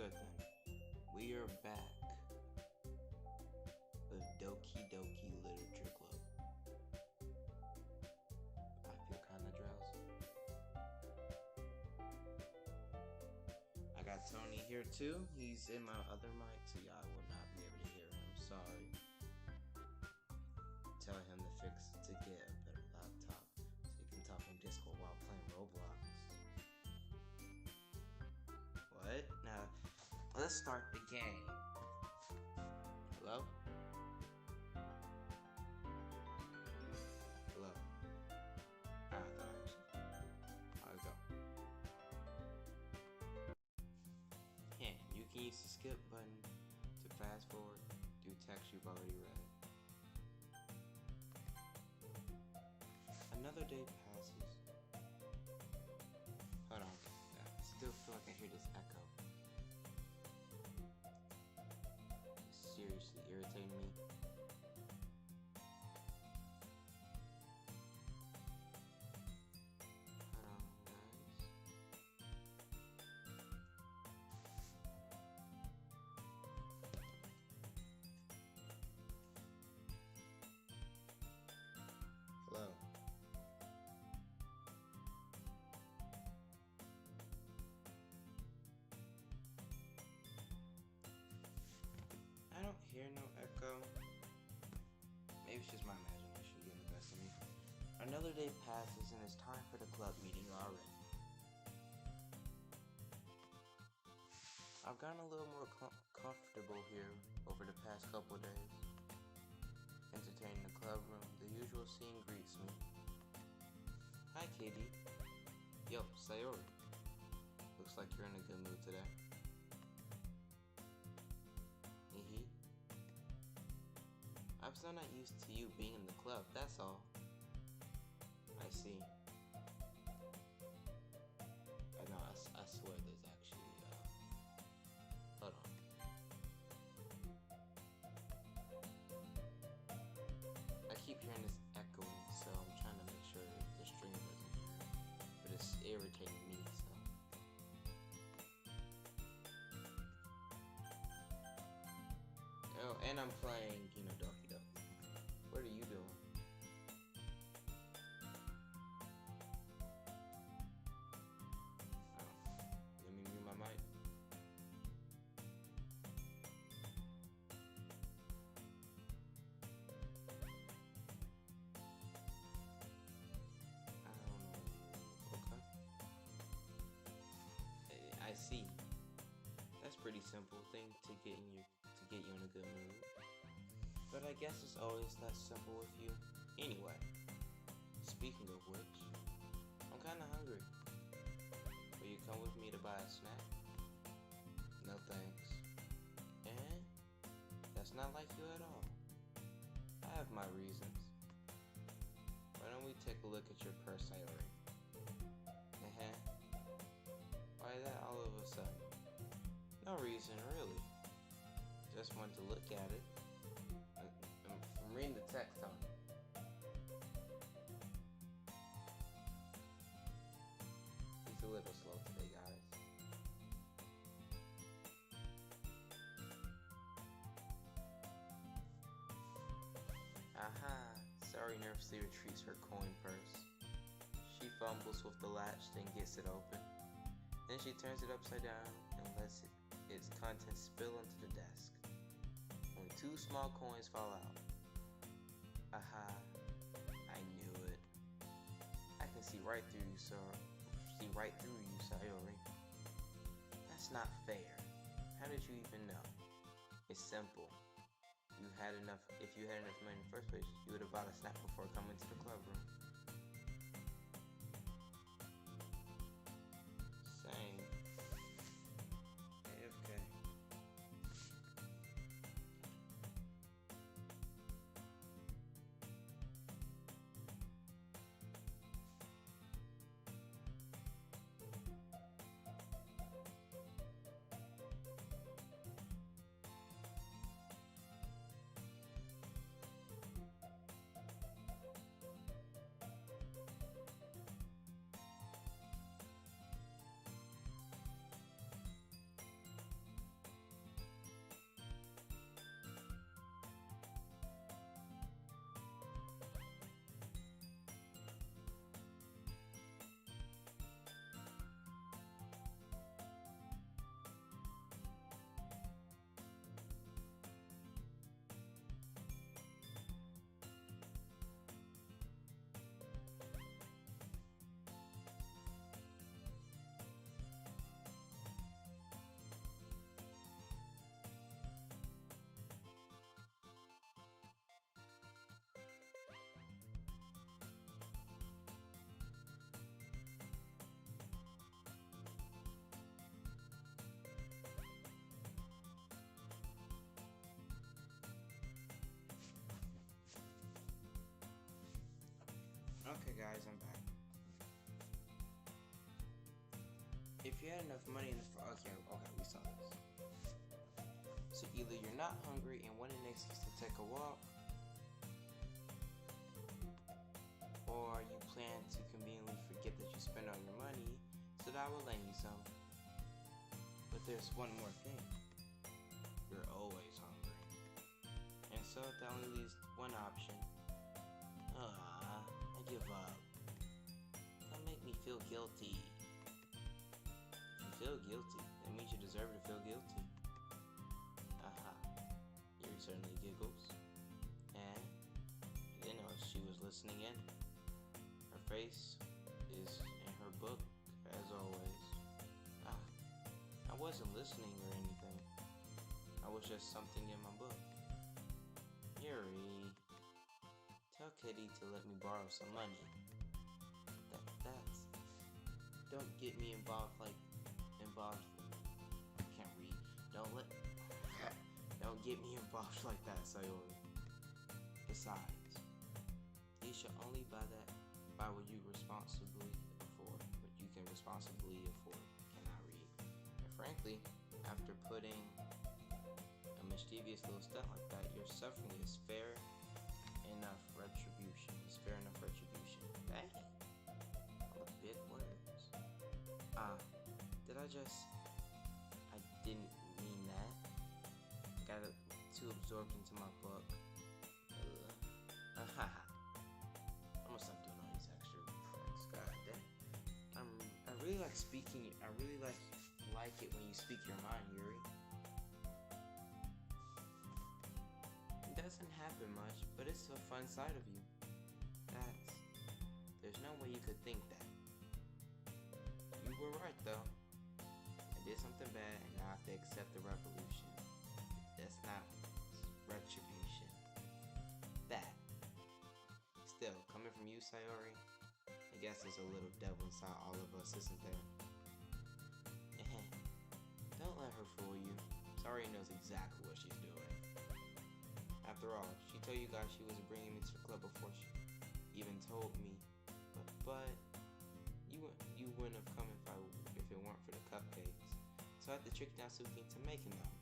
Good then. We are back with Doki Doki Literature Club. I feel kinda drowsy. I got Tony here too. He's in my other mic, so y'all will not be able to hear him. Sorry. Tell him to get a better laptop so he can talk on Discord while playing Roblox. What? Now, let's start the game. Hello? Hello? I'll go. Yeah, you can use the skip button to fast forward through text you've already read. Another day passes. Hold on. I still feel like I hear this echo. It's seriously irritating me. Hold on, guys. Hello. I don't hear no echo. Maybe it's just my imagination getting the best of me. Another day passes and it's time for the club meeting already. I've gotten a little more comfortable here over the past couple days. Entertaining the club room, the usual scene greets me. Hi, Katie. Yo, Sayori. Looks like you're in a good mood today. I'm still not used to you being in the club, that's all. I see. No, I swear there's actually, hold on. I keep hearing this echoing, so I'm trying to make sure the stream doesn't hear it. But it's irritating me, so. Oh, and I'm playing, Doki Doki. What are you doing? Oh, let me mute my mic. Okay. I see. That's pretty simple thing to get you in a good mood. But I guess it's always that simple with you. Anyway, speaking of which, I'm kinda hungry. Will you come with me to buy a snack? No thanks. And that's not like you at all. I have my reasons. Why don't we take a look at your purse, Sayori? Why that all of a sudden? No reason, really. Just wanted to look at it. I'm reading the text on it. He's a little slow today, guys. Aha! Sari nervously retrieves her coin purse. She fumbles with the latch, then gets it open. Then she turns it upside down and lets its contents spill onto the desk. Only 2 small coins fall out. Aha, I knew it. I can see right through you, Sayori. That's not fair. How did you even know? It's simple. If you had enough money in the first place, you would have bought a snack before coming to the club room. Same. AFK. Okay guys, I'm back. If you had enough money in the okay, we saw this. So either you're not hungry and want an excuse to take a walk, or you plan to conveniently forget that you spent all your money, so that I will lend you some. But there's one more thing. You're always hungry. And so that only leaves one option. I give up. Don't make me feel guilty. If you feel guilty, that means you deserve to feel guilty. Yuri certainly giggles. And I didn't know she was listening in. Her face is in her book, as always. I wasn't listening or anything. I was just something in my book. Yuri, tell Kitty to let me borrow some money. That's... Don't get me involved. I can't read. Don't get me involved like that, Sayori. Besides, you should only buy what you responsibly afford. What you can responsibly afford. Cannot read. And frankly, after putting a mischievous little stunt like that, your suffering is fair enough retribution. Dang. All the big words. I didn't mean that. Got too absorbed into my book. I'm gonna stop doing all these extra things. God damn. I really like speaking. I really like it when you speak your mind, Yuri. It doesn't happen much, but it's a fun side of you. There's no way you could think that. You were right though. I did something bad and now I have to accept the revolution. That's not retribution. That. Still, coming from you, Sayori, I guess there's a little devil inside all of us, isn't there? Don't let her fool you. Sayori knows exactly what she's doing. After all, she told you guys she was bringing me to the club before she even told me. But you wouldn't have come if it weren't for the cupcakes. So I had to trick Natsuki into making them.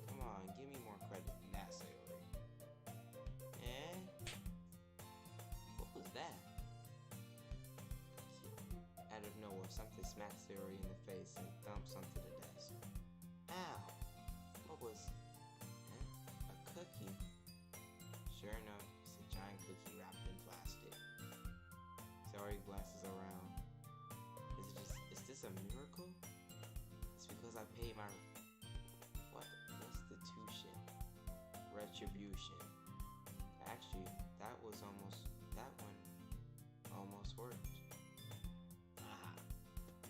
Come on, give me more credit than that, Sayori. And what was that? Out of nowhere, something smacked Sayori in the face and thumps onto the desk. Ow! What was... a cookie? Sure enough, it's a giant cookie wrapped in plastic. Sayori glances around. Is this a miracle? It's because I paid my... What? Restitution. Retribution. Actually, that one almost worked.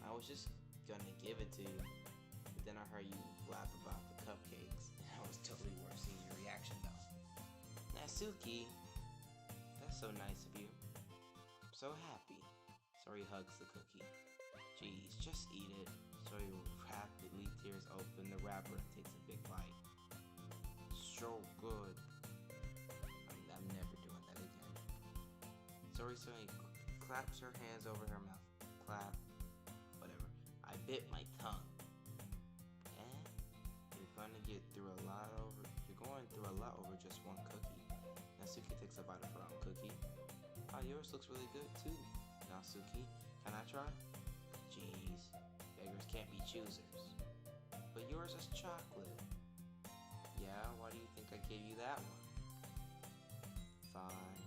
I was just gonna give it to you, but then I heard you blab about the cupcakes, and I was totally worth seeing your reaction though. Natsuki, that's so nice of you. I'm so happy. Sayori hugs the cookie. Jeez, just eat it. Sayori rapidly tears open the wrapper and takes a big bite. So good. I'm never doing that again. Sayori claps her hands over her mouth. Clap. Whatever. I bit my tongue. You're going through a lot over just one cookie. Natsuki takes a bite of her own cookie. Oh, yours looks really good too, Natsuki. Can I try? Jeez, beggars can't be choosers. But yours is chocolate. Yeah, why do you think I gave you that one? Fine.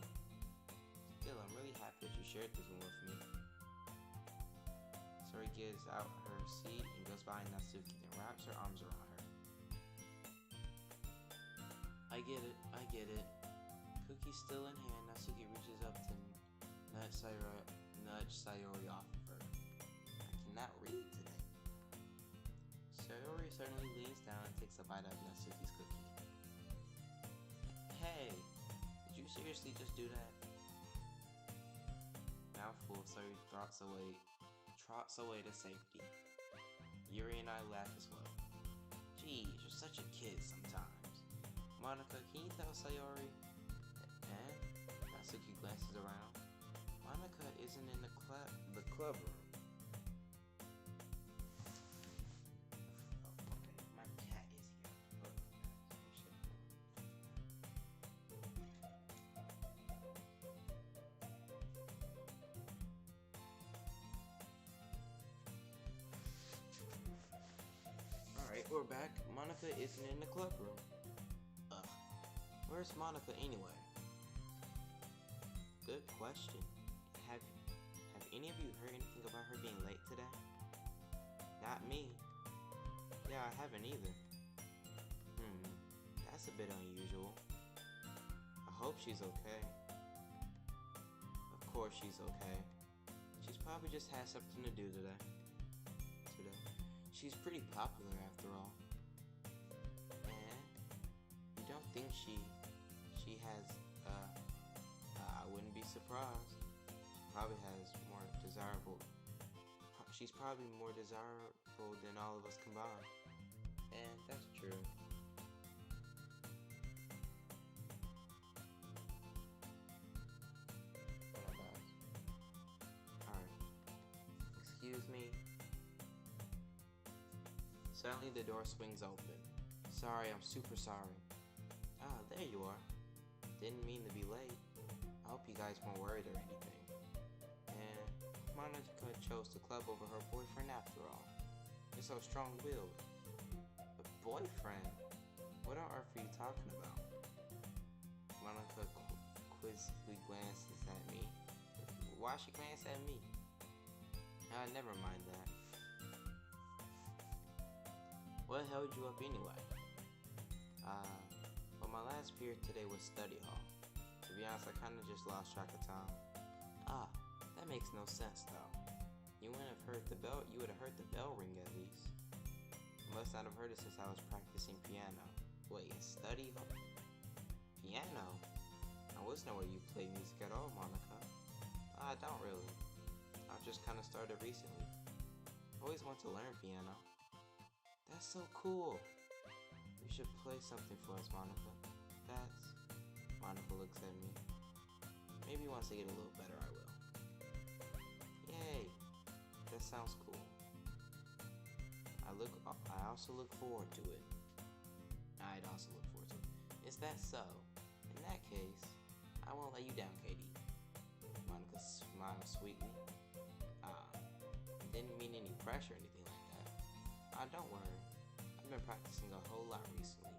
Still, I'm really happy that you shared this one with me. Sayori gives out her seat and goes behind Natsuki and wraps her arms around her. I get it. Cookie still in hand, Natsuki reaches up to nudge Sayori off of her. I cannot read today. Sayori certainly leans down and takes a bite out of Natsuki's cookie. Hey, did you seriously just do that? Mouthful, Sayori trots away to safety. Yuri and I laugh as well. Geez, you're such a kid sometimes. Monica, can you tell Sayori? Natsuki glances around. Monica isn't in the club room. Oh, okay, my cat is here. Hold on, guys. Alright, we're back. Monica isn't in the club room. Ugh. Where's Monica anyway? Good question. Have any of you heard anything about her being late today? Not me. Yeah, I haven't either. That's a bit unusual. I hope she's okay. Of course she's okay. She's probably just had something to do today. She's pretty popular after all. And you don't think she has, I wouldn't be surprised. She probably has more desirable, she's probably more desirable than all of us combined. And that's true. Hold on, guys. Alright. Excuse me. Suddenly the door swings open. Sorry, I'm super sorry. Ah, there you are. Didn't mean to be late. I hope you guys weren't worried or anything. And Monica chose the club over her boyfriend after all. You're so strong-willed. A boyfriend? What on earth are you talking about? Monica quizzically glances at me. Why she glance at me? Never mind that. What held you up anyway? Well, my last period today was study hall. To be honest, I kind of just lost track of time. That makes no sense though. You wouldn't have heard the bell. You would have heard the bell ring at least. You must not have heard it since I was practicing piano. Wait, study hall? Piano? I was nowhere you play music at all, Monica. I don't really. I've just kind of started recently. I always want to learn piano. That's so cool. You should play something for us, Monica. Monica looks at me. Maybe once I get a little better, I will. Yay. That sounds cool. I also look forward to it. I'd also look forward to it. Is that so? In that case, I won't let you down, Katie. Monica smiled sweetly. Didn't mean any pressure or anything like that. Don't worry. I've been practicing a whole lot recently,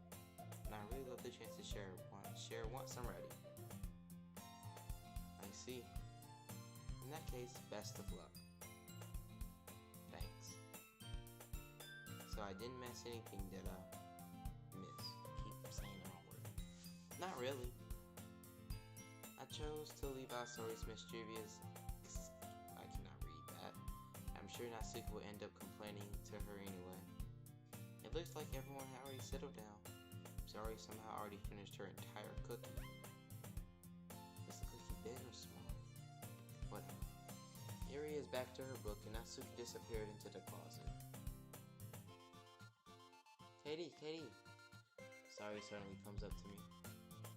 and I really love the chance to share once I'm ready. I see. In that case, best of luck. Thanks. So I didn't miss anything, did I? Miss. Keep saying the wrong word. Not really. I chose to leave out Sori's mischievous. I cannot read that. I'm sure Natsuko will end up complaining to her anyway. It looks like everyone had already settled down. Sori somehow already finished her entire cookie. Is the cookie big or small? Whatever. Yuri is back to her book and Natsuko disappeared into the closet. Katie! Sori suddenly comes up to me.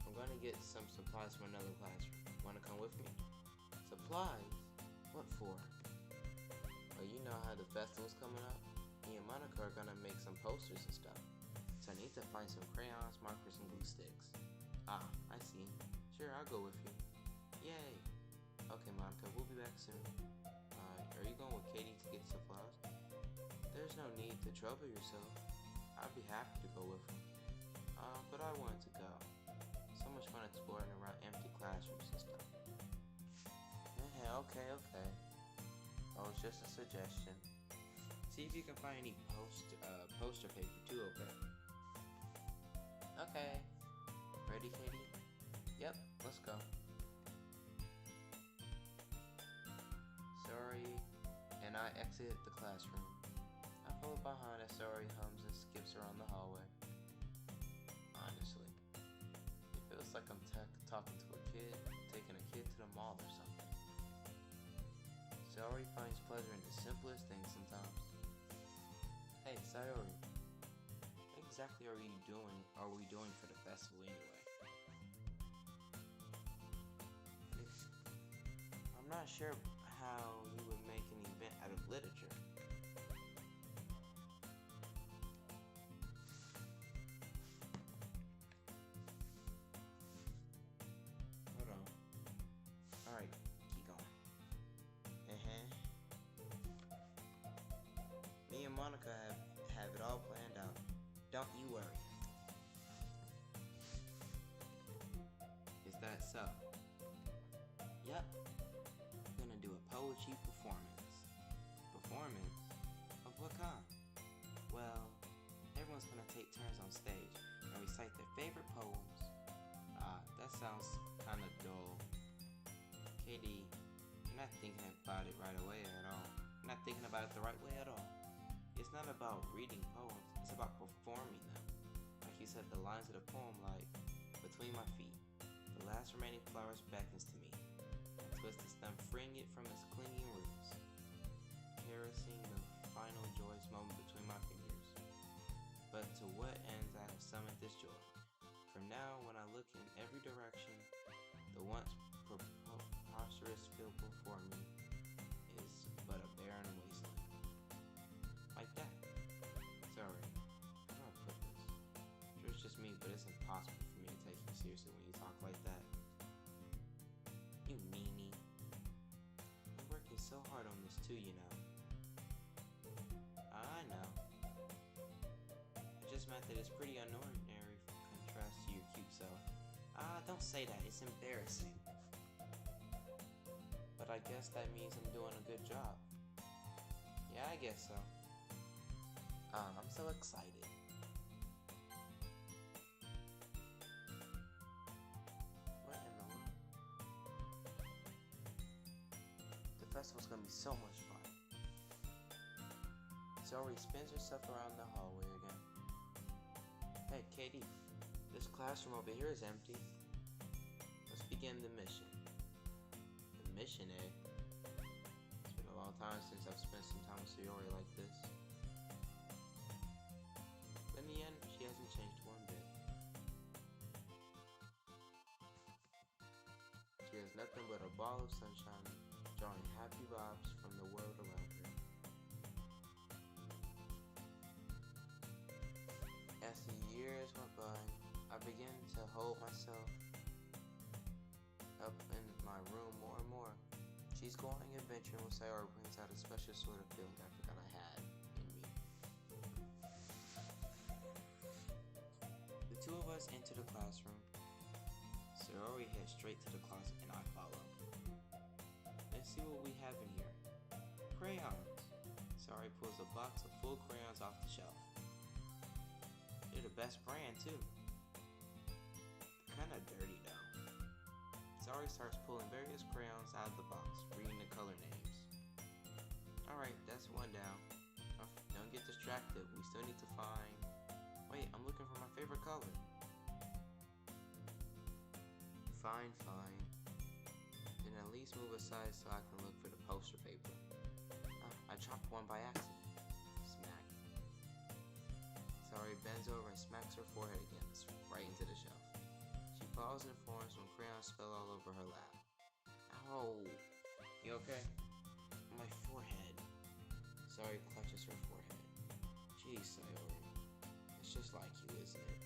I'm gonna get some supplies from another classroom. Wanna come with me? Supplies? What for? Well, you know how the festival's coming up? Me and Monica are gonna make some posters and stuff. So I need to find some crayons, markers, and glue sticks. I see. Sure, I'll go with you. Yay! Okay, Monica, we'll be back soon. Are you going with Katie to get supplies? There's no need to trouble yourself. I'd be happy to go with her. But I wanted to go. So much fun exploring around empty classrooms and stuff. Okay. Oh, it's just a suggestion. See if you can find any poster paper too, okay? Okay. Ready, Katie? Yep, let's go. Sori and I exit the classroom. I follow behind as Sori hums and skips around the hallway. Honestly, it feels like I'm talking to a kid, taking a kid to the mall or something. Sayori finds pleasure in the simplest things sometimes. Hey, Sayori, what exactly are we doing for the festival anyway? I'm not sure, how you would make an event out of literature. Hold on. Alright, keep going. Me and Monica have it all planned out. Don't you worry. Is that so? Yep. We're gonna do a poetry performance. Performance? Of what kind? Well, everyone's gonna take turns on stage and recite their favorite poems. That sounds kind of dull. Katie, you're not thinking about it right away at all. You're not thinking about it the right way at all. It's not about reading poems, it's about performing them. Like you said, the lines of the poem, like, between my feet, the last remaining flowers beckons to me. I twist the stem, freeing it from its clinging roots, caressing the final joyous moment between my fingers. But to what ends I have summoned this joy? For now, when I look in every direction, the once preposterous field before me is but a barren wasteland. Like that. Sorry, how do I put this? Sure, it's just me, but it's impossible for me to take you seriously when you talk like that. You meanie. I'm working so hard on this too, you know. I know. I just meant that it's pretty unordinary contrast to your cute self. Don't say that, it's embarrassing. But I guess that means I'm doing a good job. Yeah, I guess so. I'm so excited. What in the world? The festival's gonna be so much fun. Zoe spins herself around the hallway again. Hey, Katie. This classroom over here is empty. Let's begin the mission. The mission, eh? It's been a long time since I've spent some time with Sayori like this. But in the end, she hasn't changed one bit. She has nothing but a ball of sunshine, drawing happy vibes from the world around her. As the years went by, I began to hold myself up in my room more and more. She's going adventuring with Sayori brings out a special sort of feeling I forgot I had in me. The two of us enter the classroom. Sayori heads straight to the closet and I follow. Let's see what we have in here. Crayons. Sayori pulls a box of full crayons off the shelf. They're the best brand too. Kinda dirty though. Sayori starts pulling various crayons out of the box, reading the color names. Alright, that's one down. Don't get distracted, we still need to find... Wait, I'm looking for my favorite color. Fine. Then at least move aside so I can look for the poster paper. I chopped one by accident. Smack. Sayori bends over and smacks her forehead against, right into the shelf. She falls and forms when crayons spill all over her lap. Ow! You okay? My forehead. Sayori clutches her forehead. Jeez, Sayori. It's just like you, isn't it?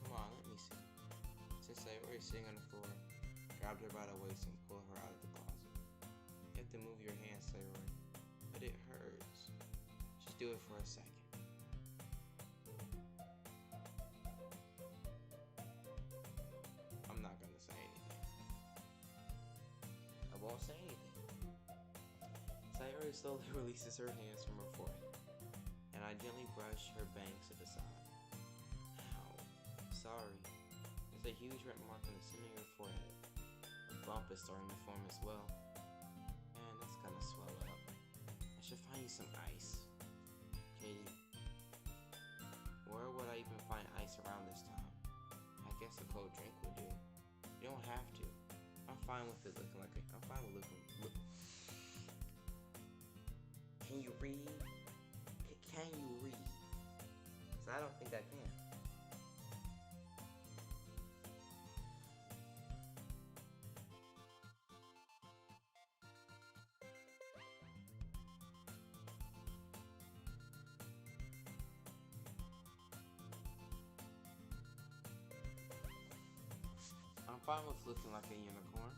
Come on, let me see. Since Sayori is sitting on the floor, grabbed her by the waist and pulled her out of the closet. You have to move your hands, Sayori. But it hurts. Just do it for a second. I'm not gonna say anything. I won't say anything. Sayori slowly releases her hands from her forehead, and I gently brush her bangs to the side. Ow. Sorry. There's a huge red mark on the center of your forehead. A bump is starting to form as well. Man, that's gonna swell up. I should find you some ice. Katie, where would I even find ice around this time? I guess a cold drink would do. You don't have to. I'm fine with it looking like I'm fine with looking. Can you read? Can you read? Cause I don't think I can. fine with looking like a unicorn.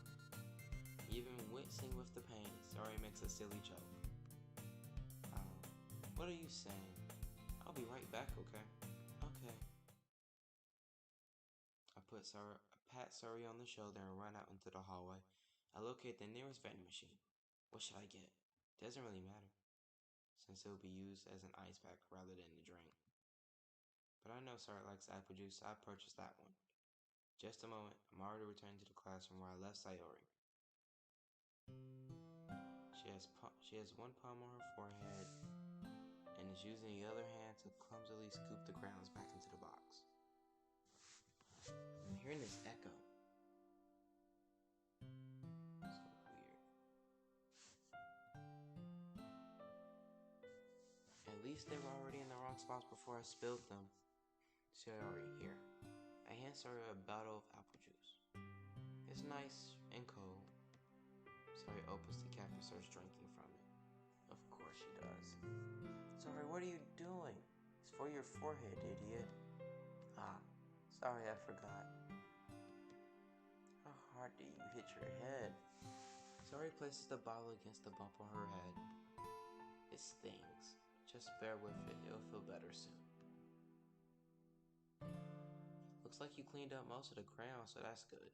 Even wincing with the pain, Sorry makes a silly joke. What are you saying? I'll be right back, okay? Okay. I pat Sorry on the shoulder and run out into the hallway. I locate the nearest vending machine. What should I get? Doesn't really matter, since it will be used as an ice pack rather than a drink. But I know Sorry likes apple juice, so I purchased that one. Just a moment, I'm already returning to the classroom where I left Sayori. She has one palm on her forehead and is using the other hand to clumsily scoop the crayons back into the box. I'm hearing this echo. So weird. At least they were already in the wrong spots before I spilled them. Sayori, here. I hand Sayori a bottle of apple juice. It's nice and cold. Sayori opens the cap and starts drinking from it. Of course she does. Sorry, what are you doing? It's for your forehead, idiot. Ah, sorry, I forgot. How hard do you hit your head? Sorry places the bottle against the bump on her head. It stings. Just bear with it, it'll feel better soon. Looks like you cleaned up most of the crayons, so that's good.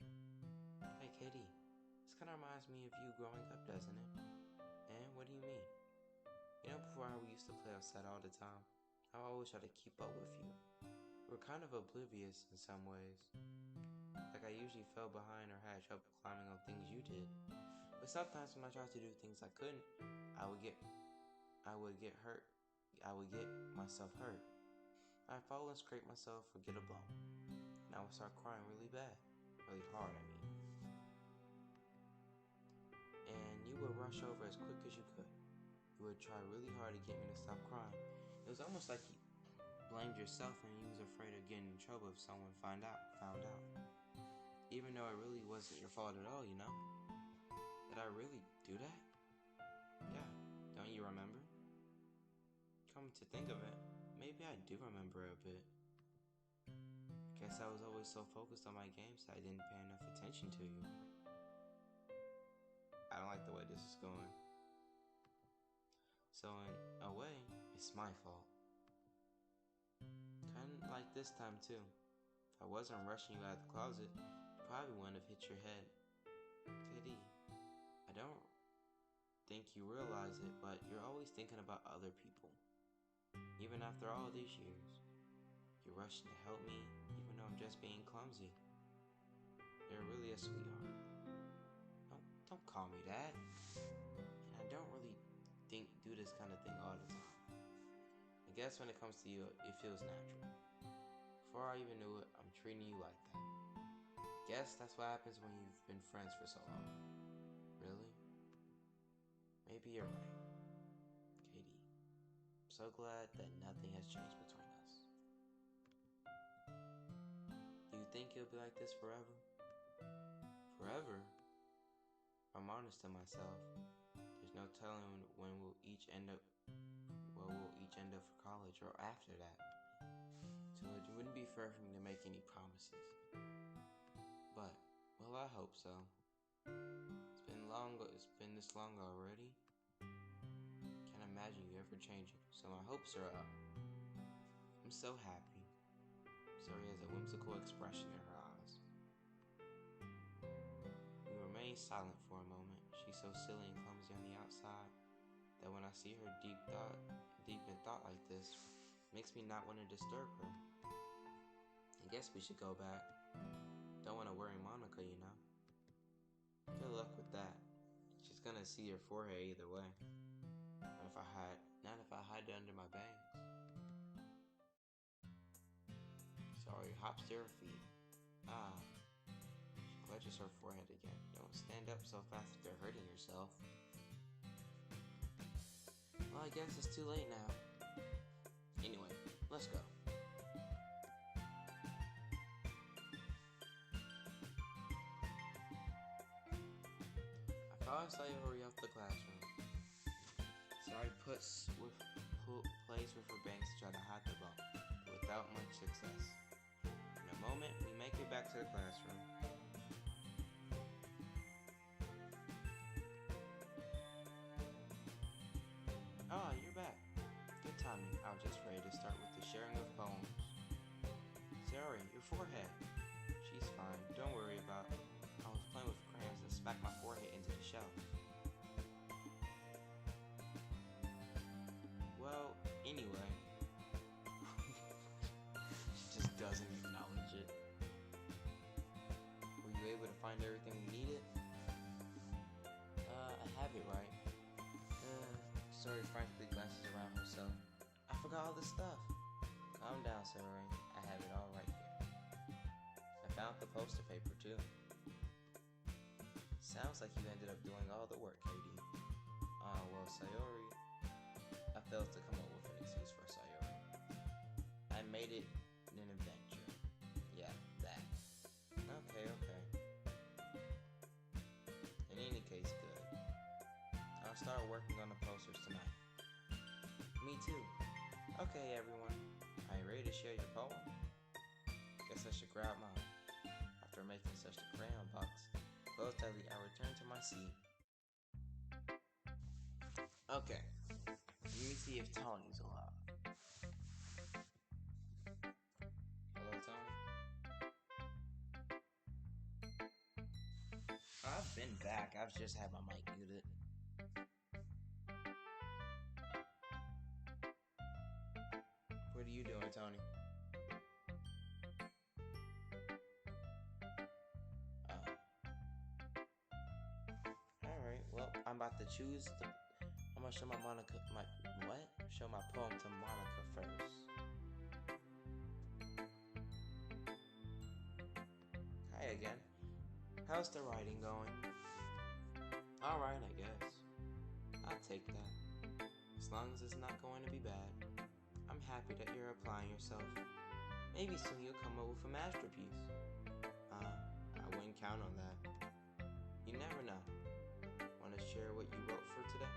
Hey, Kitty, this kind of reminds me of you growing up, doesn't it? And what do you mean? You know, before we used to play outside all the time, I always try to keep up with you. We were kind of oblivious in some ways. Like I usually fell behind or had trouble climbing on things you did. But sometimes when I tried to do things I couldn't, I would get hurt. I would get myself hurt. I'd fall and scrape myself or get a bump. And I would start crying really bad. Really hard, I mean. And you would rush over as quick as you could. You would try really hard to get me to stop crying. It was almost like you blamed yourself and you was afraid of getting in trouble if someone found out. Even though it really wasn't your fault at all, you know? Did I really do that? Yeah, don't you remember? Come to think of it, maybe I do remember a bit. Guess I was always so focused on my games that I didn't pay enough attention to you. I don't like the way this is going. So in a way, it's my fault. Kinda like this time too. If I wasn't rushing you out of the closet, you probably wouldn't have hit your head. Teddy, I don't think you realize it, but you're always thinking about other people. Even after all these years, you're rushing to help me, even though I'm just being clumsy. You're really a sweetheart. Don't call me that. And I don't really do this kind of thing all the time. I guess when it comes to you, it feels natural. Before I even knew it, I'm treating you like that. Guess that's what happens when you've been friends for so long. Really? Maybe you're right. Katie, I'm so glad that nothing has changed between us. Do you think it'll be like this forever? Forever? If I'm honest to myself, there's no telling when we'll each end up for college or after that. So it wouldn't be fair for me to make any promises. But, well, I hope so. It's been this long already. Can't imagine you ever changing, so my hopes are up. I'm so happy. Sorry has a whimsical expression in her eyes. We remain silent for a moment. She's so silly and clumsy on the outside that when I see her deep in thought like this, makes me not want to disturb her. I guess we should go back. Don't want to worry Monica, you know. Good luck with that. She's gonna see your forehead either way. Not if I hide it under my bangs. Sorry, hops to her feet. Ah. She clutches her forehead again. Don't stand up so fast if you're hurting yourself. Well, I guess it's too late now. Anyway, let's go. I thought I saw you hurry off the classroom. Sorry plays with her bangs to try to hide the bump, but without much success. In a moment, we make it back to the classroom. find everything we needed? I have it right. Sayori frankly glances around herself. I forgot all this stuff. Calm down, Sayori. I have it all right here. I found the poster paper too. Sounds like you ended up doing all the work, Katie. Well, Sayori. I failed to come up with an excuse for Sayori. I made it an adventure. Yeah, that. Okay. In any case, good. I'll start working on the posters tonight. Me too. Okay, everyone. Are you ready to share your poem? Guess I should grab mine. After making such a crayon box, closed tightly, I returned to my seat. Okay. Let me see if Tony's alive. Hello, Tony? I've been back. I've just had my mic muted. What are you doing, Tony? Alright, well, I'm about to choose the... I'm gonna show my Show my poem to Monica first. Hi again. How's the writing going? Alright, I guess. I'll take that. As long as it's not going to be bad. I'm happy that you're applying yourself. Maybe soon you'll come up with a masterpiece. I wouldn't count on that. You never know. Want to share what you wrote for today?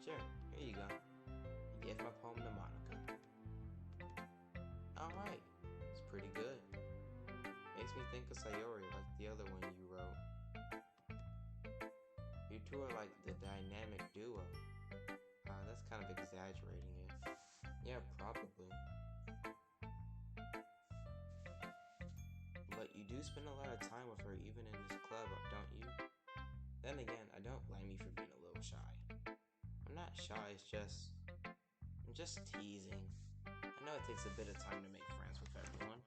Sure, here you go. I gave my poem to Monica. Alright, it's pretty good. Makes me think of Sayori like the other one you wrote. You two are like the dynamic duo. That's kind of exaggerating it. Yeah, probably. But you do spend a lot of time with her even in this club, don't you? Then again, I don't blame you for being a little shy. I'm not shy, I'm just teasing. I know it takes a bit of time to make friends with everyone.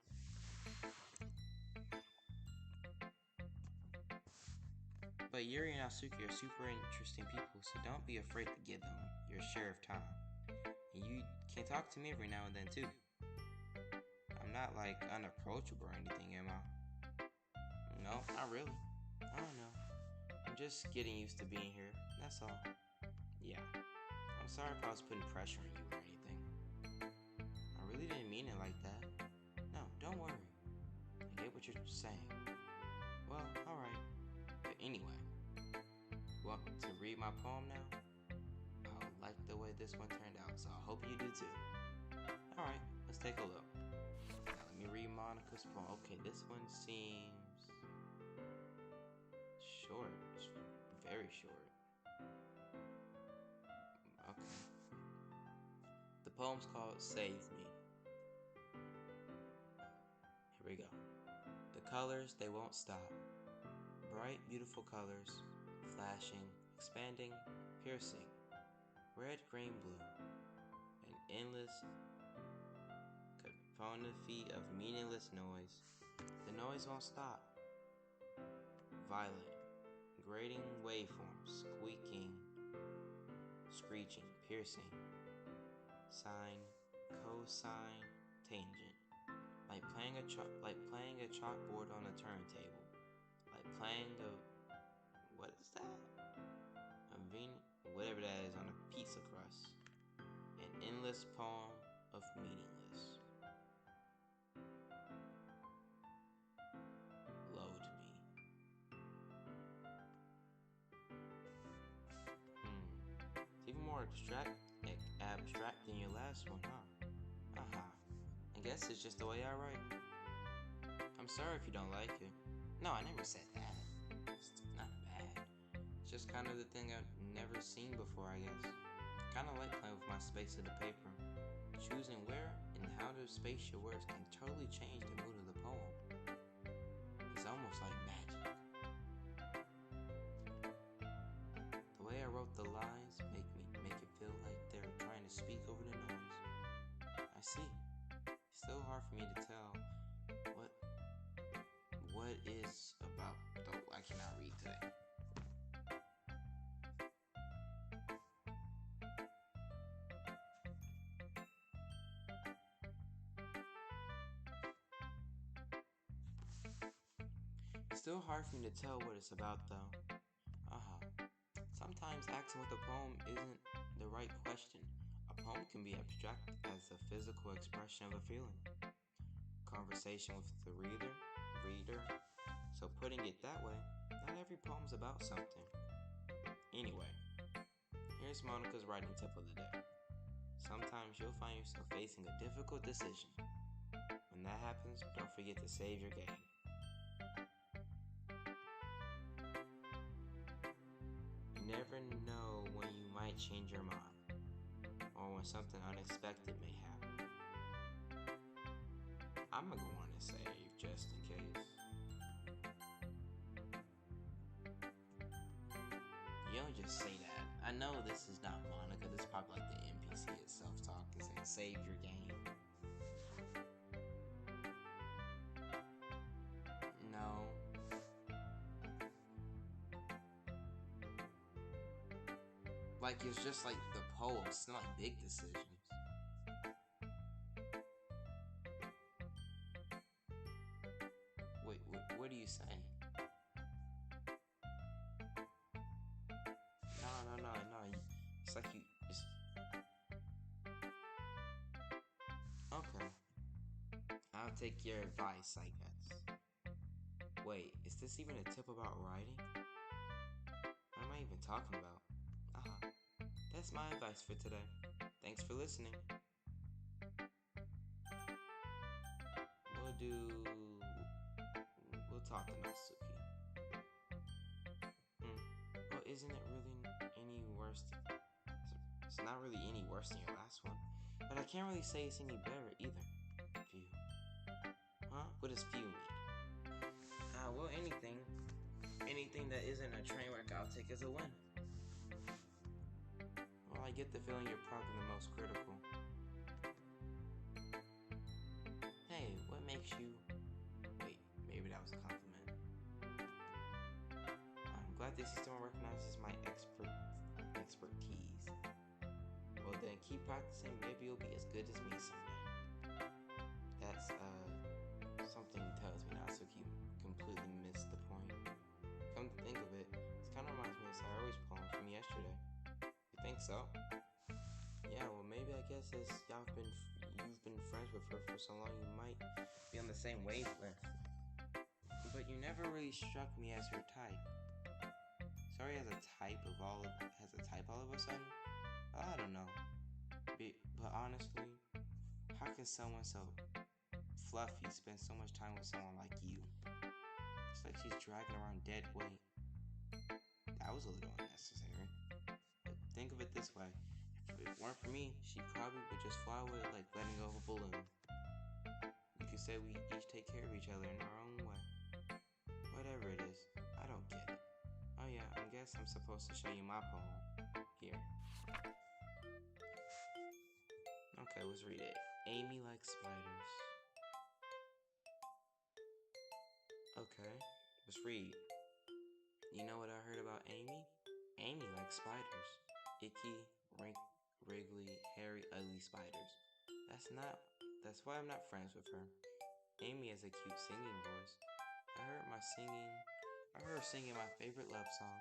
But Yuri and Asuki are super interesting people, so don't be afraid to give them your share of time. And you can talk to me every now and then too. I'm not like unapproachable or anything, am I? No, not really. I don't know. I'm just getting used to being here, that's all. Yeah. I'm sorry if I was putting pressure on you or anything. I really didn't mean it like that. No, don't worry. I get what you're saying. Well, alright. But anyway, you want to read my poem now? I like the way this one turned out, so I hope you do too. Alright, let's take a look. Now let me read Monica's poem. Okay, this one seems short. It's very short. Okay. The poem's called Save Me. Here we go. The colors, they won't stop. Bright, beautiful colors, flashing, expanding, piercing. Red, green, blue. An endless cacophony of meaningless noise. The noise won't stop. Violet, grating waveforms, squeaking, screeching, piercing. Sine, cosine, tangent. Like playing a chalkboard on a turntable. Like playing what is that? Whatever that is, on a pizza crust. An endless poem of meaningless. Load me. It's even more abstract than your last one, huh? I guess it's just the way I write. I'm sorry if you don't like it. No, I never said that. It's not bad. It's just kind of the thing I've never seen before, I guess. I kind of like playing with my space of the paper. Choosing where and how to space your words can totally change the mood of the poem. It's almost like magic. The way I wrote the lines make it feel like they're trying to speak over the noise. I see. It's still hard for me to tell what is about, though I cannot read today. It's still hard for me to tell what it's about, though. Sometimes asking what the poem isn't the right question. A poem can be abstract as a physical expression of a feeling. Conversation with the reader. So putting it that way, not every poem's about something. Anyway, here's Monica's writing tip of the day. Sometimes you'll find yourself facing a difficult decision. When that happens, don't forget to save your game. You never know when you might change your mind, or when something unexpected may happen. I'm gonna go on and save just in case. You don't just say that. I know this is not Monica. This is probably like the NPC itself talking, saying save your game. No. Like it's just like the poem. It's not like big decisions. Wait, what are you saying? No. It's like you just... Okay. I'll take your advice, I guess. Wait, is this even a tip about writing? What am I even talking about? That's my advice for today. Thanks for listening. We'll talk to Natsuki. Well, isn't it really any worse? It's not really any worse than your last one. But I can't really say it's any better either. Phew. Huh? What does phew mean? Well, anything that isn't a train wreck I'll take as a win. Well, I get the feeling you're probably the most critical. Hey, what makes you... Wait, maybe that was a compliment. I'm glad this system recognizes my expertise. Well then, keep practicing. Maybe you'll be as good as me someday. That's, something tells me Natsuki completely missed the point. Come to think of it, this kind of reminds me of Sayori's poem from yesterday. You think so? Yeah, well maybe I guess as you've been friends with her for so long, you might be on the same wavelength. But you never really struck me as her type. Sayori has a type all of a sudden? I don't know. But honestly, how can someone so fluffy spend so much time with someone like you? It's like she's dragging around dead weight. That was a little unnecessary. But think of it this way. If it weren't for me, she probably would just fly away like letting go of a balloon. You could say we each take care of each other in our own way. Whatever it is, I don't get it. Oh yeah, I guess I'm supposed to show you my poem. Here. Okay, let's read it. Amy likes spiders. Okay, let's read. You know what I heard about Amy? Amy likes spiders. Icky, wriggly, hairy, ugly spiders. That's why I'm not friends with her. Amy has a cute singing voice. I heard her singing my favorite love song.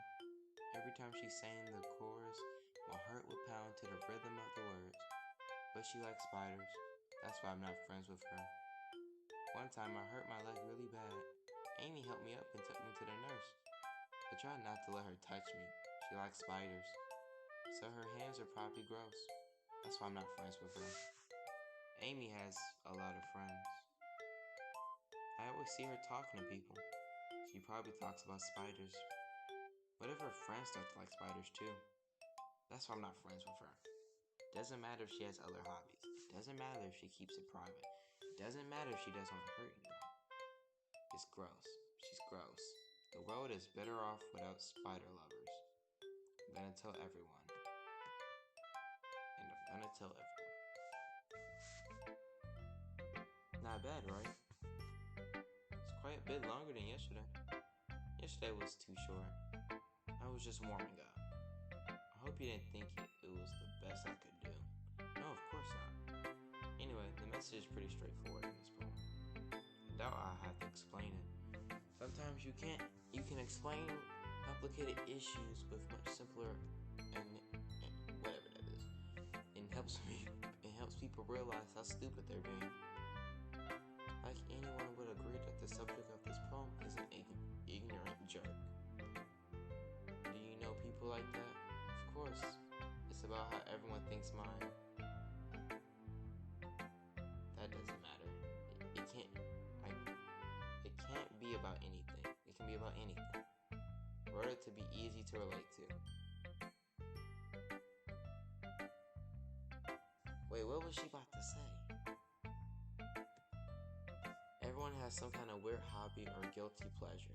Every time she sang the chorus, my heart would pound to the rhythm of the words. But she likes spiders. That's why I'm not friends with her. One time I hurt my leg really bad. Amy helped me up and took me to the nurse. I tried not to let her touch me. She likes spiders. So her hands are probably gross. That's why I'm not friends with her. Amy has a lot of friends. I always see her talking to people. She probably talks about spiders. What if her friends start to like spiders too? That's why I'm not friends with her. Doesn't matter if she has other hobbies. Doesn't matter if she keeps it private. Doesn't matter if she doesn't want to hurt anyone. It's gross. She's gross. The world is better off without spider lovers. I'm gonna tell everyone. And I'm gonna tell everyone. Not bad, right? It's quite bit longer than yesterday. Yesterday was too short. I was just warming up. I hope you didn't think it was the best I could do. No, of course not. Anyway, the message is pretty straightforward in this poem. I doubt I have to explain it. Sometimes you can explain complicated issues with much simpler and whatever that is. It helps people realize how stupid they're being. Like anyone would agree that the subject of this poem is an ignorant jerk. Do you know people like that? Of course. It's about how everyone thinks mine. That doesn't matter. It can't be about anything. It can be about anything. Wrote it to be easy to relate to. Wait, what was she about to say? Everyone has some kind of weird hobby or guilty pleasure.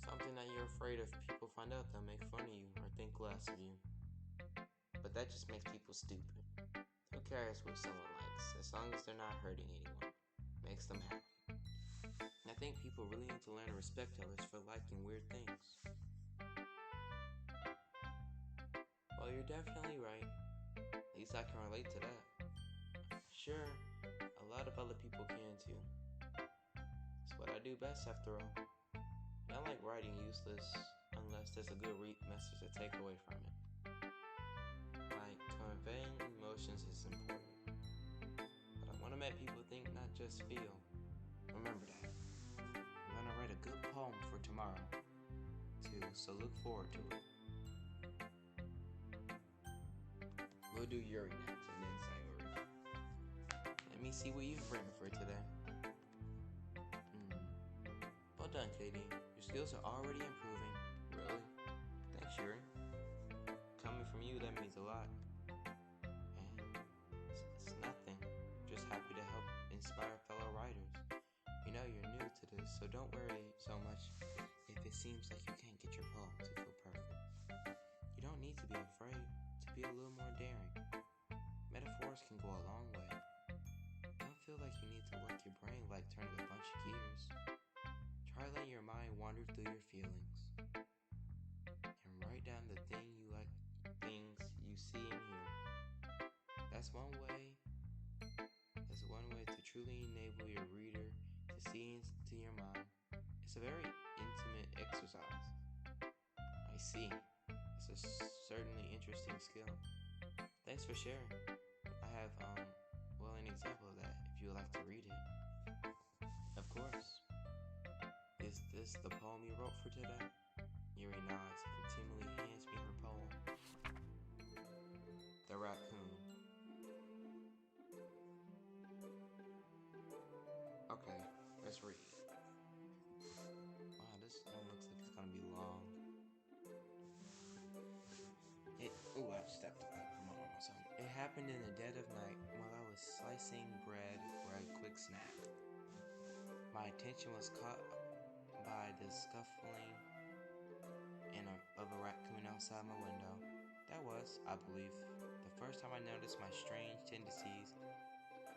Something that you're afraid if people find out they'll make fun of you or think less of you. But that just makes people stupid. Who cares what someone likes, as long as they're not hurting anyone? Makes them happy. And I think people really need to learn to respect others for liking weird things. Well, you're definitely right. At least I can relate to that. Sure, a lot of other people can too. It's what I do best after all. And I like writing useless unless there's a good message to take away from it. Like, conveying emotions is important. But I want to make people think, not just feel. Remember that. I'm going to write a good poem for tomorrow, too, so look forward to it. We'll do Yuri next, and then Sayori. Let me see what you've written for today. Well done, Katie. Your skills are already improving. Really? Thanks, Yuri. Coming from you, that means a lot. And it's nothing. Just happy to help inspire fellow writers. You know you're new to this, so don't worry so much if it seems like you can't get your poem to feel perfect. You don't need to be afraid to be a little more daring. Metaphors can go a long way. Don't feel like you need to work your brain like turning a bunch of gears. Try letting your mind wander through your feelings and write down the things you see and hear. That's one way to truly enable your reader to see into your mind. It's a very intimate exercise. I see. It's a certainly interesting skill. Thanks for sharing. I have an example of that if you would like to read it. Of course. Is this the poem you wrote for today? Yuri nods and timidly hands me her poem. The Raccoon. Okay, let's read. Wow, this one looks like it's gonna be long. I just stepped up from my arm or something. It happened in the dead of night while I was slicing bread for a quick snack. My attention was caught by the scuffling of a raccoon outside my window. That was, I believe, the first time I noticed my strange tendencies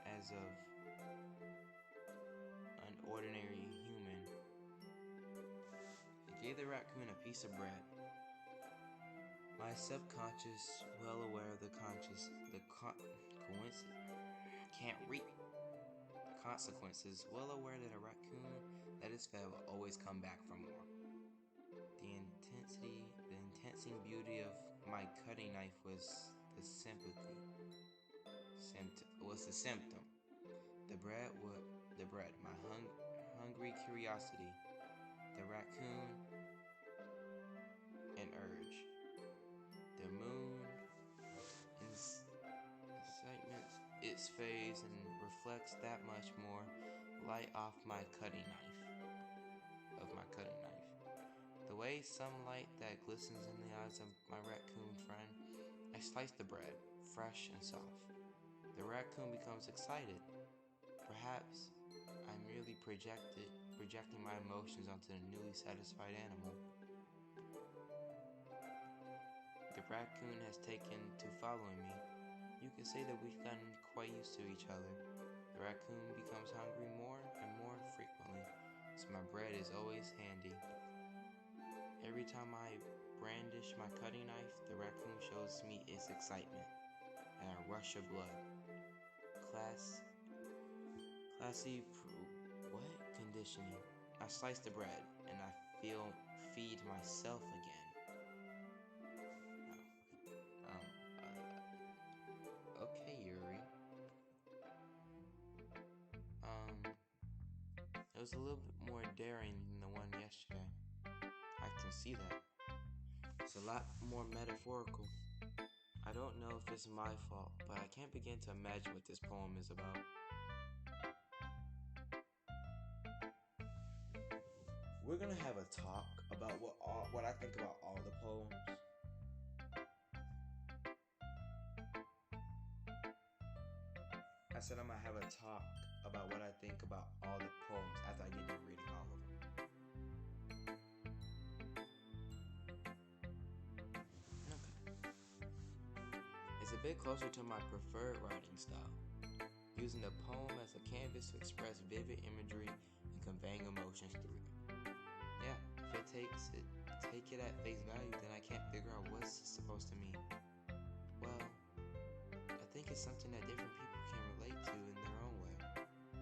as of an ordinary human. I gave the raccoon a piece of bread. My subconscious, well aware of the consequences, well aware that a raccoon that is fed will always come back for more. The intensing beauty of my cutting knife was the symptom. The bread, my hungry curiosity, the raccoon, an urge. The moon incitement its phase and reflects that much more light off my cutting knife. The way sunlight that glistens in the eyes of my raccoon friend, I slice the bread, fresh and soft. The raccoon becomes excited. Perhaps I'm merely projecting my emotions onto the newly satisfied animal. The raccoon has taken to following me. You can say that we've gotten quite used to each other. The raccoon becomes hungry more and more frequently, so my bread is always handy. Every time I brandish my cutting knife, the raccoon shows me its excitement and a rush of blood. Classy conditioning. I slice the bread and I feed myself again. Okay, Yuri. It was a little bit more daring than the one yesterday. I can see that. It's a lot more metaphorical. I don't know if it's my fault, but I can't begin to imagine what this poem is about. We're gonna have a talk about what I think about all the poems. I said I'm gonna have a talk about what I think about all the poems after I get done reading all of them. Okay. It's a bit closer to my preferred writing style, using the poem as a canvas to express vivid imagery and conveying emotions through it. Yeah, if take it at face value, then I can't figure out what's supposed to mean. Well, I think it's something that different people can relate to in their own way.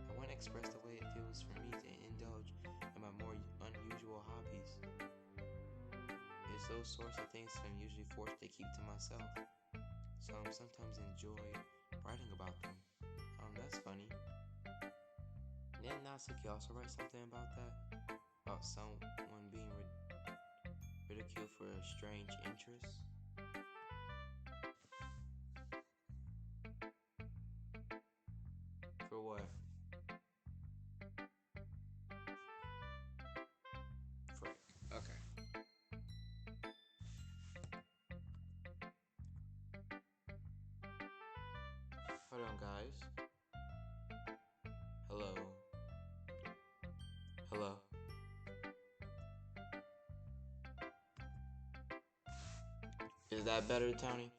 I want to express the way it feels for me to indulge in my more unusual hobbies. It's those sorts of things that I'm usually forced to keep to myself, so I sometimes enjoy writing about them. That's funny. Didn't Natsuki also write something about that? About someone being ridiculed for a strange interest? For what? Frick. Okay. Hold on, guys. Hello. Hello. Is that better, Tony?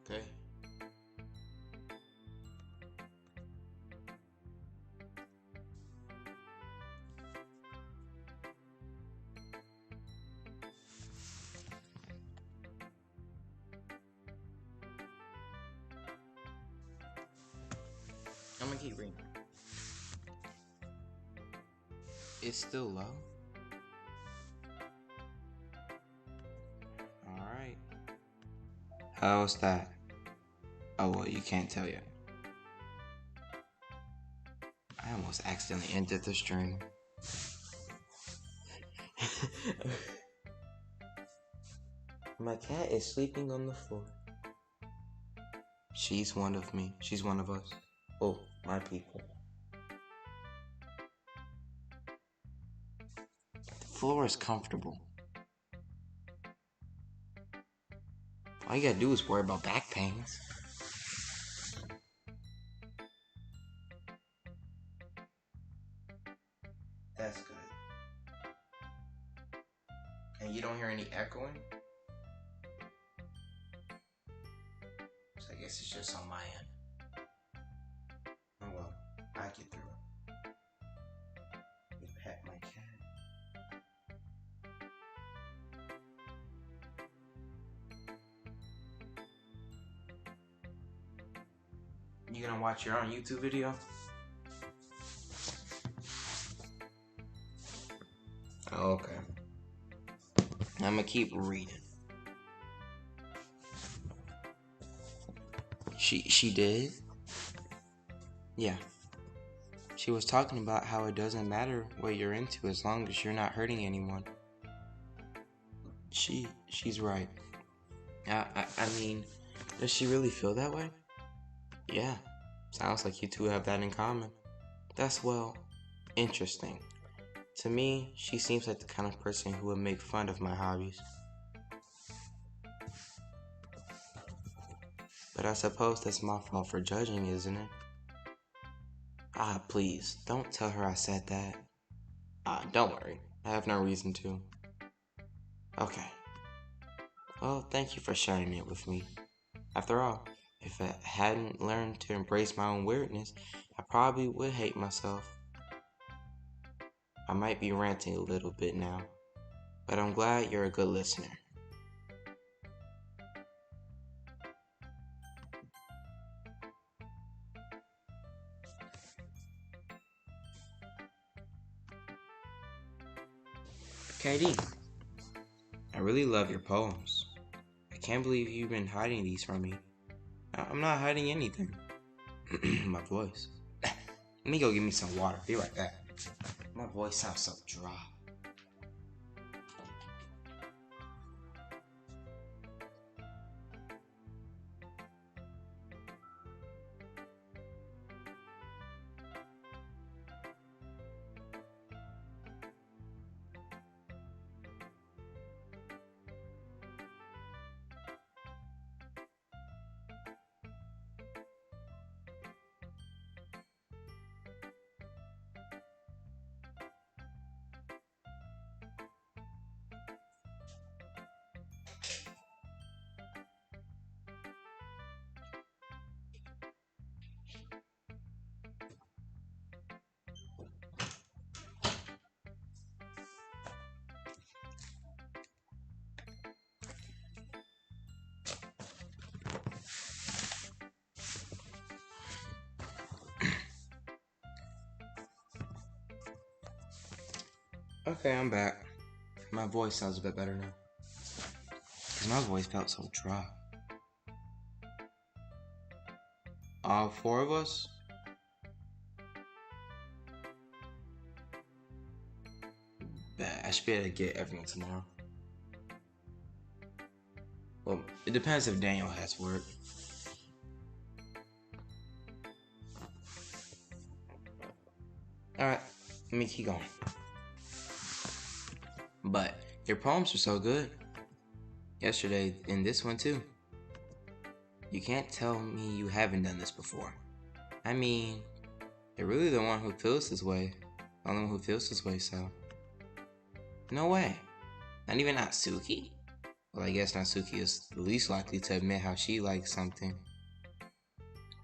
Okay. I'm gonna keep reading. It's still low? Alright. How's that? Oh, well, you can't tell yet. I almost accidentally ended the stream. My cat is sleeping on the floor. She's one of me. She's one of us. Oh, my people. The floor is comfortable. All you gotta do is worry about back pains. That's good. And you don't hear any echoing? So I guess it's just on my end. Oh well, I get through it. Let me pet my cat. You gonna watch your own YouTube video? Oh, okay. I'm gonna keep reading. She did? Yeah. She was talking about how it doesn't matter what you're into as long as you're not hurting anyone. She's right. I mean, does she really feel that way? Yeah. Sounds like you two have that in common. That's, well, interesting. To me, she seems like the kind of person who would make fun of my hobbies. But I suppose that's my fault for judging, isn't it? Ah, please, don't tell her I said that. Don't worry. I have no reason to. Okay. Well, thank you for sharing it with me. After all, If I hadn't learned to embrace my own weirdness, I probably would hate myself. I might be ranting a little bit now, but I'm glad you're a good listener. KD, I really love your poems. I can't believe you've been hiding these from me. I'm not hiding anything. My voice. Let me go get me some water. Be right back. My voice sounds so dry. Okay, I'm back. My voice sounds a bit better now. Because my voice felt so dry. All four of us? Bet I should be able to get everyone tomorrow. Well, it depends if Daniel has work. Alright, let me keep going. But your poems are so good. Yesterday, and this one too. You can't tell me you haven't done this before. I mean, you're really the one who feels this way. The only one who feels this way, so. No way. Not even Natsuki? Well, I guess Natsuki is the least likely to admit how she likes something.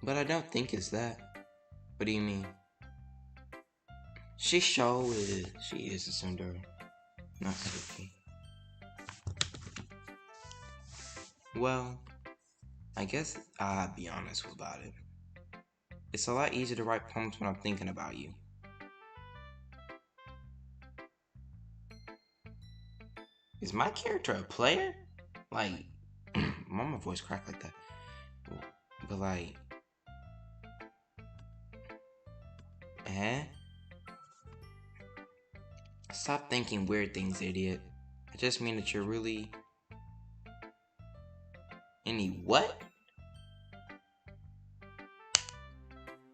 But I don't think it's that. What do you mean? She sure is. She is a tsundere. Natsuki. Well, I guess I'll be honest about it. It's a lot easier to write poems when I'm thinking about you. Is my character a player? Like, mama voice cracked like that. But like, Stop thinking weird things, idiot. I just mean that you're really... Any what?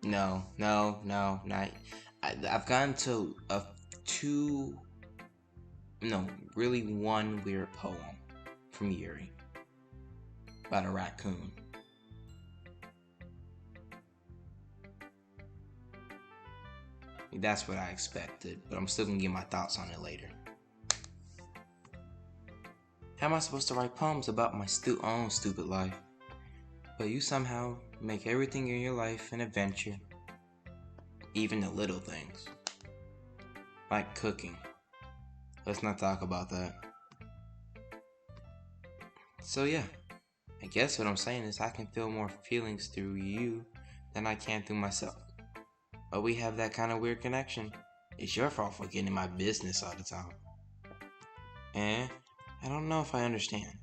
No, not... I've gotten to really one weird poem from Yuri about a raccoon. That's what I expected, but I'm still gonna get my thoughts on it later. How am I supposed to write poems about my own stupid life? But you somehow make everything in your life an adventure. Even the little things. Like cooking. Let's not talk about that. So yeah, I guess what I'm saying is I can feel more feelings through you than I can through myself. But we have that kind of weird connection. It's your fault for getting in my business all the time. And I don't know if I understand.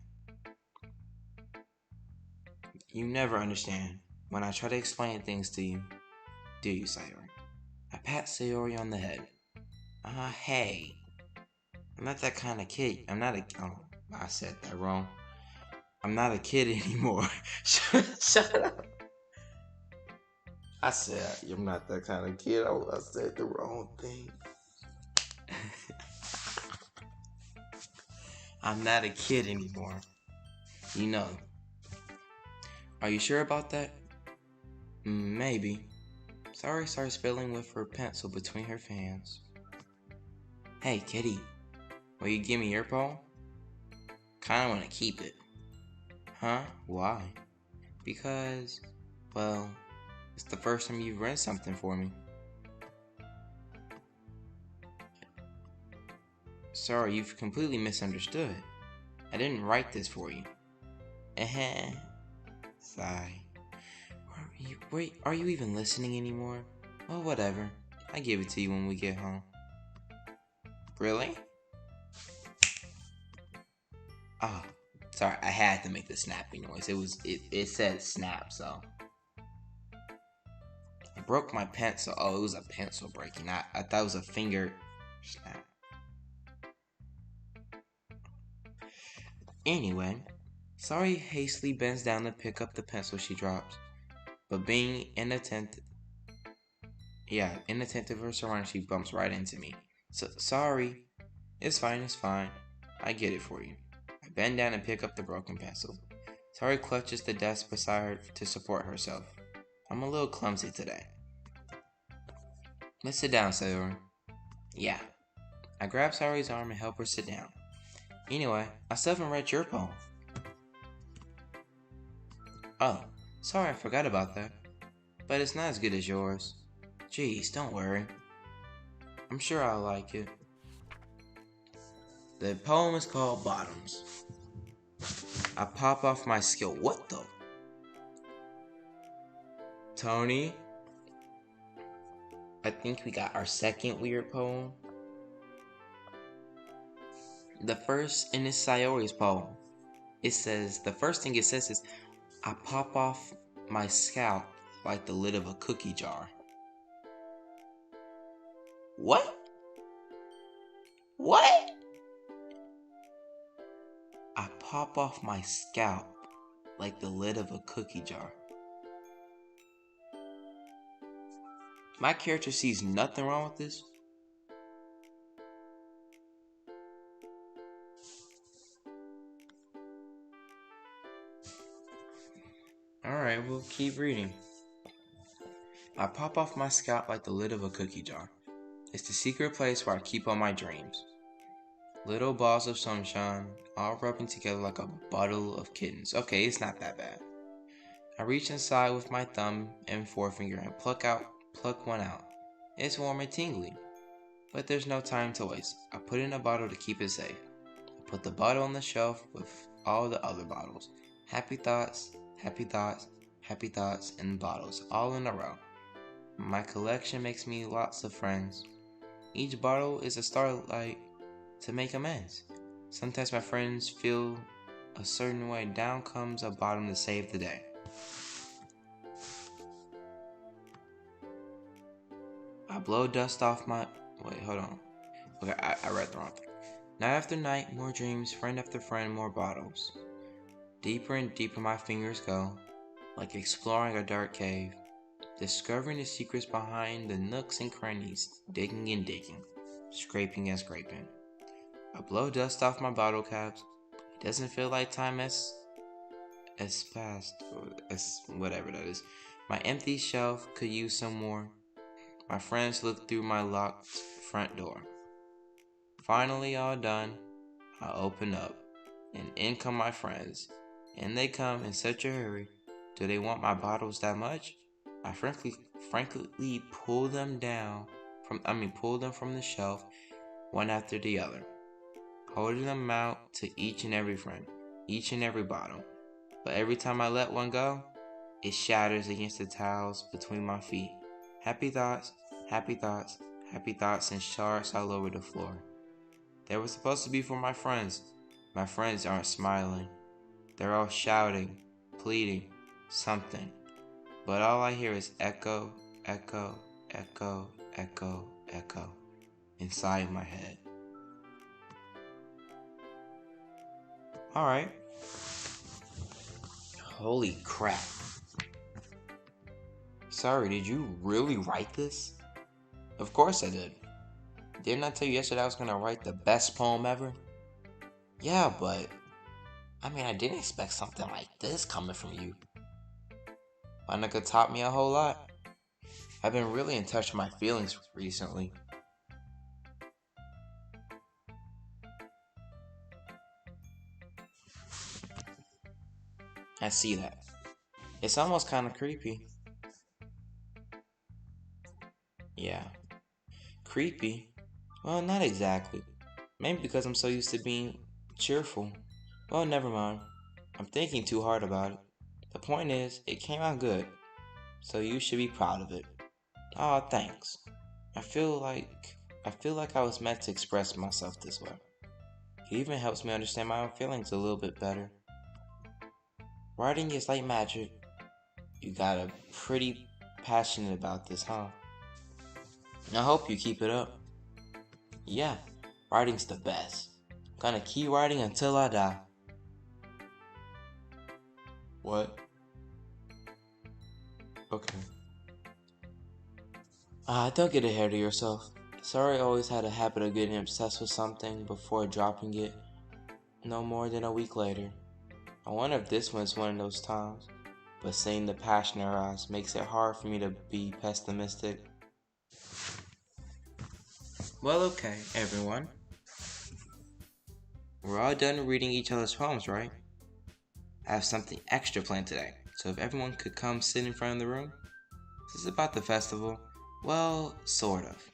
You never understand when I try to explain things to you. Do you, Sayori? I pat Sayori on the head. Hey. I'm not that kind of kid. I said that wrong. I'm not a kid anymore. Shut up. I said, I'm not that kind of kid. I said the wrong thing. I'm not a kid anymore. You know. Are you sure about that? Maybe. Sorry starts fiddling with her pencil between her fans. Hey, kitty. Will you give me your poem? Kinda wanna keep it. Huh? Why? Because, well, it's the first time you've read something for me. Sorry, you've completely misunderstood. I didn't write this for you. Sigh. Are you even listening anymore? Well, whatever. I give it to you when we get home. Really? Oh, sorry. I had to make the snappy noise. It said snap, so. I broke my pencil. Oh, it was a pencil breaking. I thought it was a finger snap. Anyway, Sorry hastily bends down to pick up the pencil she drops, but being inattentive of her surroundings, she bumps right into me. So, sorry. It's fine. I get it for you. I bend down and pick up the broken pencil. Sorry clutches the desk beside her to support herself. I'm a little clumsy today. Let's sit down, Sayori. Yeah. I grab Sayori's arm and help her sit down. Anyway, I still haven't read your poem. Oh, sorry, I forgot about that. But it's not as good as yours. Jeez, don't worry. I'm sure I'll like it. The poem is called Bottoms. I pop off my skill. What the? Tony? I think we got our second weird poem. The first in is Sayori's poem. The first thing it says is, I pop off my scalp like the lid of a cookie jar. What? What? I pop off my scalp like the lid of a cookie jar. My character sees nothing wrong with this. Alright, we'll keep reading. I pop off my scalp like the lid of a cookie jar. It's the secret place where I keep all my dreams. Little balls of sunshine, all rubbing together like a bottle of kittens. Okay, it's not that bad. I reach inside with my thumb and forefinger and pluck one out. It's warm and tingly. But there's no time to waste. I put it in a bottle to keep it safe. I put the bottle on the shelf with all the other bottles. Happy thoughts, and bottles, all in a row. My collection makes me lots of friends. Each bottle is a starlight to make amends. Sometimes my friends feel a certain way. Down comes a bottom to save the day. I blow dust off my... Wait, hold on. Okay, I read the wrong thing. Night after night, more dreams, friend after friend, more bottles. Deeper and deeper my fingers go, like exploring a dark cave, discovering the secrets behind the nooks and crannies, digging and digging, scraping and scraping. I blow dust off my bottle caps. It doesn't feel like time has passed, or as whatever that is. My empty shelf could use some more. My friends look through my locked front door. Finally all done, I open up, and in come my friends. And they come in such a hurry. Do they want my bottles that much? I frankly pull them from the shelf, one after the other, holding them out to each and every friend, each and every bottle. But every time I let one go, it shatters against the tiles between my feet. Happy thoughts, and shards all over the floor. They were supposed to be for my friends. My friends aren't smiling. They're all shouting, pleading, something. But all I hear is echo, echo, echo, echo, echo inside my head. Alright. Holy crap. Sorry, did you really write this? Of course I did. Didn't I tell you yesterday I was gonna write the best poem ever? Yeah, but I didn't expect something like this coming from you. My nigga taught me a whole lot. I've been really in touch with my feelings recently. I see that. It's almost kind of creepy. Yeah. Creepy? Well, not exactly. Maybe because I'm so used to being cheerful. Well, never mind. I'm thinking too hard about it. The point is, it came out good. So you should be proud of it. Aw, thanks. I feel like I was meant to express myself this way. It even helps me understand my own feelings a little bit better. Writing is like magic. You got a pretty passionate about this, huh? I hope you keep it up. Yeah, writing's the best. Gonna keep writing until I die. What? Okay. Don't get ahead of yourself. Sorry, always had a habit of getting obsessed with something before dropping it no more than a week later. I wonder if this one's one of those times, but seeing the passion in her eyes makes it hard for me to be pessimistic. Well, okay, everyone. We're all done reading each other's poems, right? I have something extra planned today, so if everyone could come sit in front of the room. This is about the festival. Well, sort of.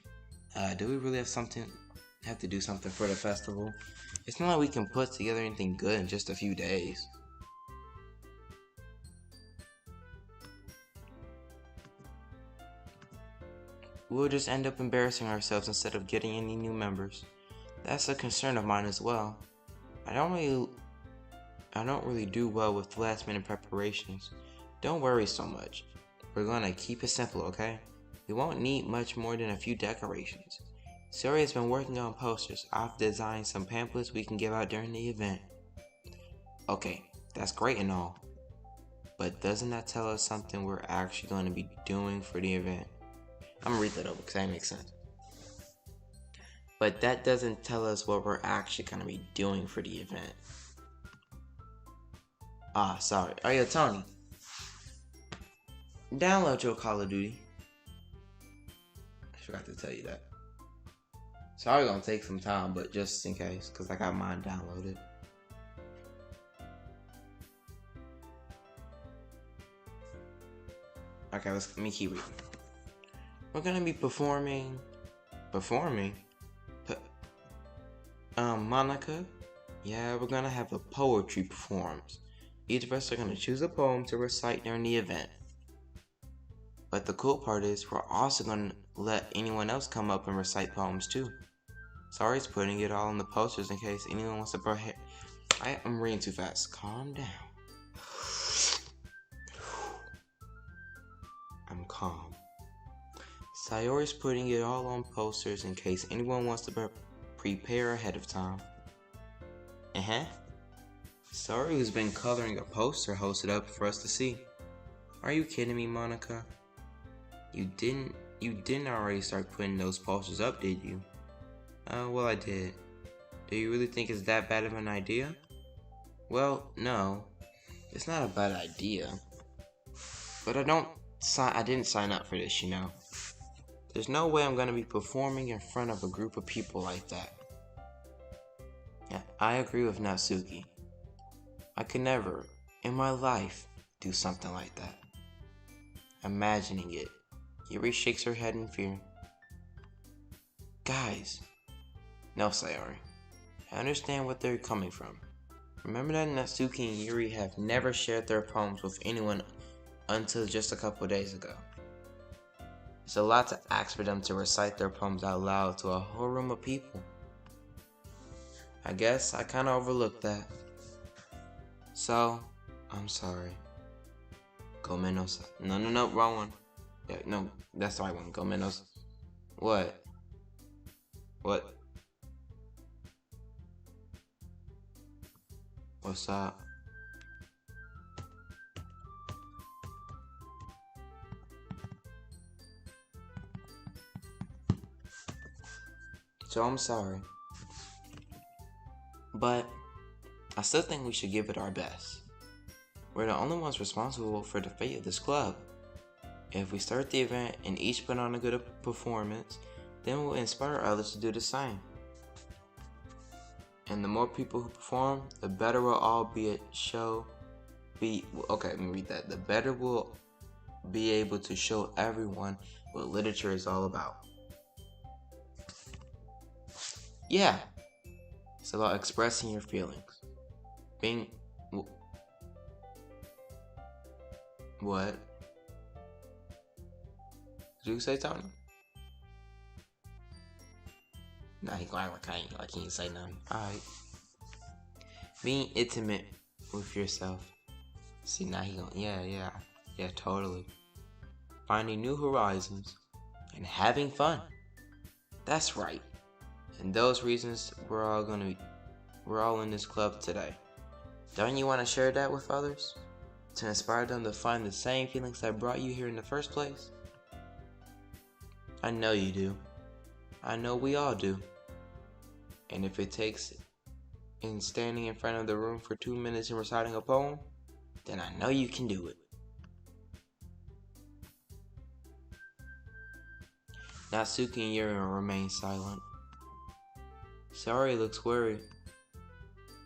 Do we really have to do something for the festival? It's not like we can put together anything good in just a few days. We'll just end up embarrassing ourselves instead of getting any new members. That's a concern of mine as well. I don't really do well with last minute preparations. Don't worry so much. We're gonna keep it simple, okay? We won't need much more than a few decorations. Suri has been working on posters. I've designed some pamphlets we can give out during the event. Okay, that's great and all. But doesn't that tell us something we're actually going to be doing for the event? I'm gonna read that over because that makes sense. But that doesn't tell us what we're actually going to be doing for the event. Sorry. Oh yeah, Tony. Download your Call of Duty. I forgot to tell you that. Sorry, gonna take some time, but just in case, because I got mine downloaded. Okay, let me keep reading. We're gonna be performing. Monica? Yeah, we're gonna have a poetry performance. Each of us are gonna choose a poem to recite during the event. But the cool part is, we're also gonna let anyone else come up and recite poems too. Sorry's putting it all on the posters in case anyone wants to I'm reading too fast. Calm down. I'm calm. Sayori's putting it all on posters in case anyone wants to prepare ahead of time. Sayori has been coloring a poster hosted up for us to see. Are you kidding me, Monica? You didn't already start putting those posters up, did you? Well, I did. Do you really think it's that bad of an idea? Well, no. It's not a bad idea. But I didn't sign up for this, you know. There's no way I'm gonna be performing in front of a group of people like that. Yeah, I agree with Natsuki. I could never, in my life, do something like that. Imagining it, Yuri shakes her head in fear. Guys. No, Sayori. I understand what they're coming from. Remember that Natsuki and Yuri have never shared their poems with anyone until just a couple days ago. It's a lot to ask for them to recite their poems out loud to a whole room of people. I guess I kinda overlooked that. So, I'm sorry. Gomenos. No, wrong one. Yeah, no, that's the right one. Gomenos. What? What's up? So I'm sorry. But I still think we should give it our best. We're the only ones responsible for the fate of this club. If we start the event and each put on a good performance, then we'll inspire others to do the same. And the more people who perform, the better we'll all be at show be okay. Let me read that. The better we'll be able to show everyone what literature is all about. Yeah, it's about expressing your feelings. Being what? Did you say something? Nah, he going like he ain't say nothing. Alright. Being intimate with yourself. See, now he going, yeah, totally. Finding new horizons and having fun. That's right. And those reasons we're all in this club today. Don't you want to share that with others? To inspire them to find the same feelings that brought you here in the first place? I know you do. I know we all do. And if it takes in standing in front of the room for 2 minutes and reciting a poem, then I know you can do it. Natsuki and Yuri remain silent. Sayori looks worried.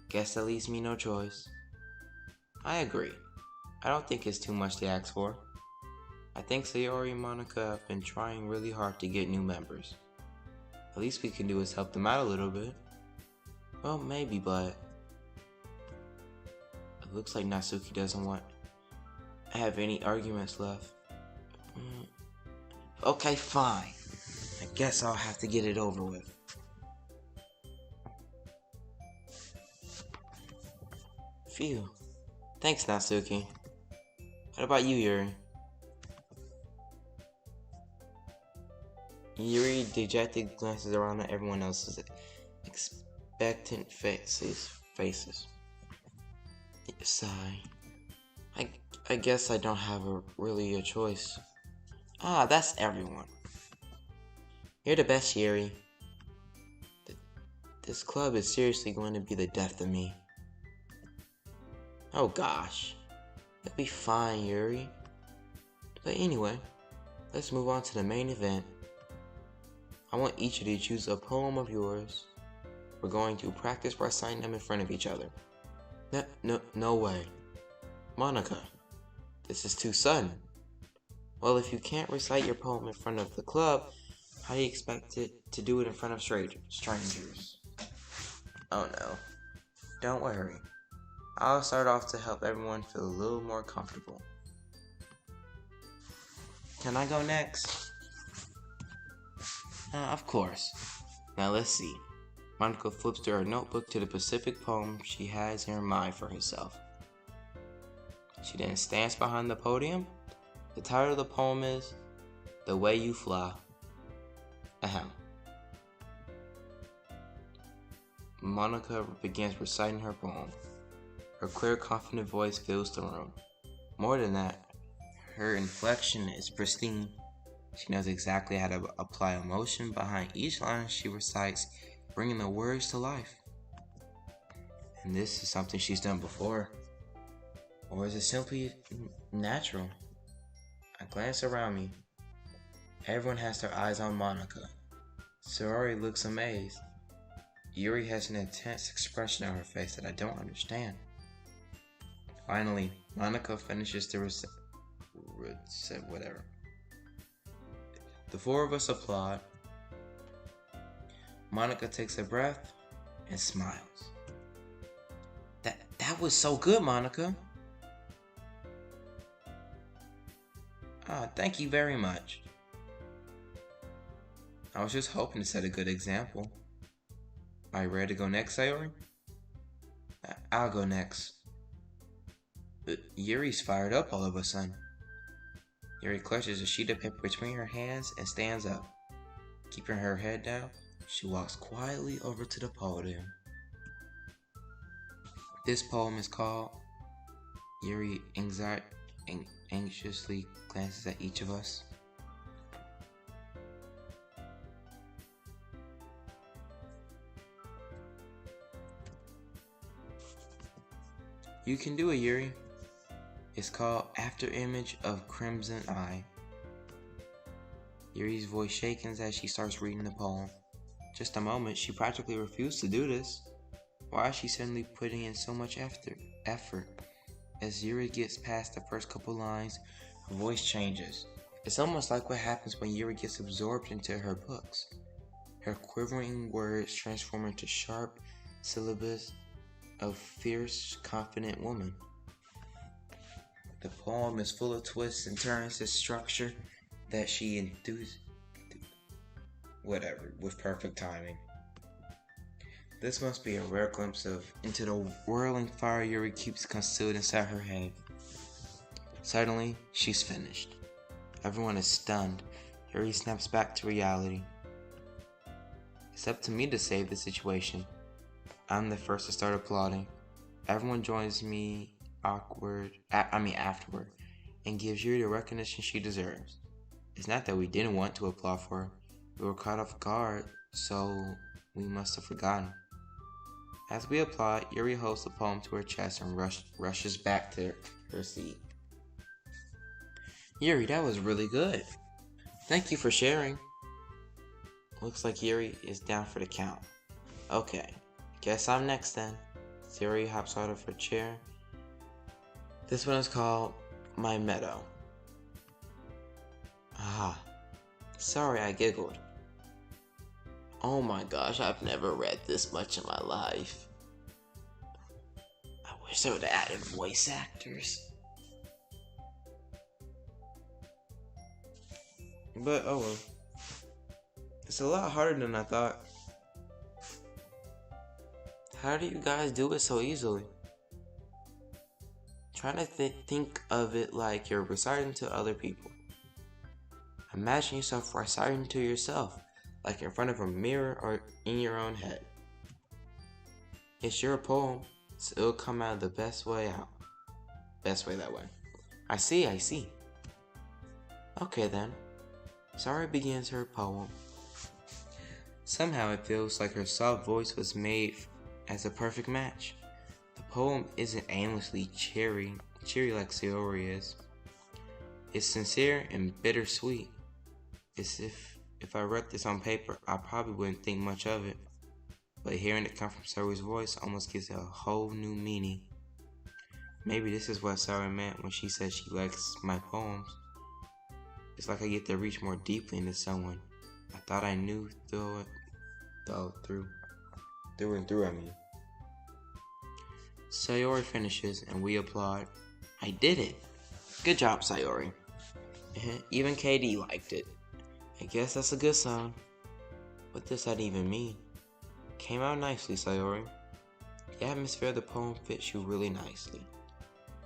Guess that leaves me no choice. I agree. I don't think it's too much to ask for. I think Sayori and Monica have been trying really hard to get new members. The least we can do is help them out a little bit. Well, maybe, but it looks like Natsuki doesn't want to have any arguments left. Okay, fine. I guess I'll have to get it over with. Phew. Thanks, Natsuki. What about you, Yuri? Yuri dejected glances around at everyone else's expectant faces. Sigh. I guess I don't have really a choice. Ah, that's everyone. You're the best, Yuri. This club is seriously going to be the death of me. Oh gosh. You'll be fine, Yuri. But anyway, let's move on to the main event. I want each of you to choose a poem of yours. We're going to practice reciting them in front of each other. No way. Monica, this is too sudden. Well, if you can't recite your poem in front of the club, how do you expect to do it in front of strangers? Oh no. Don't worry. I'll start off to help everyone feel a little more comfortable. Can I go next? Of course. Now let's see. Monica flips through her notebook to the specific poem she has in her mind for herself. She then stands behind the podium. The title of the poem is The Way You Fly. Ahem. Monica begins reciting her poem. Her clear, confident voice fills the room. More than that, her inflection is pristine. She knows exactly how to apply emotion behind each line she recites, bringing the words to life. And this is something she's done before. Or is it simply natural? I glance around me. Everyone has their eyes on Monica. Sayori looks amazed. Yuri has an intense expression on her face that I don't understand. Finally, Monica finishes the whatever. The four of us applaud. Monica takes a breath and smiles. That was so good, Monica. Thank you very much. I was just hoping to set a good example. Are you ready to go next, Sayori? I'll go next. Yuri's fired up all of a sudden. Yuri clutches a sheet of paper between her hands and stands up. Keeping her head down, she walks quietly over to the podium. This poem is called Yuri anxiously glances at each of us. You can do it, Yuri. It's called After Image of Crimson Eye. Yuri's voice shakens as she starts reading the poem. Just a moment, she practically refused to do this. Why is she suddenly putting in so much effort? As Yuri gets past the first couple lines, her voice changes. It's almost like what happens when Yuri gets absorbed into her books. Her quivering words transform into sharp syllables of fierce, confident woman. The poem is full of twists and turns and structure that she with perfect timing. This must be a rare glimpse into the whirling fire Yuri keeps concealed inside her head. Suddenly, she's finished. Everyone is stunned. Yuri snaps back to reality. It's up to me to save the situation. I'm the first to start applauding. Everyone joins me afterward, and gives Yuri the recognition she deserves. It's not that we didn't want to applaud for her. We were caught off guard, so we must have forgotten. As we applaud, Yuri holds the poem to her chest and rushes back to her seat. Yuri, that was really good. Thank you for sharing. Looks like Yuri is down for the count. Okay, guess I'm next then. Yuri hops out of her chair. This one is called My Meadow. Ah, sorry I giggled. Oh my gosh, I've never read this much in my life. I wish they would have added voice actors. But oh well. It's a lot harder than I thought. How do you guys do it so easily? Try to think of it like you're reciting to other people. Imagine yourself reciting to yourself, like in front of a mirror or in your own head. It's your poem, so it'll come out the best way out. Best way that way. I see. Okay then. Sari begins her poem. Somehow it feels like her soft voice was made as a perfect match. The poem isn't aimlessly cheery like Sayori is. It's sincere and bittersweet. It's if I wrote this on paper, I probably wouldn't think much of it. But hearing it come from Sayori's voice almost gives it a whole new meaning. Maybe this is what Sayori meant when she said she likes my poems. It's like I get to reach more deeply into someone I thought I knew through and through. Sayori finishes and we applaud. I did it! Good job, Sayori. Even KD liked it. I guess that's a good sign. What does that even mean? Came out nicely, Sayori. The atmosphere of the poem fits you really nicely.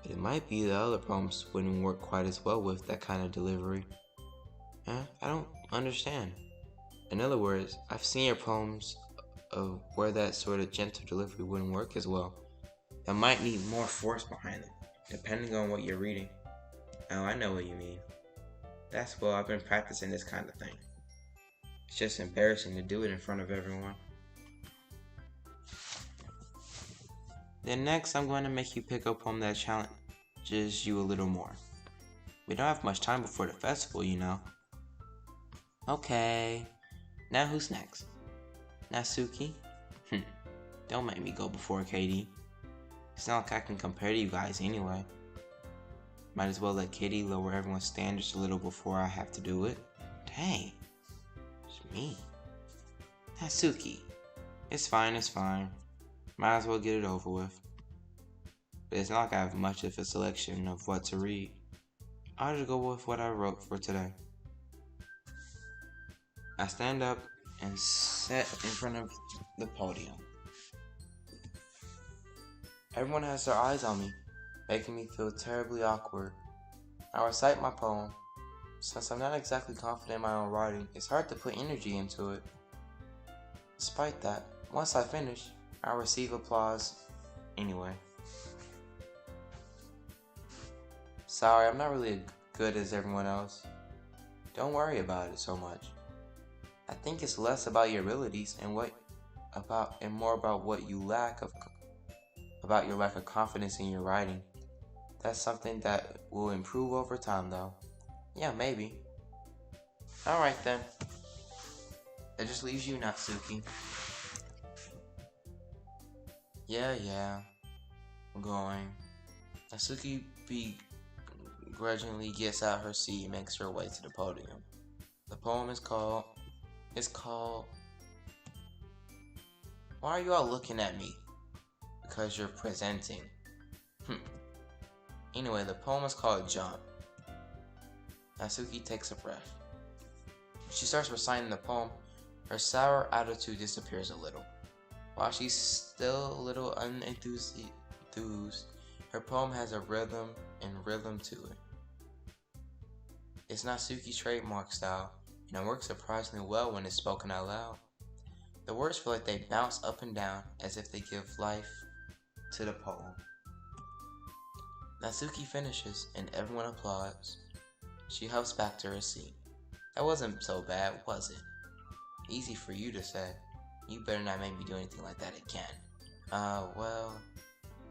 But it might be the other poems wouldn't work quite as well with that kind of delivery. I don't understand. In other words, I've seen your poems of where that sort of gentle delivery wouldn't work as well. That might need more force behind it, depending on what you're reading. Oh, I know what you mean. That's well, I've been practicing this kind of thing. It's just embarrassing to do it in front of everyone. Then next, I'm going to make you pick a poem that challenges you a little more. We don't have much time before the festival, you know. Okay, now who's next? Natsuki? Don't make me go before KD. It's not like I can compare to you guys anyway. Might as well let KD lower everyone's standards a little before I have to do it. Dang, it's me. Natsuki, it's fine. Might as well get it over with. But it's not like I have much of a selection of what to read. I'll just go with what I wrote for today. I stand up and sit in front of the podium. Everyone has their eyes on me, making me feel terribly awkward. I recite my poem. Since I'm not exactly confident in my own writing, it's hard to put energy into it. Despite that, once I finish, I receive applause anyway. Sorry, I'm not really as good as everyone else. Don't worry about it so much. I think it's less about your abilities and more about what you lack about your lack of confidence in your writing. That's something that will improve over time though. Yeah, maybe. Alright then. That just leaves you, Natsuki. Yeah, I'm going. Natsuki begrudgingly gets out her seat and makes her way to the podium. The poem is called Why are you all looking at me? Because you're presenting. Anyway, the poem is called Jump. Natsuki takes a breath. She starts reciting the poem. Her sour attitude disappears a little. While she's still a little unenthused, her poem has a rhythm to it. It's Natsuki's trademark style, and it works surprisingly well when it's spoken out loud. The words feel like they bounce up and down as if they give life to the poem. Natsuki finishes and everyone applauds. She huffs back to her seat. That wasn't so bad, was it? Easy for you to say. You better not make me do anything like that again. Well,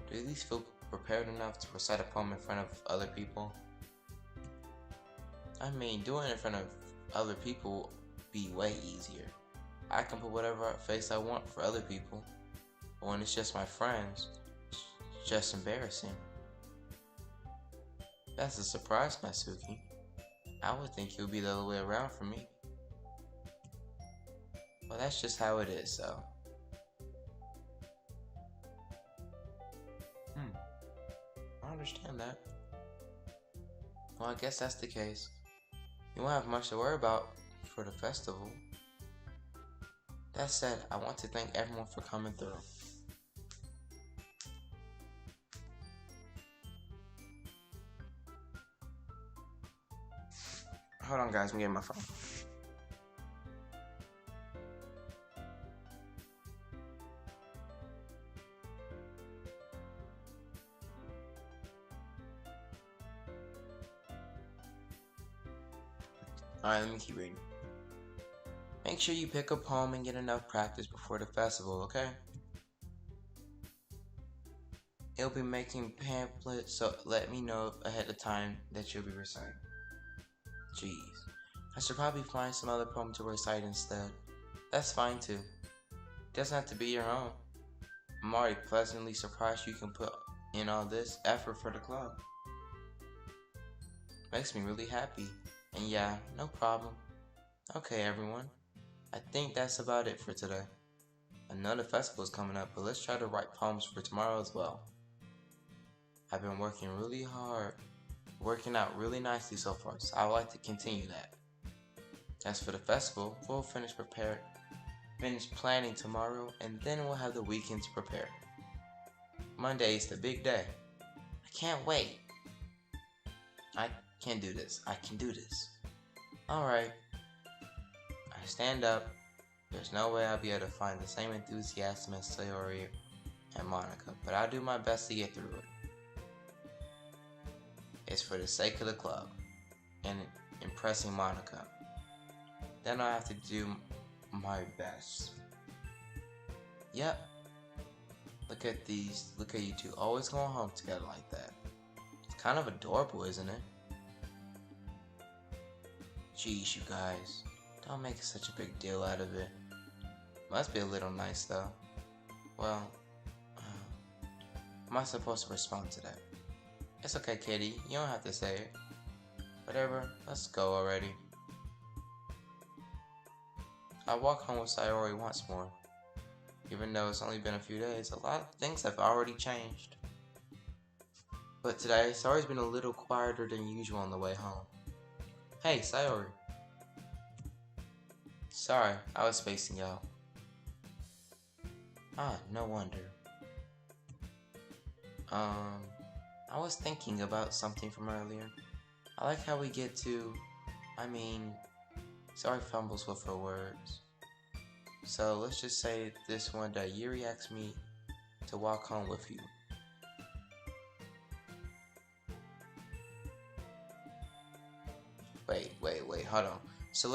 do you at least feel prepared enough to recite a poem in front of other people? I mean, doing it in front of other people be way easier. I can put whatever face I want for other people, but when it's just my friends, it's just embarrassing. That's a surprise, Natsuki. I would think it would be the other way around for me. Well, that's just how it is, so. I understand that. Well, I guess that's the case. You won't have much to worry about for the festival. That said, I want to thank everyone for coming through. Hold on, guys, I'm getting my phone. Alright, let me keep reading. Make sure you pick a poem and get enough practice before the festival, okay? You'll be making pamphlets, so let me know ahead of time that you'll be reciting. Jeez. I should probably find some other poem to recite instead. That's fine too. Doesn't have to be your own. I'm already pleasantly surprised you can put in all this effort for the club. Makes me really happy. And yeah, no problem. Okay, everyone. I think that's about it for today. I know the festival is coming up, but let's try to write poems for tomorrow as well. I've been working really hard, working out really nicely so far, so I would like to continue that. As for the festival, we'll finish planning tomorrow, and then we'll have the weekend to prepare. Monday is the big day. I can't wait. I can do this. I can do this. Alright. I stand up. There's no way I'll be able to find the same enthusiasm as Sayori and Monica, but I'll do my best to get through it. It's for the sake of the club and impressing Monica. Then I have to do my best. Yep. Look at you two always going home together like that. It's kind of adorable, isn't it? Jeez, you guys. Don't make such a big deal out of it. Must be a little nice though. Well, am I supposed to respond to that? It's okay, Kitty. You don't have to say it. Whatever, let's go already. I walk home with Sayori once more. Even though it's only been a few days, a lot of things have already changed. But today, Sayori's been a little quieter than usual on the way home. Hey, Sayori. Sorry, I was spacing out. No wonder. I was thinking about something from earlier. I like how we get to, Sayori fumbles with her words. So let's just say this one day Yuri asked me to walk home with you. Wait, hold on. So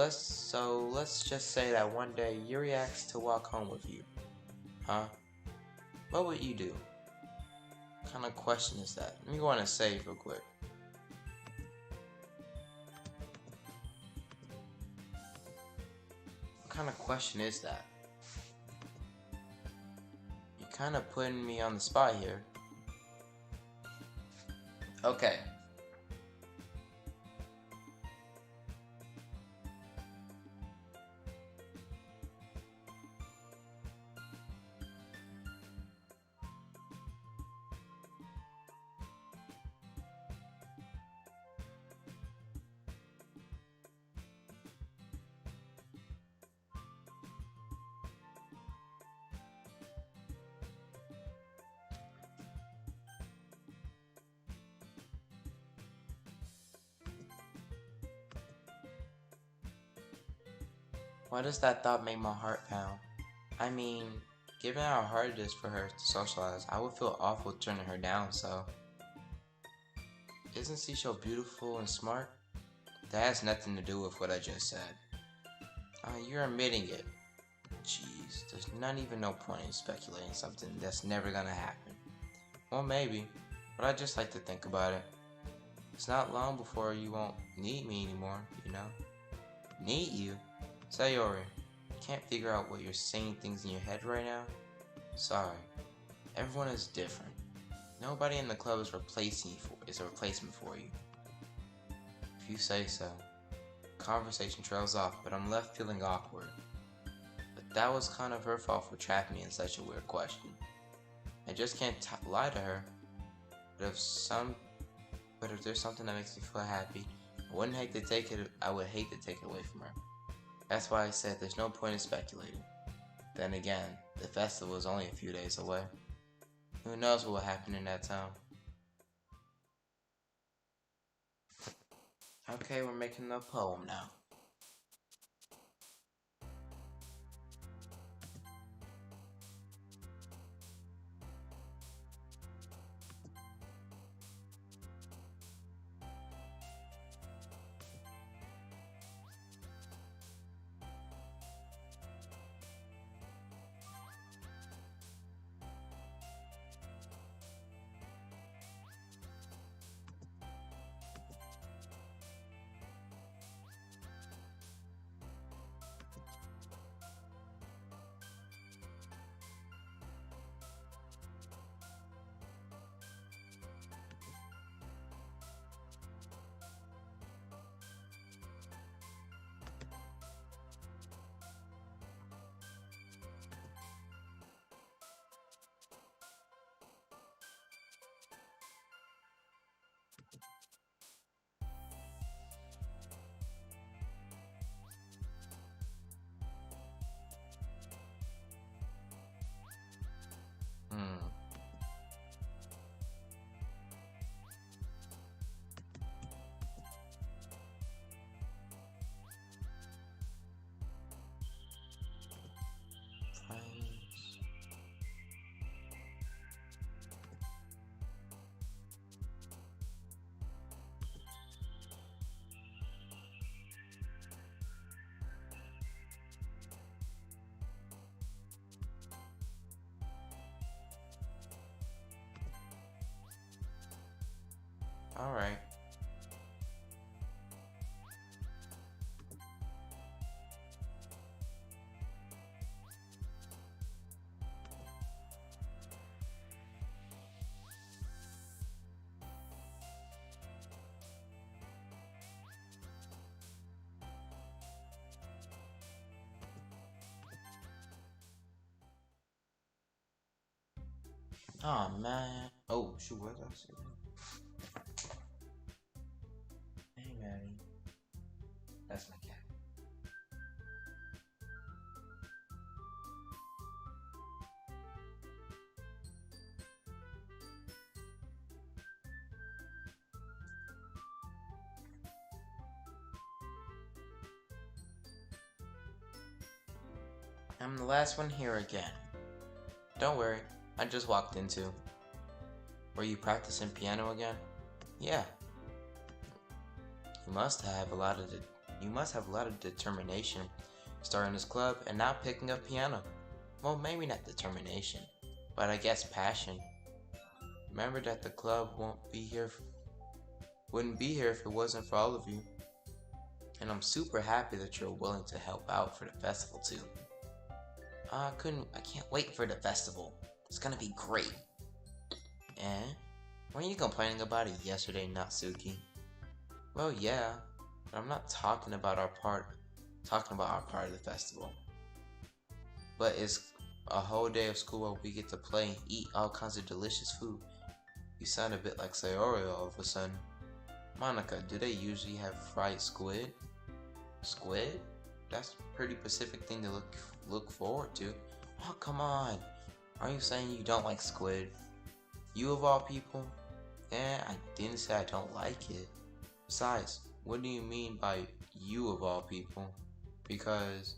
let's just say that one day Yuri asks to walk home with you. Huh? What would you do? What kind of question is that? Let me go on and save real quick. What kind of question is that? You're kind of putting me on the spot here. Okay. Why does that thought make my heart pound? I mean, given how hard it is for her to socialize, I would feel awful turning her down, so. Isn't she so beautiful and smart? That has nothing to do with what I just said. You're admitting it. Jeez, there's not even no point in speculating something that's never gonna happen. Well, maybe, but I just like to think about it. It's not long before you won't need me anymore, you know? Need you? Sayori, can't figure out what you're saying things in your head right now? Sorry. Everyone is different. Nobody in the club is a replacement for you. If you say so. Conversation trails off, but I'm left feeling awkward. But that was kind of her fault for trapping me in such a weird question. I just can't lie to her. But if there's something that makes me feel happy, I would hate to take it away from her. That's why I said there's no point in speculating. Then again, the festival is only a few days away. Who knows what will happen in that town? Okay, we're making a poem now. Hmm. Friends. Alright. Oh man. Oh shoot, what did I say? Hey Maddie. That's my cat. I'm the last one here again. Don't worry, I just walked into. Were you practicing piano again? Yeah. You must have a lot of determination starting this club and now picking up piano. Well, maybe not determination, but I guess passion. Remember that the club wouldn't be here if it wasn't for all of you. And I'm super happy that you're willing to help out for the festival too. I can't wait for the festival. It's gonna be great. Eh? Weren't you complaining about it yesterday, Natsuki? Well, yeah, but I'm not talking about our part of the festival. But it's a whole day of school where we get to play and eat all kinds of delicious food. You sound a bit like Sayori all of a sudden. Monica, do they usually have fried squid? Squid? That's a pretty specific thing to look forward to. Oh, come on. Are you saying you don't like squid? You of all people? I didn't say I don't like it. Besides, what do you mean by you of all people? Because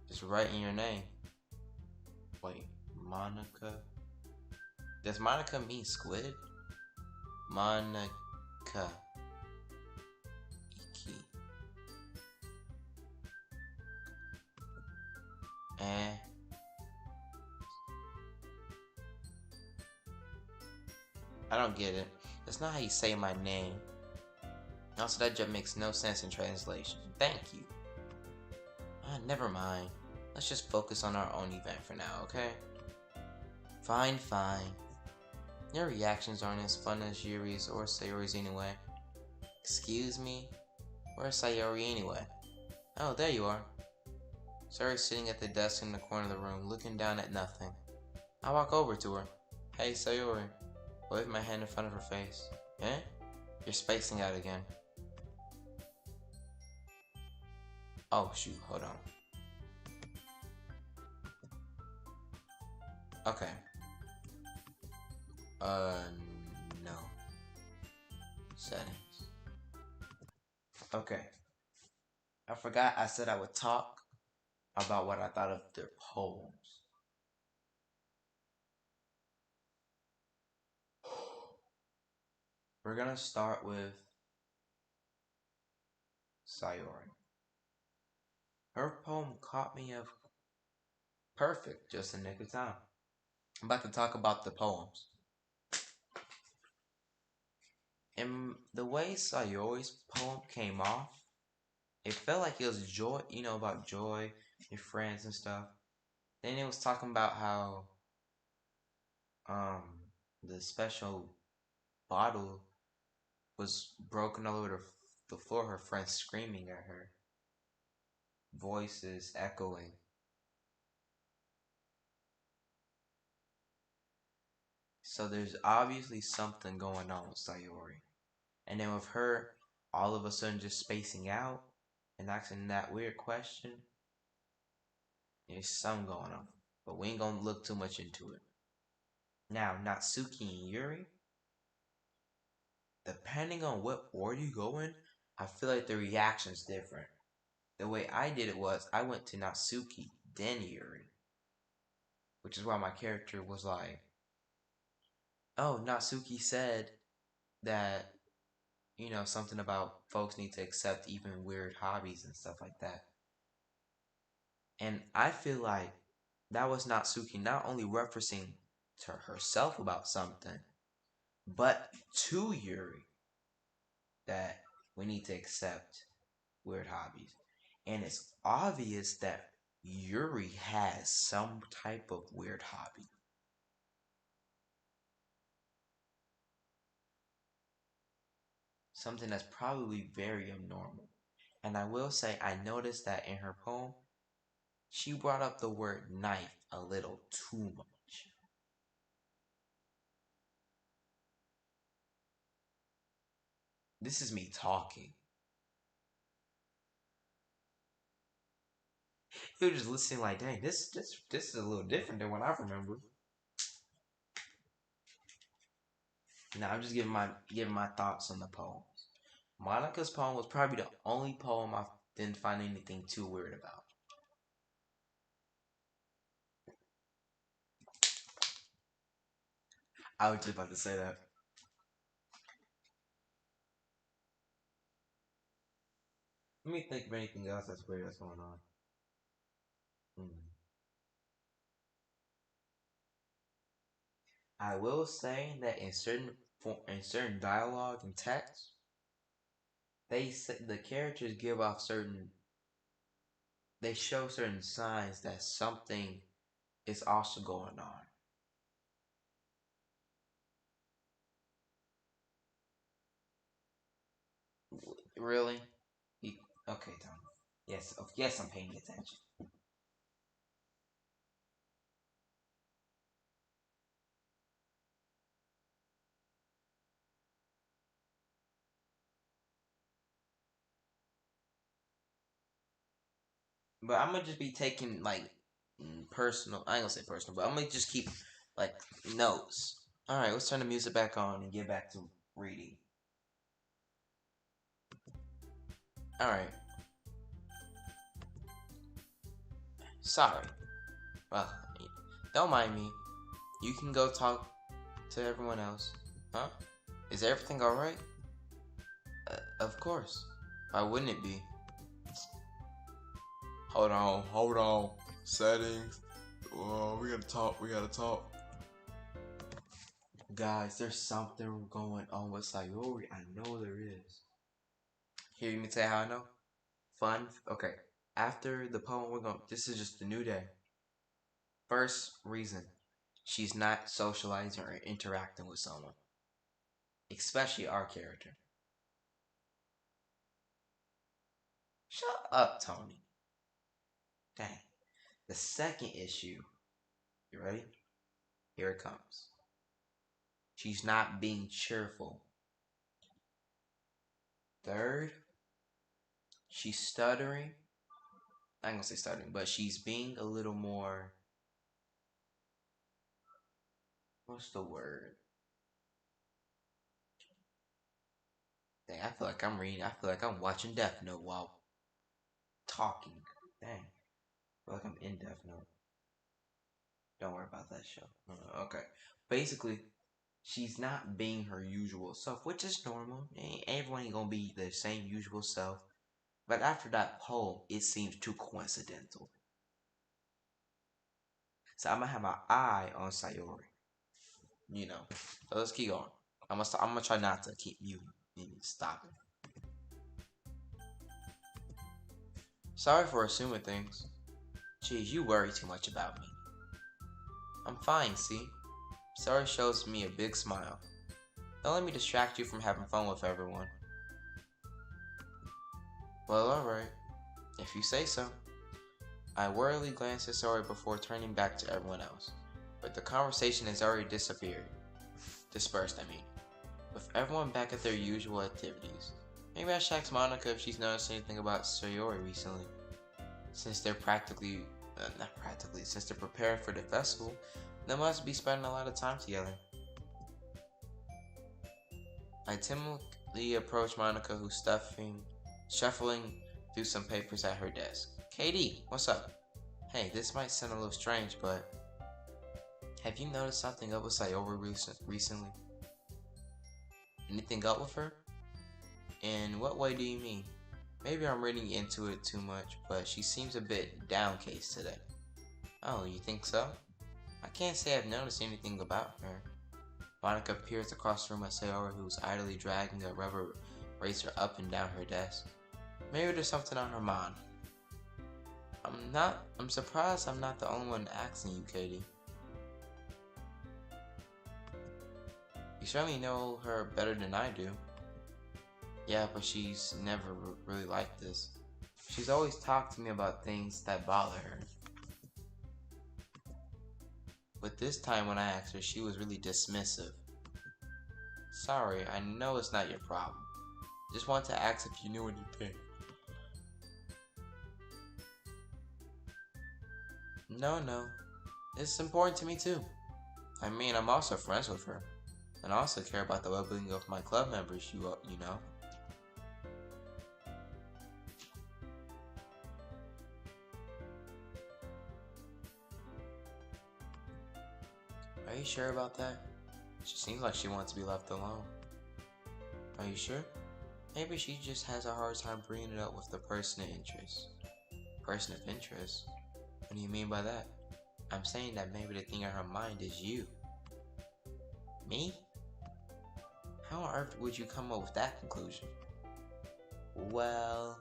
it's right in your name. Wait, Monica? Does Monica mean squid? Monica. Iki. Eh. I don't get it. That's not how you say my name. Also, that just makes no sense in translation. Thank you. Never mind. Let's just focus on our own event for now, okay? Fine, fine. Your reactions aren't as fun as Yuri's or Sayori's anyway. Excuse me? Where's Sayori anyway? Oh, there you are. Sayori's sitting at the desk in the corner of the room, looking down at nothing. I walk over to her. Hey, Sayori. Wave my hand in front of her face. Eh? You're spacing out again. Oh, shoot, hold on. Okay. No. Settings. Okay. I forgot I said I would talk about what I thought of their poems. We're gonna start with Sayori. Her poem caught me of perfect, just in nick of time. I'm about to talk about the poems. And the way Sayori's poem came off, it felt like it was joy, about joy, your friends and stuff. Then it was talking about how um the special bottle was broken all over the floor, her friends screaming at her, voices echoing. So there's obviously something going on with Sayori. And then with her all of a sudden just spacing out and asking that weird question, there's something going on. But we ain't gonna look too much into it. Now, Natsuki and Yuri, depending on what order you go in, I feel like the reaction's different. The way I did it was I went to Natsuki, then Yuri. Which is why my character was like, oh, Natsuki said that, something about folks need to accept even weird hobbies and stuff like that. And I feel like that was Natsuki not only referencing to herself about something, but to Yuri that we need to accept weird hobbies. And it's obvious that Yuri has some type of weird hobby. Something that's probably very abnormal. And I will say, I noticed that in her poem, she brought up the word knife a little too much. This is me talking. You're just listening like, dang, this is a little different than what I remember. Now I'm just giving my thoughts on the poems. Monica's poem was probably the only poem I didn't find anything too weird about. I was just about to say that. Let me think of anything else that's weird that's going on. Hmm. I will say that in certain dialogue and text, the characters give off they show certain signs that something is also going on. Really? You, okay, Tom. Yes, yes, I'm paying attention. But I'm gonna just be taking like personal. I ain't gonna say personal, but I'm gonna just keep like notes. All right, let's turn the music back on and get back to reading. All right. Sorry. Well, don't mind me. You can go talk to everyone else. Huh? Is everything all right? Of course. Why wouldn't it be? Hold on. Settings. Oh, we gotta talk. We gotta talk. Guys, there's something going on with Sayori. I know there is. Hear me tell you how I know? Fun. Okay. After the poem, we're going. This is just a new day. First reason, she's not socializing or interacting with someone, especially our character. Shut up, Tony. Dang. The second issue. You ready? Here it comes. She's not being cheerful. Third, she's stuttering. I'm gonna say stuttering, but she's being a little more. What's the word? Dang, I feel like I'm reading. I feel like I'm watching Death Note while talking. Dang, I feel like I'm in Death Note. Don't worry about that show. Okay. Basically, she's not being her usual self, which is normal. Everyone ain't gonna be their same usual self. But after that poem, it seems too coincidental. So I'm gonna have my eye on Sayori. You know. So let's keep going. I'm gonna try not to keep you stopping. Sorry for assuming things. Geez, you worry too much about me. I'm fine, see? Sorry shows me a big smile. Don't let me distract you from having fun with everyone. Well, alright. If you say so. I warily glanced at Sorry before turning back to everyone else. But the conversation has already disappeared. Dispersed, I mean. With everyone back at their usual activities. Maybe I should ask Monica if she's noticed anything about Sayori recently. Since they're since they're preparing for the festival, they must be spending a lot of time together. I timidly approached Monica, who's shuffling through some papers at her desk. KD, what's up? Hey, this might sound a little strange, but have you noticed something up with Sayori recently? Anything up with her? In what way do you mean? Maybe I'm reading into it too much, but she seems a bit downcast today. Oh, you think so? I can't say I've noticed anything about her. Monica peers across the room at Sayori, who's idly dragging a rubber racer up and down her desk. Maybe there's something on her mind. I'm surprised I'm not the only one asking you, Katie. You certainly know her better than I do. Yeah, but she's never really like this. She's always talked to me about things that bother her. But this time when I asked her, she was really dismissive. Sorry, I know it's not your problem. Just wanted to ask if you knew anything. No. It's important to me too. I mean, I'm also friends with her. And I also care about the well-being of my club members, you know. Are you sure about that? She seems like she wants to be left alone. Are you sure? Maybe she just has a hard time bringing it up with the person of interest. Person of interest? What do you mean by that? I'm saying that maybe the thing on her mind is you. Me? How on earth would you come up with that conclusion? Well,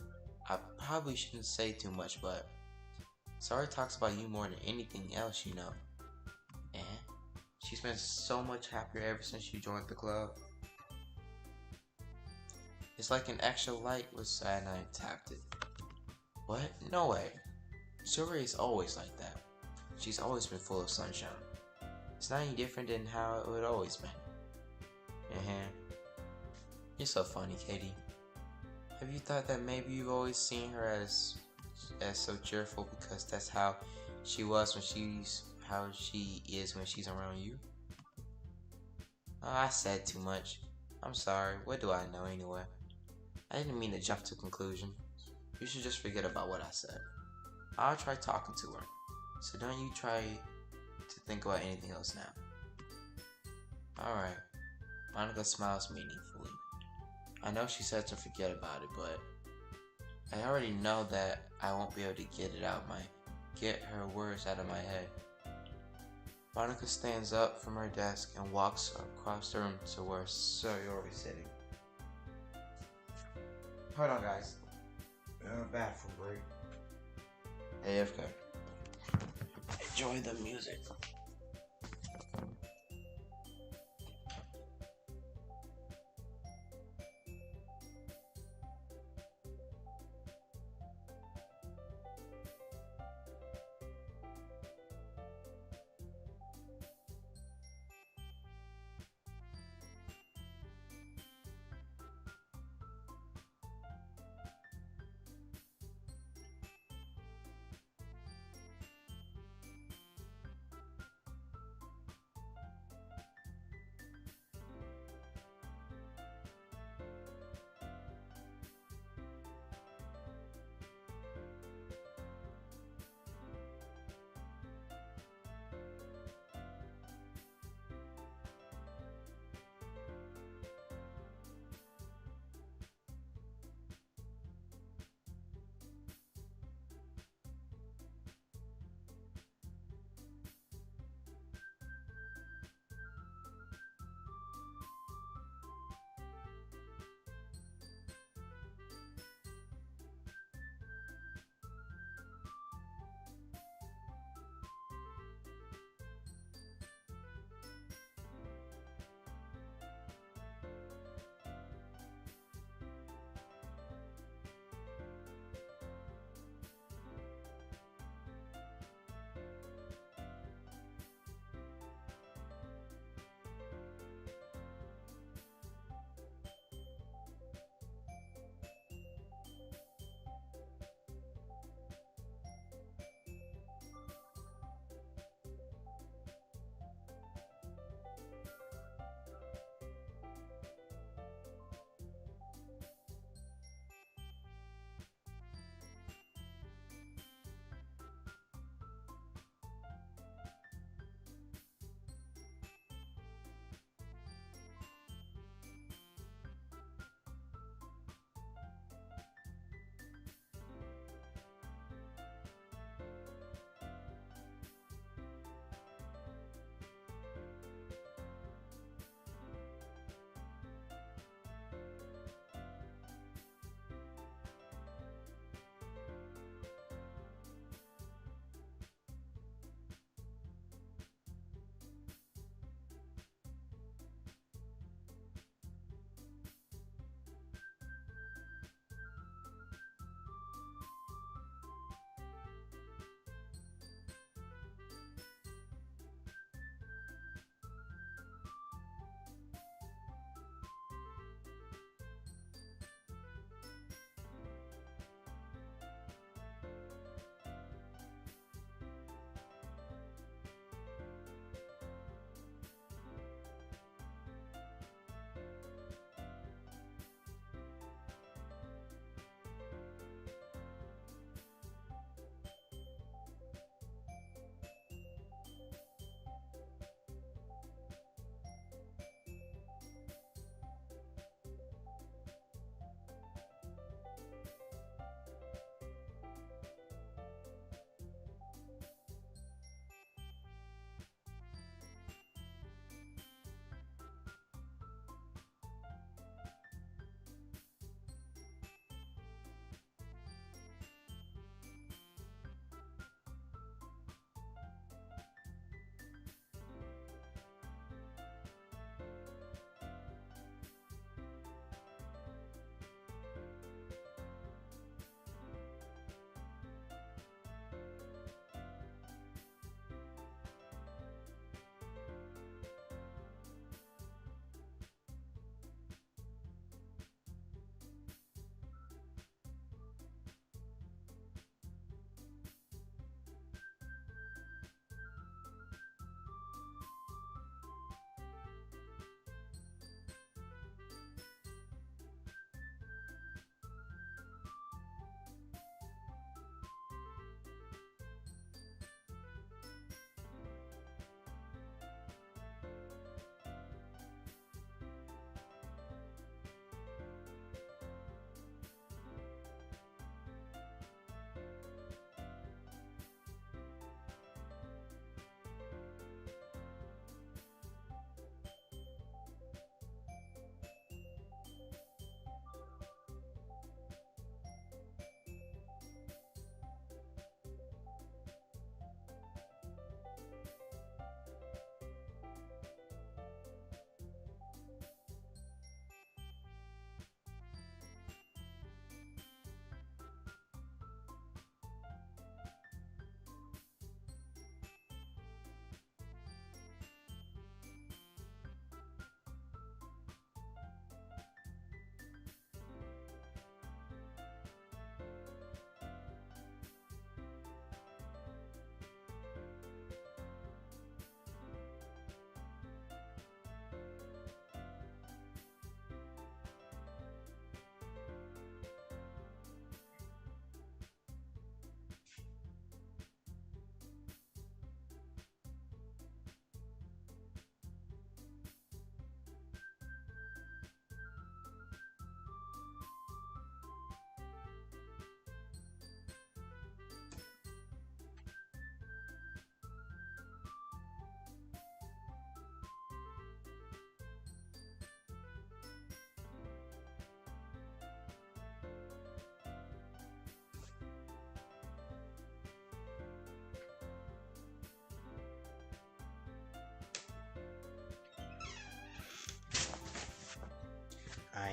I probably shouldn't say too much, but Sorry talks about you more than anything else, you know. And she's been so much happier ever since you joined the club. It's like an extra light was cyanide tapped it. What? No way. Suri is always like that. She's always been full of sunshine. It's not any different than how it would always been. You're so funny, Katie. Have you thought that maybe you've always seen her as so cheerful because that's how she was when she is when she's around you? Oh, I said too much. I'm sorry. What do I know anyway? I didn't mean to jump to conclusion. You should just forget about what I said. I'll try talking to her. So don't you try to think about anything else now. Alright. Monica smiles meaningfully. I know she said to forget about it, but I already know that I won't be able to get her words out of my head. Monica stands up from her desk and walks across the room to where Sayori is sitting. Hold on, guys. Bathroom break. AFK. Enjoy the music.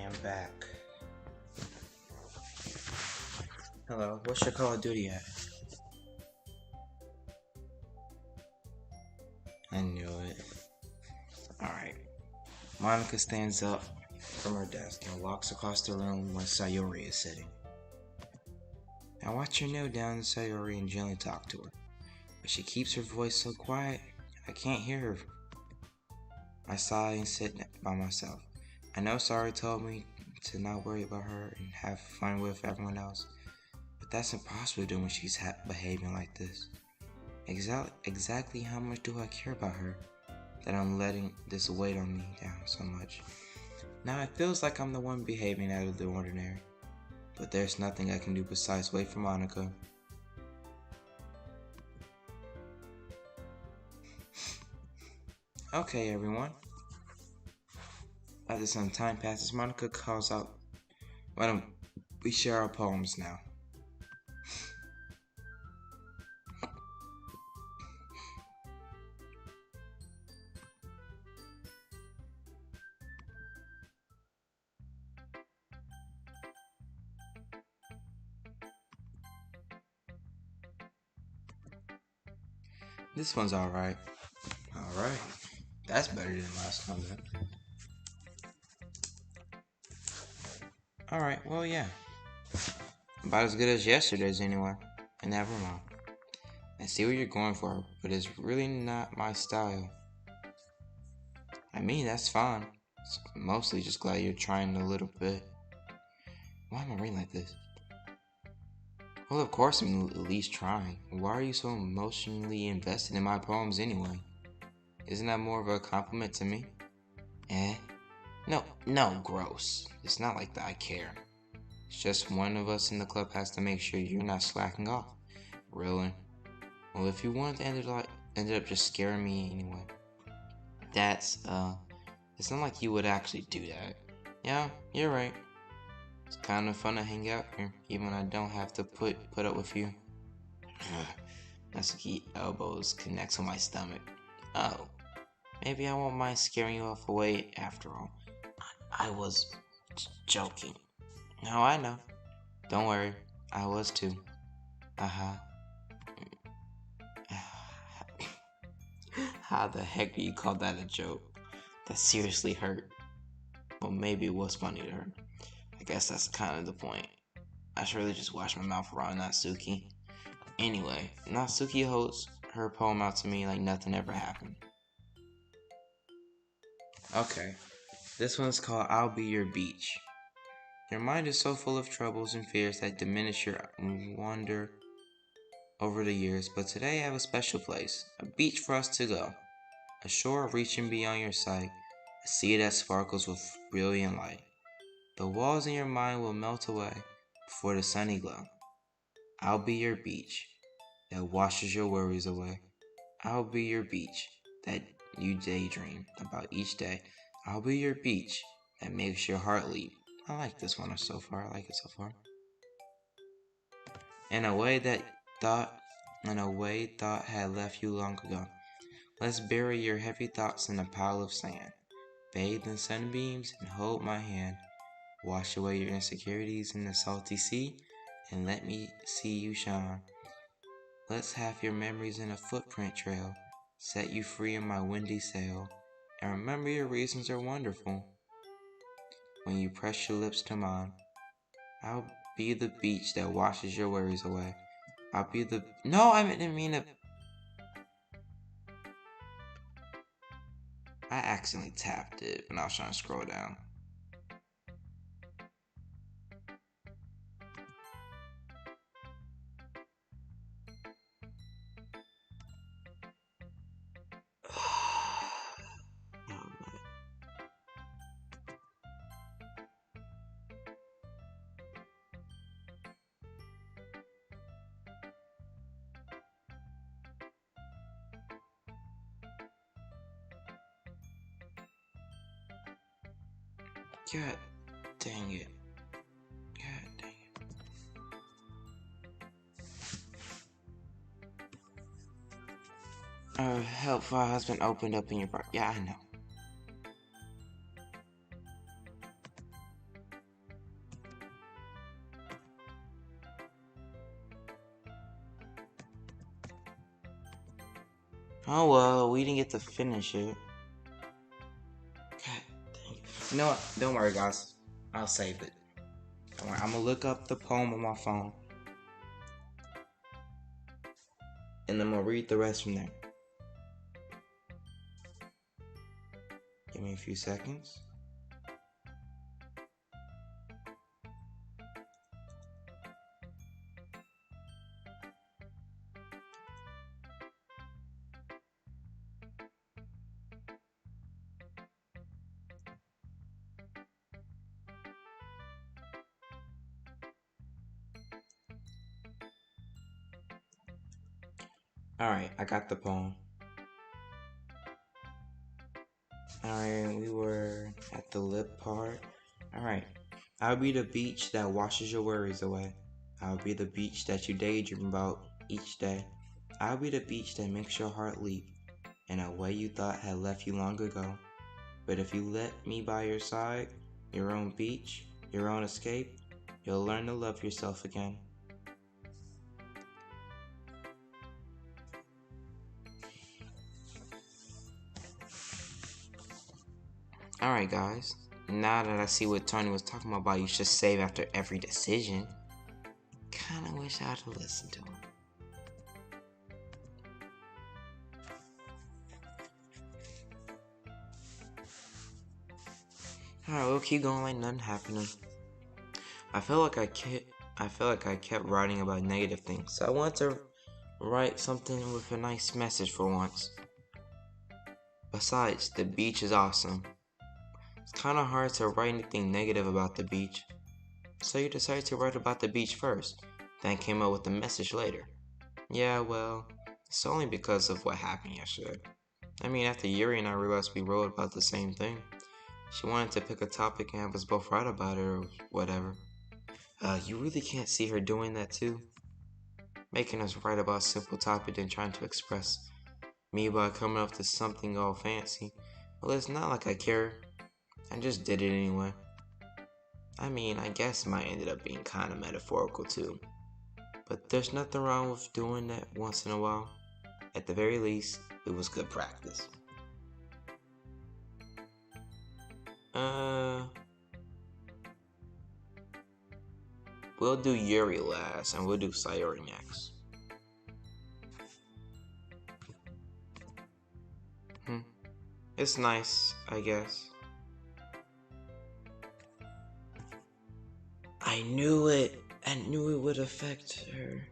am back. Hello, what's your Call of Duty at? I knew it. Alright. Monica stands up from her desk and walks across the room where Sayori is sitting. I watch her kneel down to Sayori and gently talk to her, but she keeps her voice so quiet I can't hear her. I sigh and sit by myself. I know Sayori told me to not worry about her and have fun with everyone else, but that's impossible to do when she's behaving like this. Exactly how much do I care about her that I'm letting this weight on me down so much? Now it feels like I'm the one behaving out of the ordinary, but there's nothing I can do besides wait for Monica. Okay, everyone. After some time passes, Monica calls out, "Why don't we share our poems now?" This one's alright. Alright. That's better than last time then. Alright, well, yeah. About as good as yesterday's anyway. And never mind. I see what you're going for, but it's really not my style. I mean, that's fine. I'm mostly just glad you're trying a little bit. Why am I reading like this? Well, of course I'm at least trying. Why are you so emotionally invested in my poems anyway? Isn't that more of a compliment to me? No, gross. It's not like that I care. It's just one of us in the club has to make sure you're not slacking off. Really? Well, if you wanted to ended up just scaring me anyway. It's not like you would actually do that. Yeah, you're right. It's kind of fun to hang out here, even when I don't have to put up with you. Natsuki elbows connects with my stomach. Oh, maybe I won't mind scaring you off away after all. I was joking. No, I know. Don't worry, I was too. How the heck do you call that a joke? That seriously hurt. Well, maybe it was funny to her. I guess that's kind of the point. I should really just wash my mouth around Natsuki. Anyway, Natsuki holds her poem out to me like nothing ever happened. Okay, this one's called I'll Be Your Beach. Your mind is so full of troubles and fears that diminish your wonder over the years, but today I have a special place, a beach for us to go. A shore reaching beyond your sight, a sea that sparkles with brilliant light. The walls in your mind will melt away before the sunny glow. I'll be your beach that washes your worries away. I'll be your beach that you daydream about each day. I'll be your beach that makes your heart leap. I like this one so far. I like it so far. In a way thought had left you long ago. Let's bury your heavy thoughts in a pile of sand. Bathe in sunbeams and hold my hand. Wash away your insecurities in the salty sea and let me see you shine. Let's have your memories in a footprint trail. Set you free in my windy sail. And remember your reasons are wonderful. When you press your lips to mine, I'll be the beach that washes your worries away. I'll be the... No, I didn't mean to... I accidentally tapped it when I was trying to scroll down. God dang it. God dang it. Help file has been opened up in your... Yeah, I know. Oh well, we didn't get to finish it. God dang it. You know what? Don't worry, guys. I'll save it. Don't worry. I'm gonna look up the poem on my phone. And then I'm gonna read the rest from there. Give me a few seconds. Alright, I got the poem. Alright, we were at the lip part. Alright. I'll be the beach that washes your worries away. I'll be the beach that you daydream about each day. I'll be the beach that makes your heart leap in a way you thought had left you long ago. But if you let me by your side, your own beach, your own escape, you'll learn to love yourself again. Alright guys, now that I see what Tony was talking about, you should save after every decision. Kinda wish I'd have listened to him. Alright, we'll keep going like nothing happening. I feel like I kept writing about negative things, so I wanted to write something with a nice message for once. Besides, the beach is awesome. It's kinda hard to write anything negative about the beach. So you decided to write about the beach first, then came up with the message later. Yeah, well, it's only because of what happened yesterday. I mean, after Yuri and I realized we wrote about the same thing. She wanted to pick a topic and have us both write about it or whatever. You really can't see her doing that too? Making us write about a simple topic and trying to express me by coming up with something all fancy. Well, it's not like I care. I just did it anyway. I mean, I guess mine ended up being kind of metaphorical too. But there's nothing wrong with doing that once in a while. At the very least, it was good practice. We'll do Yuri last, and we'll do Sayori next. It's nice, I guess. I knew it. I knew it would affect her.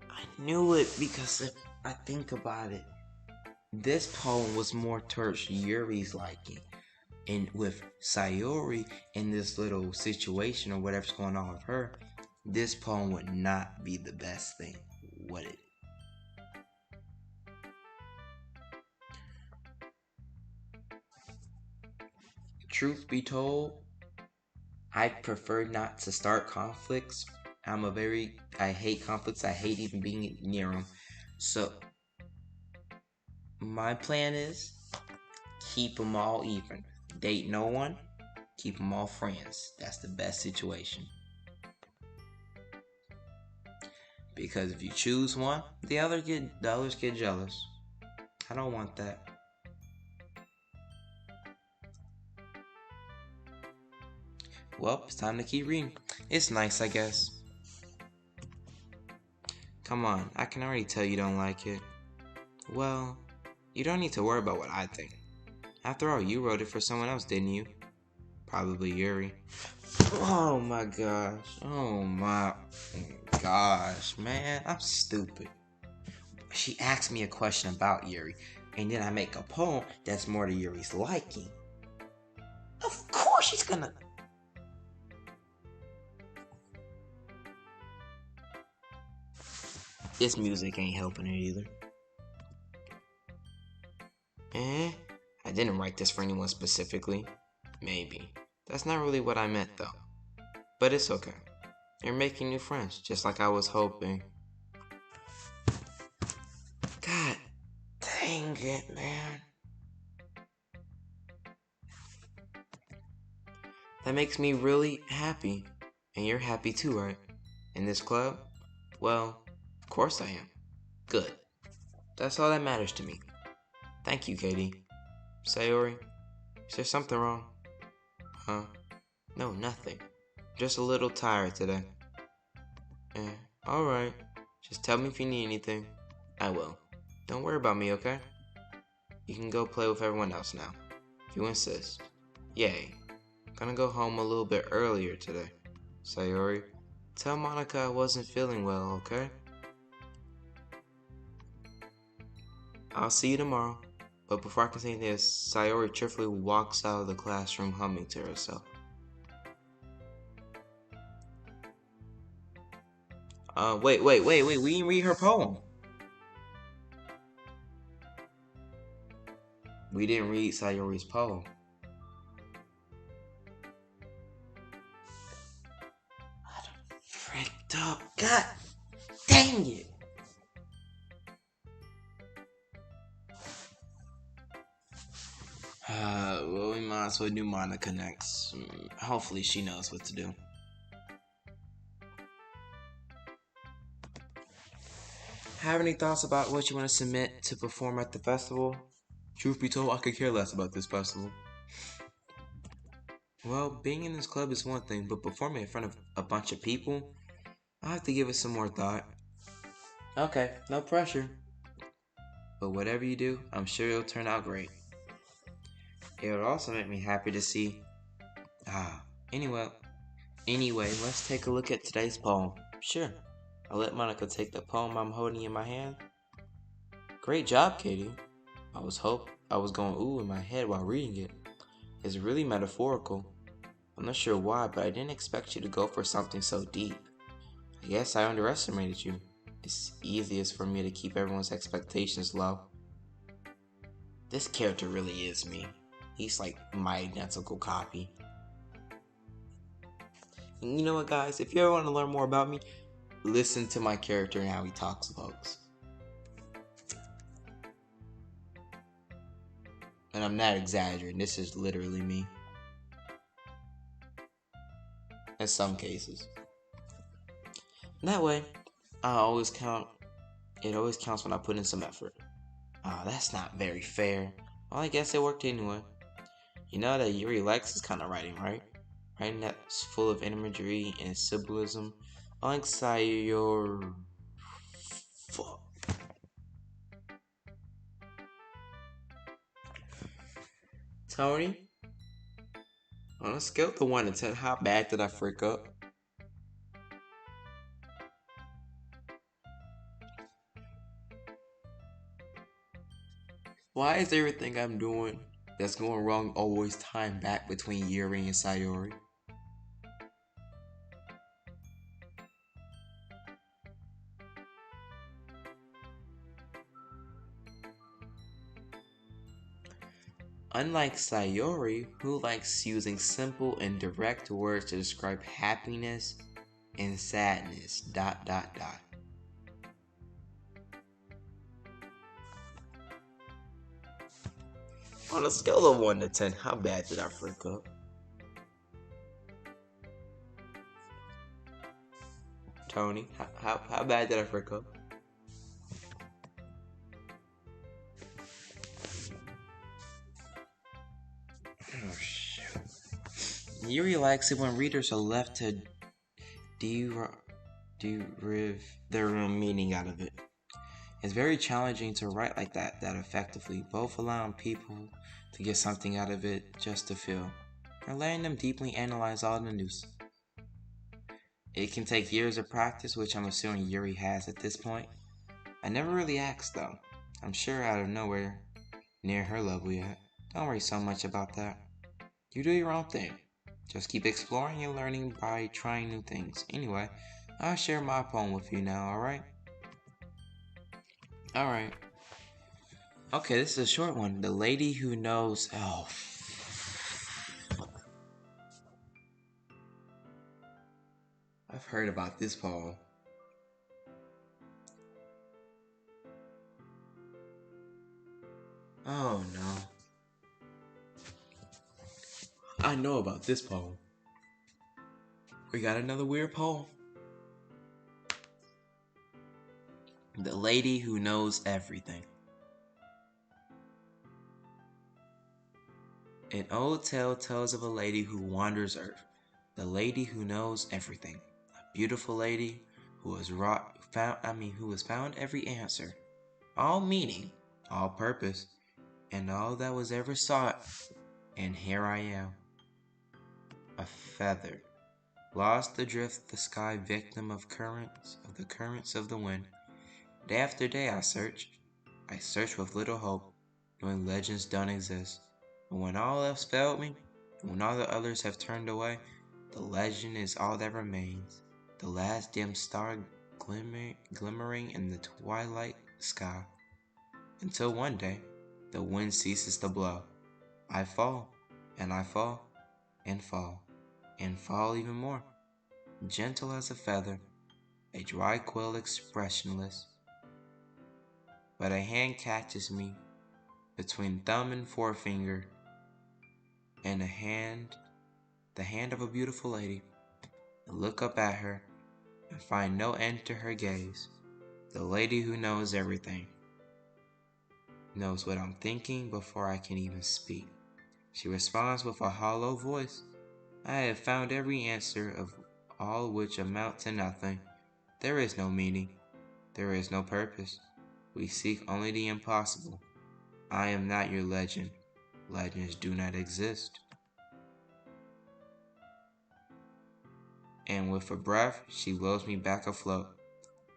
I knew it because if I think about it, this poem was more towards Yuri's liking. And with Sayori in this little situation or whatever's going on with her, this poem would not be the best thing, would it? Truth be told, I prefer not to start conflicts. I hate conflicts. I hate even being near them. So, my plan is keep them all even. Date no one, keep them all friends. That's the best situation. Because if you choose one, the others get jealous. I don't want that. Well, it's time to keep reading. It's nice, I guess. Come on, I can already tell you don't like it. Well, you don't need to worry about what I think. After all, you wrote it for someone else, didn't you? Probably Yuri. Oh my gosh. Oh my gosh, man. I'm stupid. She asked me a question about Yuri, and then I make a poem that's more to Yuri's liking. Of course she's gonna... This music ain't helping her either. I didn't write this for anyone specifically. Maybe. That's not really what I meant though. But it's okay. You're making new friends, just like I was hoping. God dang it, man. That makes me really happy. And you're happy too, right? In this club? Well, of course I am. Good. That's all that matters to me. Thank you, Katie. Sayori, is there something wrong? Huh? No, nothing. Just a little tired today. Eh, alright. Just tell me if you need anything. I will. Don't worry about me, okay? You can go play with everyone else now, if you insist. Yay. Gonna go home a little bit earlier today. Sayori, tell Monica I wasn't feeling well, okay? I'll see you tomorrow. But before I continue this, Sayori cheerfully walks out of the classroom humming to herself. Wait, we didn't read her poem. We didn't read Sayori's poem. I done fricked up. God dang it. Well, we might as well do Monica next. Hopefully she knows what to do. Have any thoughts about what you want to submit to perform at the festival? Truth be told, I could care less about this festival. Well, being in this club is one thing, but performing in front of a bunch of people, I'll have to give it some more thought. Okay, no pressure. But whatever you do, I'm sure it'll turn out great. It would also make me happy to see... Anyway, let's take a look at today's poem. Sure. I'll let Monica take the poem I'm holding in my hand. Great job, Katie. I was going ooh in my head while reading it. It's really metaphorical. I'm not sure why, but I didn't expect you to go for something so deep. I guess I underestimated you. It's easiest for me to keep everyone's expectations low. This character really is me. He's like my identical copy. And you know what, guys? If you ever want to learn more about me, listen to my character and how he talks, folks. And I'm not exaggerating. This is literally me. In some cases. And that way, it always counts when I put in some effort. That's not very fair. Well, I guess it worked anyway. You know that Yuri likes this kind of writing, right? Writing that's full of imagery and symbolism. Alongside your... Fuck. Tony? On a scale of 1 to 10, how bad did I freak up? Why is everything I'm doing that's going wrong always timed back between Yuri and Sayori? Unlike Sayori, who likes using simple and direct words to describe happiness and sadness, ... On a scale of 1 to 10, how bad did I freak up? Tony, how bad did I freak up? Oh, shoot. Yuri likes it when readers are left to derive their own meaning out of it. It's very challenging to write like that effectively, both allowing people to get something out of it just to feel, or letting them deeply analyze all the news. It can take years of practice, which I'm assuming Yuri has at this point. I never really asked though. I'm sure out of nowhere near her level yet. Don't worry so much about that. You do your own thing. Just keep exploring and learning by trying new things. Anyway, I'll share my poem with you now, alright? Alright. Okay, this is a short one. The Lady Who Knows... Oh, I've heard about this poem. Oh no. I know about this poem. We got another weird poem. The Lady Who Knows Everything. An old tale tells of a lady who wanders earth, the lady who knows everything, a beautiful lady who has found every answer, all meaning, all purpose, and all that was ever sought. And here I am, a feather, lost adrift the sky, victim of the currents of the wind. Day after day I search with little hope, knowing legends don't exist. And when all else failed me, and when all the others have turned away, the legend is all that remains, the last dim star glimmering in the twilight sky. Until one day, the wind ceases to blow. I fall, and I fall, and fall, and fall even more, gentle as a feather, a dry quill expressionless. But a hand catches me between thumb and forefinger, and the hand of a beautiful lady. I look up at her and find no end to her gaze. The lady who knows everything, knows what I'm thinking before I can even speak. She responds with a hollow voice. I have found every answer, of all which amount to nothing. There is no meaning. There is no purpose. We seek only the impossible. I am not your legend. Legends do not exist. And with a breath, she wills me back afloat,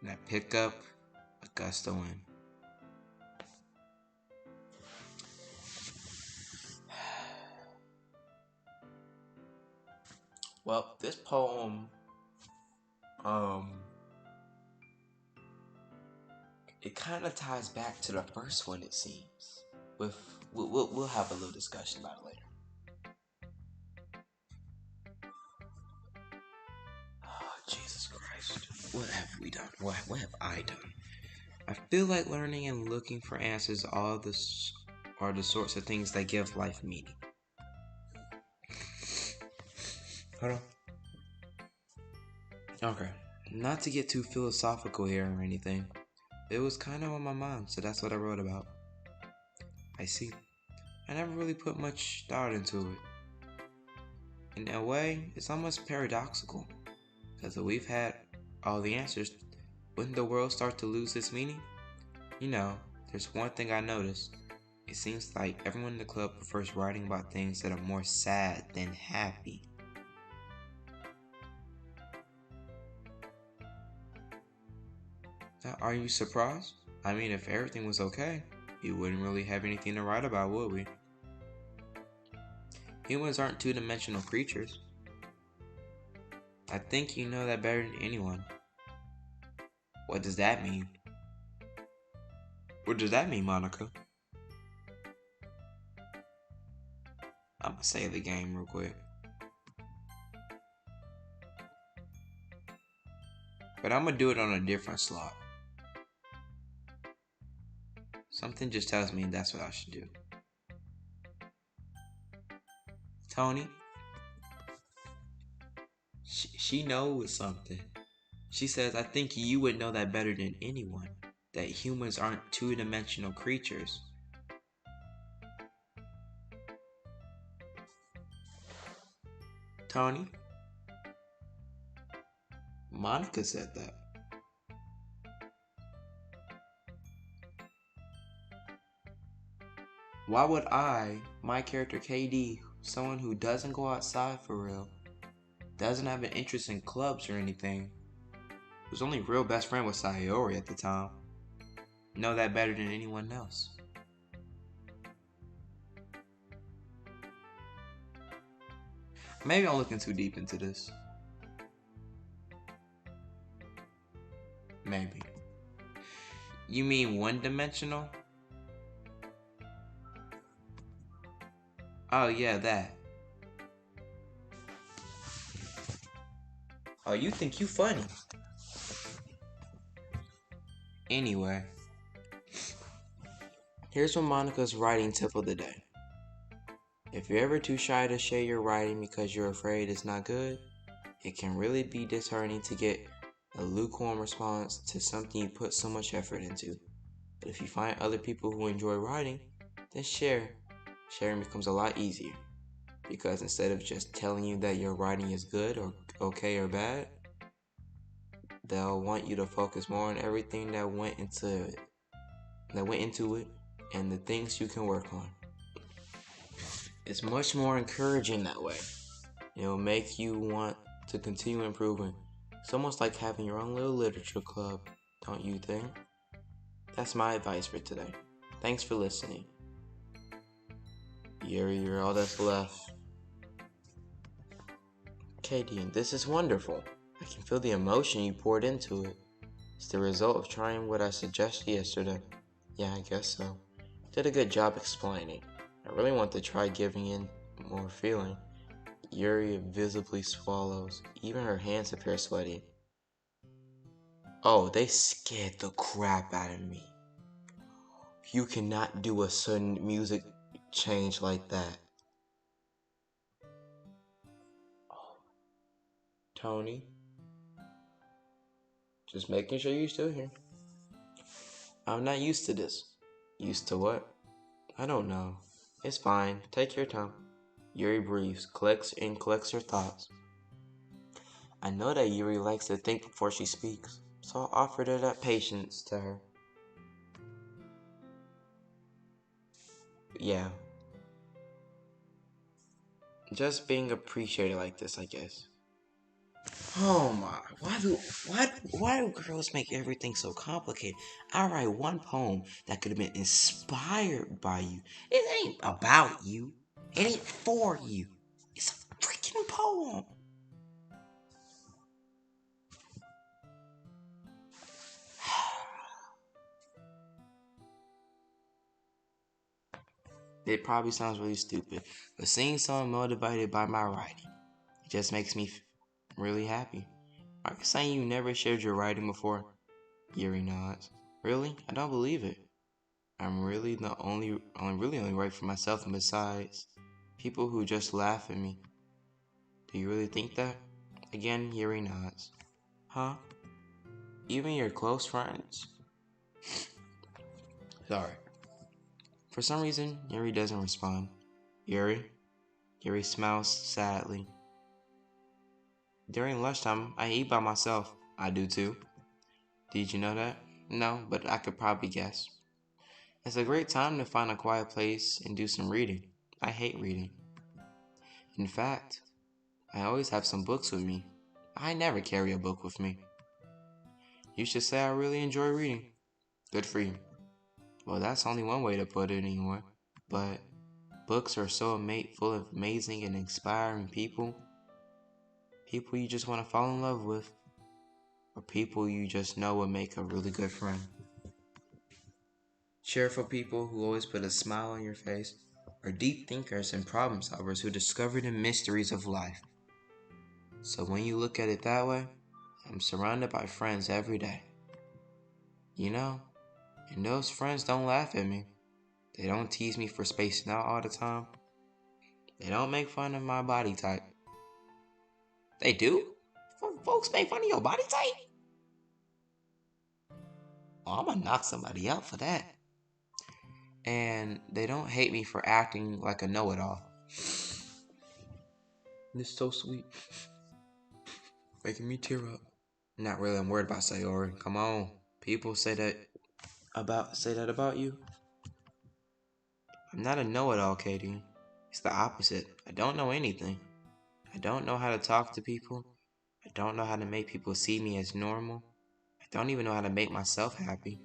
and I pick up a gust of wind. Well, this poem, it kind of ties back to the first one, it seems. We'll have a little discussion about it later. Oh, Jesus Christ. What have we done? What have I done? I feel like learning and looking for answers are the sorts of things that give life meaning. Hold on. Okay. Not to get too philosophical here or anything. It was kind of on my mind, so that's what I wrote about. I see. I never really put much thought into it. In a way, it's almost paradoxical. Because if we've had all the answers, wouldn't the world start to lose its meaning? You know, there's one thing I noticed. It seems like everyone in the club prefers writing about things that are more sad than happy. Now, are you surprised? I mean, if everything was okay, we wouldn't really have anything to write about, would we? Humans aren't two-dimensional creatures. I think you know that better than anyone. What does that mean? What does that mean, Monica? I'm gonna save the game real quick. But I'm gonna do it on a different slot. Something just tells me that's what I should do. Tony? She knows something. She says, I think you would know that better than anyone. That humans aren't two-dimensional creatures. Tony? Monica said that. Why would I, my character KD, someone who doesn't go outside for real, doesn't have an interest in clubs or anything, whose only real best friend was Sayori at the time, know that better than anyone else? Maybe I'm looking too deep into this. Maybe. You mean one-dimensional? Oh yeah, that. Oh, you think you funny. Anyway. Here's what Monica's writing tip of the day. If you're ever too shy to share your writing because you're afraid it's not good, it can really be disheartening to get a lukewarm response to something you put so much effort into. But if you find other people who enjoy writing, then sharing becomes a lot easier. Because instead of just telling you that your writing is good or okay or bad, they'll want you to focus more on everything that went into it and the things you can work on. It's much more encouraging that way. It'll make you want to continue improving. It's almost like having your own little literature club, don't you think? That's my advice for today. Thanks for listening. You're all that's left. Katie, this is wonderful. I can feel the emotion you poured into it. It's the result of trying what I suggested yesterday. Yeah, I guess so. Did a good job explaining. I really want to try giving in more feeling. Yuri visibly swallows. Even her hands appear sweaty. Oh, they scared the crap out of me. You cannot do a sudden music change like that. Tony? Just making sure you're still here. I'm not used to this. Used to what? I don't know. It's fine. Take your time. Yuri breathes, collects her thoughts. I know that Yuri likes to think before she speaks, so I offered her that patience to her. Yeah. Just being appreciated like this, I guess. Oh my, why do girls make everything so complicated? I write one poem that could have been inspired by you. It ain't about you. It ain't for you. It's a freaking poem. It probably sounds really stupid, but seeing someone motivated by my writing, it just makes me really happy. Are you saying you never shared your writing before? Yuri nods. Really? I don't believe it. I'm really only write for myself, and besides, people who just laugh at me. Do you really think that? Again, Yuri nods. Huh? Even your close friends? Sorry. For some reason, Yuri doesn't respond. Yuri? Yuri smiles sadly. During lunchtime, I eat by myself. I do too. Did you know that? No, but I could probably guess. It's a great time to find a quiet place and do some reading. I hate reading. In fact, I always have some books with me. I never carry a book with me. You should say I really enjoy reading. Good for you. Well, that's only one way to put it anymore. But books are so full of amazing and inspiring people. People you just want to fall in love with. Or people you just know would make a really good friend. Cheerful people who always put a smile on your face are deep thinkers and problem solvers who discover the mysteries of life. So when you look at it that way, I'm surrounded by friends every day. You know, and those friends don't laugh at me. They don't tease me for spacing out all the time. They don't make fun of my body type. They do? Folks make fun of your body type? Oh, I'm gonna knock somebody out for that. And they don't hate me for acting like a know-it-all. This is so sweet. Making me tear up. Not really, I'm worried about Sayori. Come on. People say that about you. I'm not a know-it-all, Katie. It's the opposite. I don't know anything. I don't know how to talk to people. I don't know how to make people see me as normal. I don't even know how to make myself happy.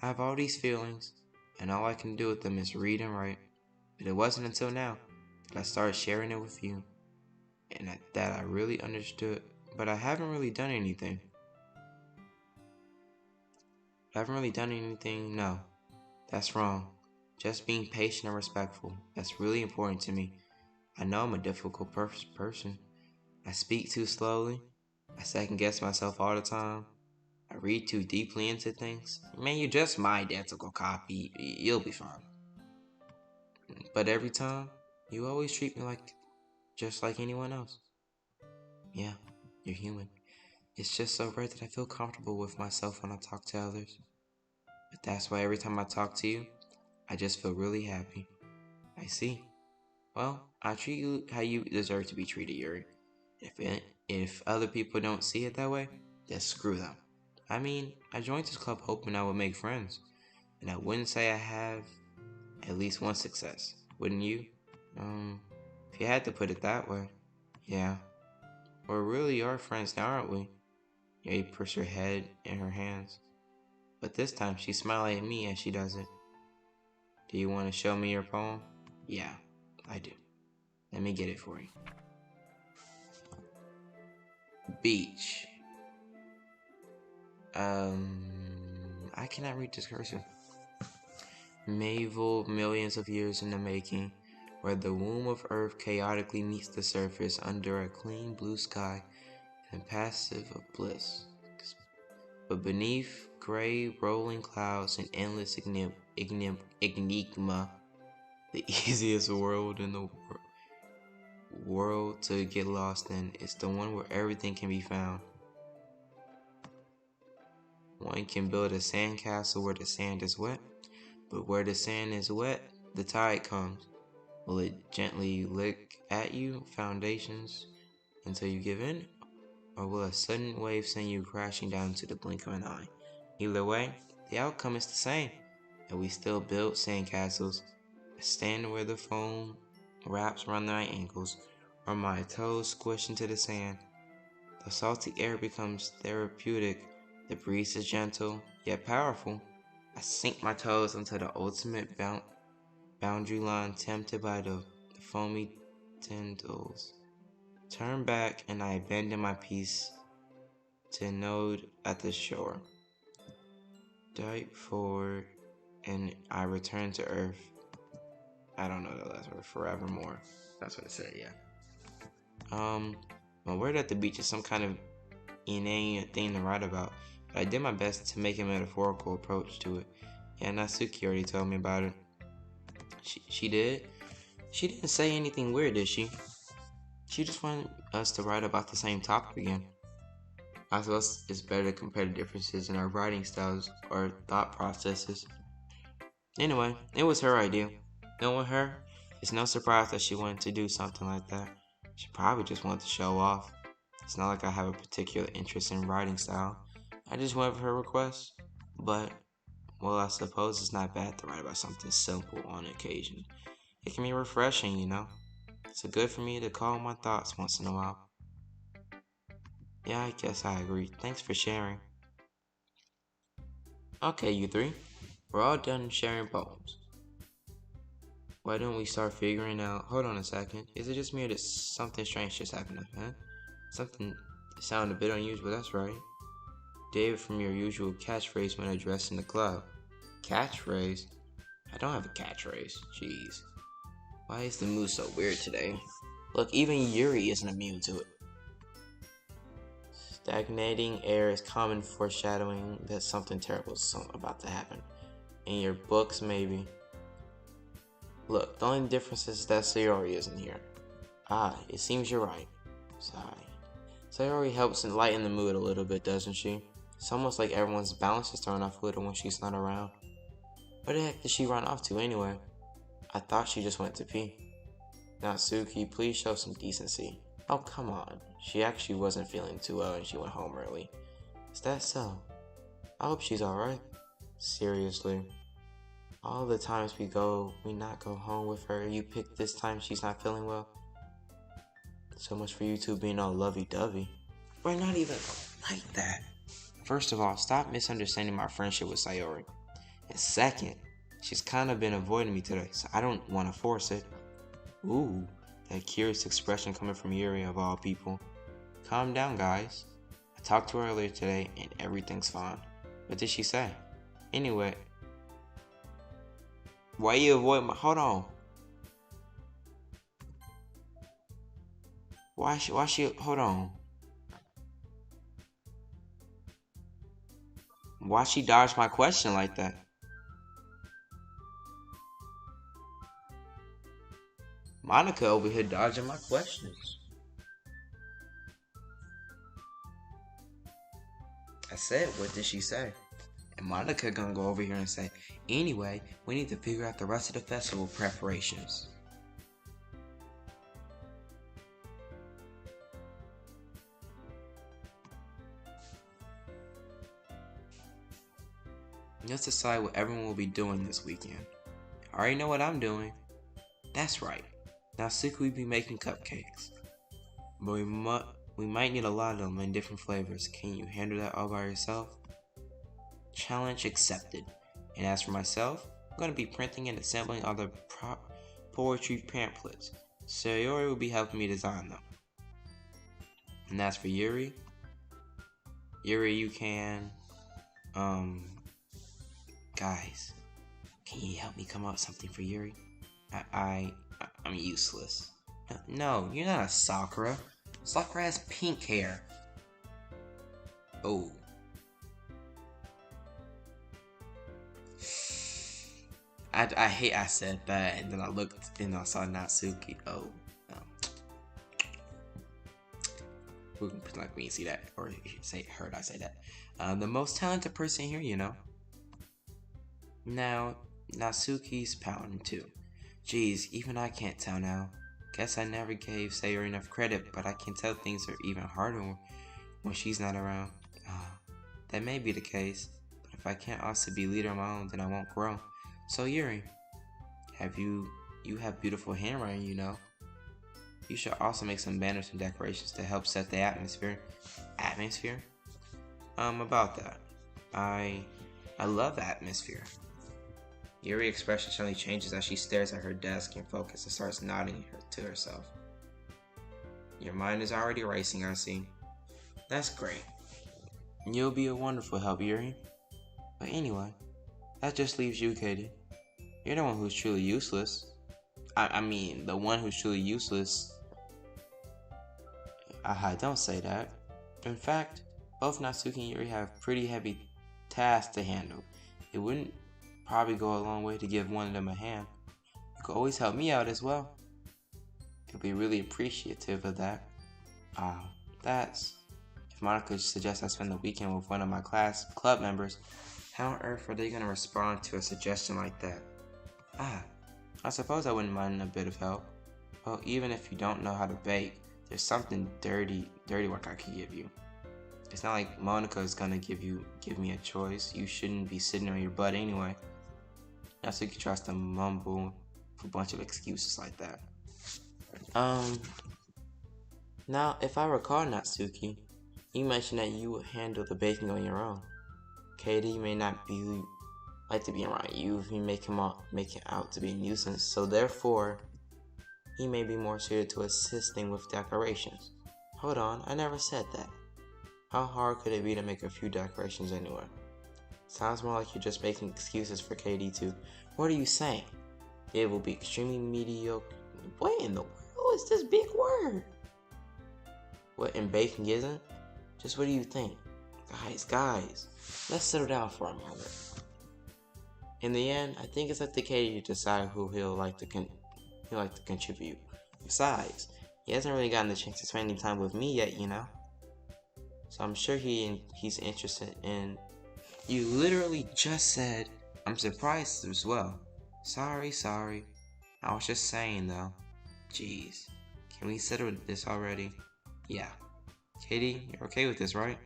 I have all these feelings, and all I can do with them is read and write. But it wasn't until now that I started sharing it with you, and that I really understood. But I haven't really done anything. No. That's wrong. Just being patient and respectful. That's really important to me. I know I'm a difficult person. I speak too slowly. I second guess myself all the time. I read too deeply into things. Man, you're just my identical copy. You'll be fine. But every time, you always treat me just like anyone else. Yeah. You're human. It's just so rare that I feel comfortable with myself when I talk to others. But that's why every time I talk to you, I just feel really happy. I see. Well, I treat you how you deserve to be treated, Yuri. If other people don't see it that way, then screw them. I mean, I joined this club hoping I would make friends, and I wouldn't say I have at least one success, wouldn't you? If you had to put it that way. Yeah. We really are friends now, aren't we? Yuri pushed her head in her hands. But this time she's smiling at me as she does it. Do you want to show me your poem? Yeah, I do. Let me get it for you. Beach. I cannot read this cursive. Medieval, millions of years in the making, where the womb of earth chaotically meets the surface under a clean blue sky and passive of bliss. But beneath gray rolling clouds and endless enigma, the easiest world in the world to get lost in is the one where everything can be found. One can build a sandcastle where the sand is wet, but where the sand is wet, the tide comes. Will it gently lick at you foundations until you give in, or will a sudden wave send you crashing down to the blink of an eye? Either way, the outcome is the same, and we still build sandcastles. I stand where the foam wraps around my ankles, or my toes squish into the sand. The salty air becomes therapeutic. The breeze is gentle, yet powerful. I sink my toes into the ultimate boundary line tempted by the foamy tendrils. Turn back and I abandon my piece to node at the shore. Dive forward and I return to earth. I don't know the last word. Forevermore. That's what it said, yeah. My word at the beach is some kind of inane thing to write about, but I did my best to make a metaphorical approach to it. Yeah, Natsuki already told me about it. She did? She didn't say anything weird, did she? She just wanted us to write about the same topic again. I suppose it's better to compare the differences in our writing styles or thought processes. Anyway, it was her idea. Knowing her, it's no surprise that she wanted to do something like that. She probably just wanted to show off. It's not like I have a particular interest in writing style. I just went for her request. But, well, I suppose it's not bad to write about something simple on occasion. It can be refreshing, you know? It's good for me to calm my thoughts once in a while. Yeah, I guess I agree. Thanks for sharing. Okay, you three. We're all done sharing poems. Why don't we start figuring out... Hold on a second. Is it just me or did something strange just happen? Huh? Something sounded a bit unusual, that's right. David from your usual catchphrase when addressing the club. Catchphrase? I don't have a catchphrase. Jeez. Why is the mood so weird today? Look, even Yuri isn't immune to it. Stagnating air is common foreshadowing that something terrible is about to happen. In your books, maybe. Look, the only difference is that Sayori isn't here. Ah, it seems you're right. Sigh. Sayori helps lighten the mood a little bit, doesn't she? It's almost like everyone's balance is thrown off a little when she's not around. Where the heck did she run off to anyway? I thought she just went to pee. Natsuki, please show some decency. Oh, come on. She actually wasn't feeling too well and she went home early. Is that so? I hope she's alright. Seriously. All the times we not go home with her, you pick this time she's not feeling well. So much for you two being all lovey-dovey. We're not even like that. First of all, stop misunderstanding my friendship with Sayori. And second, she's kind of been avoiding me today, so I don't want to force it. Ooh, that curious expression coming from Yuri of all people. Calm down, guys. I talked to her earlier today and everything's fine. What did she say? Anyway, why you avoid my... Hold on. Why she... Hold on. Why she dodged my question like that? Monica over here dodging my questions. said, what did she say? And Monica gonna go over here and say, anyway, we need to figure out the rest of the festival preparations. Let's decide what everyone will be doing this weekend. I already know what I'm doing. That's right. Now Suki will be making cupcakes. But we might need a lot of them in different flavors. Can you handle that all by yourself? Challenge accepted. And as for myself, I'm going to be printing and assembling all the poetry pamphlets. Sayori will be helping me design them. And as for Yuri, you can, guys, can you help me come up with something for Yuri? I'm useless. No, you're not a Sakura. Sakura has pink hair. Oh. I hate I said that, and then I looked and I saw Natsuki. Oh. We can pretend like we didn't see that, or heard I say that. The most talented person here, you know. Now, Natsuki's pouting too. Geez, even I can't tell now. Guess I never gave Sayori enough credit, but I can tell things are even harder when she's not around. That may be the case, but if I can't also be leader of my own, then I won't grow. So Yuri, you have beautiful handwriting, you know. You should also make some banners and decorations to help set the atmosphere. Atmosphere? About that. I love atmosphere. Yuri's expression suddenly changes as she stares at her desk in focus and starts nodding to herself. Your mind is already racing, I see. That's great. You'll be a wonderful help, Yuri. But anyway, that just leaves you, Katie. You're the one who's truly useless. I mean, the one who's truly useless. Don't say that. In fact, both Natsuki and Yuri have pretty heavy tasks to handle. It wouldn't probably go a long way to give one of them a hand. You could always help me out as well. I'd be really appreciative of that. If Monica suggests I spend the weekend with one of my club members, how on earth are they going to respond to a suggestion like that? I suppose I wouldn't mind a bit of help. Well, even if you don't know how to bake, there's something dirty work I could give you. It's not like Monica is gonna give me a choice. You shouldn't be sitting on your butt anyway. Natsuki tries to mumble a bunch of excuses like that. Now, if I recall, Natsuki, you mentioned that you would handle the baking on your own. Katie may not like to be around you if you make him out to be a nuisance, so therefore, he may be more suited to assisting with decorations. Hold on, I never said that. How hard could it be to make a few decorations anyway? Sounds more like you're just making excuses for KD too. What are you saying? It will be extremely mediocre. What in the world is this big word? What, and baking isn't? Just what do you think? Guys, let's settle down for a moment. In the end, I think it's up to KD to decide who he'll like to contribute. Besides, he hasn't really gotten the chance to spend any time with me yet, you know? So I'm sure he's interested in... You literally just said, I'm surprised as well. Sorry. I was just saying though. Jeez. Can we settle this already? Yeah. Katie, you're okay with this, right?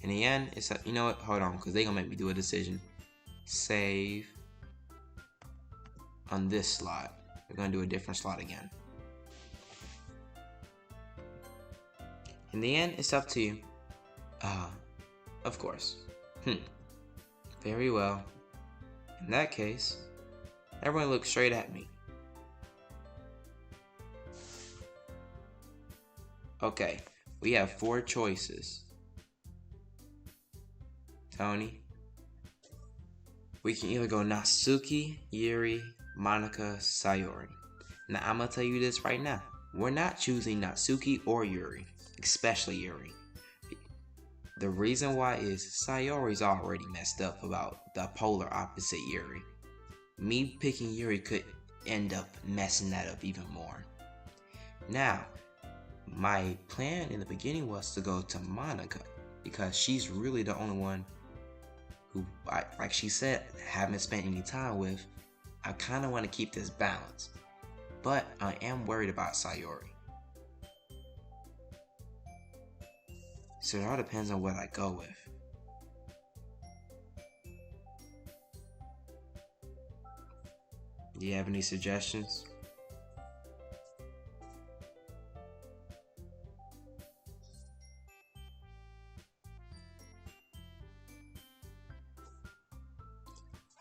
In the end, it's you know what? Hold on, because they're gonna make me do a decision. Save on this slot. We're gonna do a different slot again. In the end, it's up to you. Of course. Very well. In that case, everyone look straight at me. Okay, we have 4 choices. Tony. We can either go Natsuki, Yuri, Monica, Sayori. Now I'm gonna tell you this right now. We're not choosing Natsuki or Yuri, especially Yuri. The reason why is Sayori's already messed up about the polar opposite Yuri. Me picking Yuri could end up messing that up even more. Now, my plan in the beginning was to go to Monica, because she's really the only one who, like she said, haven't spent any time with. I kind of want to keep this balance, but I am worried about Sayori. So it all depends on what I go with. Do you have any suggestions?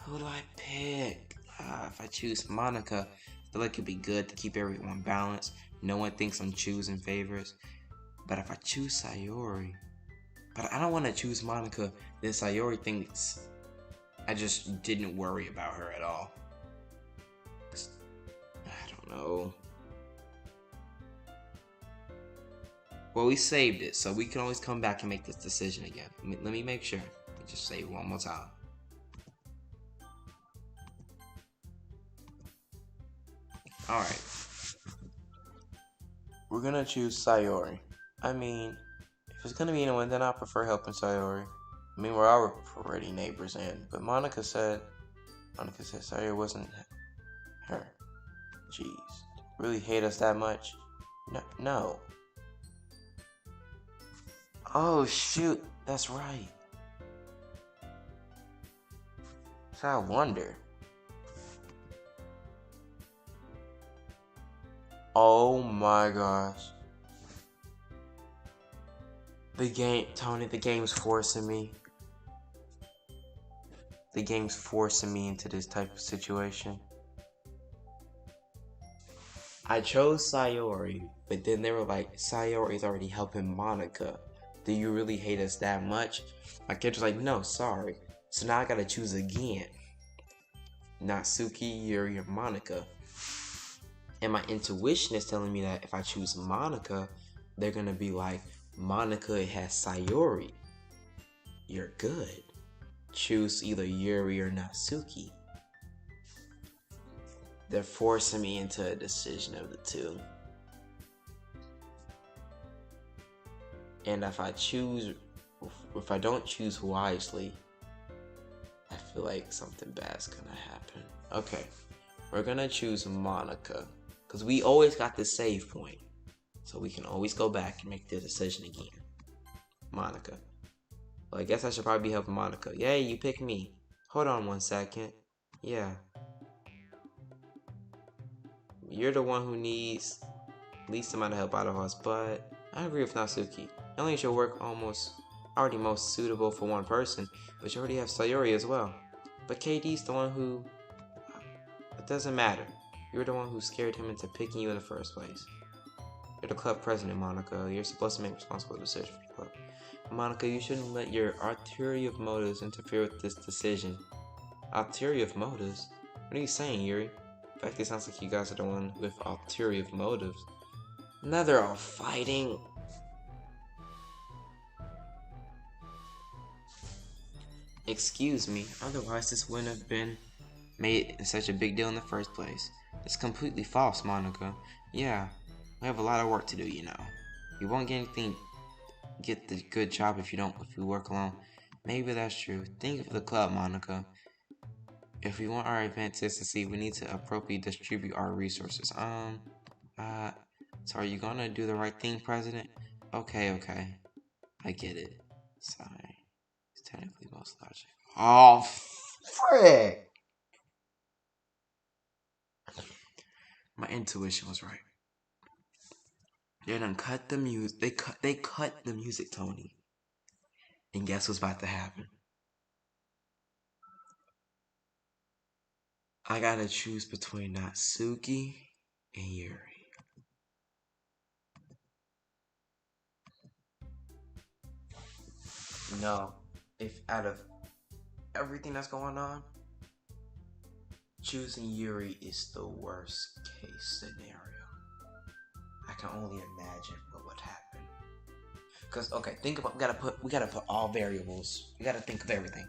Who do I pick? If I choose Monica, I feel like it'd be good to keep everyone balanced. No one thinks I'm choosing favorites. But if I choose Sayori, but I don't want to choose Monica, then Sayori thinks I just didn't worry about her at all. I don't know. Well, we saved it, so we can always come back and make this decision again. Let me make sure. Let me just say it one more time. Alright. We're gonna choose Sayori. I mean, if it's gonna be anyone, then I prefer helping Sayori. I mean, we're already neighbors, but Monica said Sayori wasn't her. Jeez. Really hate us that much? No. Oh, shoot. That's right. So I wonder. Oh my gosh. Tony, the game's forcing me. The game's forcing me into this type of situation. I chose Sayori, but then they were like, Sayori's already helping Monica. Do you really hate us that much? My character's like, no, sorry. So now I gotta choose again. Natsuki, Yuri, or Monica. And my intuition is telling me that if I choose Monica, they're gonna be like, Monica has Sayori. You're good. Choose either Yuri or Natsuki. They're forcing me into a decision of the two. And if I don't choose wisely, I feel like something bad's gonna happen. Okay, we're gonna choose Monica, because we always got the save point. So we can always go back and make the decision again. Monica. Well, I guess I should probably be helping Monica. Yay, you pick me. Hold on 1 second. Yeah. You're the one who needs least amount of help out of us, but I agree with Natsuki. Not only is your work already most suitable for one person, but you already have Sayori as well. But KD's the one who... It doesn't matter. You're the one who scared him into picking you in the first place. You're the club president, Monica. You're supposed to make responsible decisions for the club. Monica, you shouldn't let your ulterior motives interfere with this decision. Ulterior motives? What are you saying, Yuri? In fact, it sounds like you guys are the one with ulterior motives. Now they're all fighting. Excuse me, otherwise this wouldn't have been made such a big deal in the first place. It's completely false, Monica. Yeah, we have a lot of work to do, you know. You won't get the good job if we work alone. Maybe that's true. Think of the club, Monica. If we want our event to succeed, we need to appropriately distribute our resources. So are you gonna do the right thing, President? Okay. I get it. Sorry. It's technically most logical. Oh, frick! My intuition was right. They done cut the music. They cut the music, Tony. And guess what's about to happen? I gotta choose between Natsuki and Yuri. No, if out of everything that's going on, choosing Yuri is the worst case scenario. I can only imagine what would happen. Cause okay, think about we gotta put all variables. We gotta think of everything.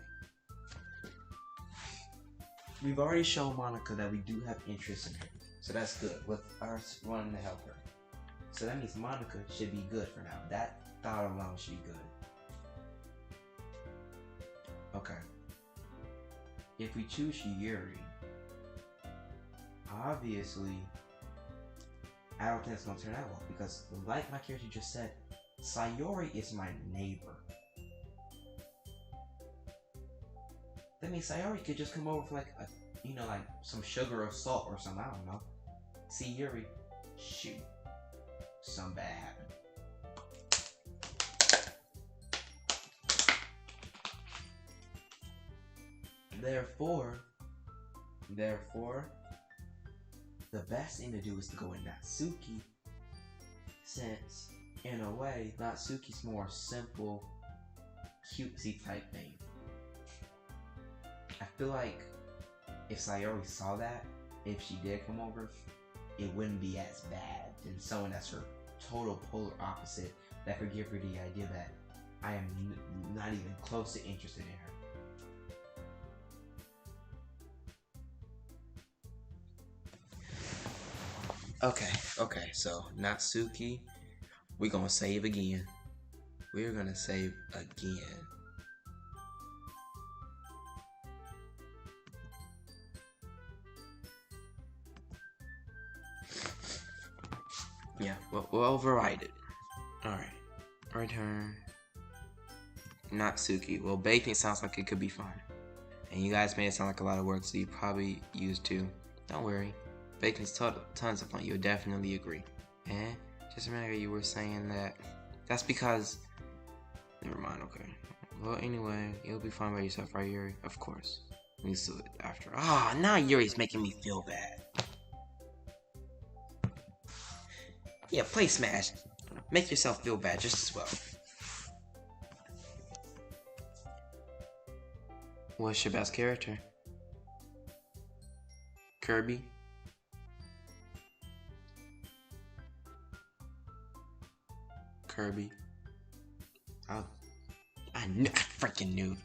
We've already shown Monica that we do have interest in her, so that's good. With us wanting to help her, so that means Monica should be good for now. That thought alone should be good. Okay. If we choose Yuri, obviously, I don't think it's gonna turn out well because, like my character just said, Sayori is my neighbor. That means Sayori could just come over for like like some sugar or salt or something. I don't know. See Yuri, shoot, something bad happened. Therefore, the best thing to do is to go with Natsuki, since in a way Natsuki's more simple, cutesy type thing. I feel like if Sayori saw that, if she did come over, it wouldn't be as bad than someone that's her total polar opposite that could give her the idea that I am not even close to interested in her. Okay, so Natsuki, we're gonna save again. We're gonna save again. Yeah, we'll override it. Alright. Return. Natsuki. Well, baking sounds like it could be fun. And you guys made it sound like a lot of work, so you probably used to. Don't worry. Baking's tons of fun. You'll definitely agree. And just a minute, you were saying that. That's because. Never mind, okay. Well, anyway, you'll be fine by yourself, right, Yuri? Of course. We still after. Now Yuri's making me feel bad. Yeah, play Smash. Make yourself feel bad just as well. What's your best character? Kirby? Kirby? Oh, I freaking knew.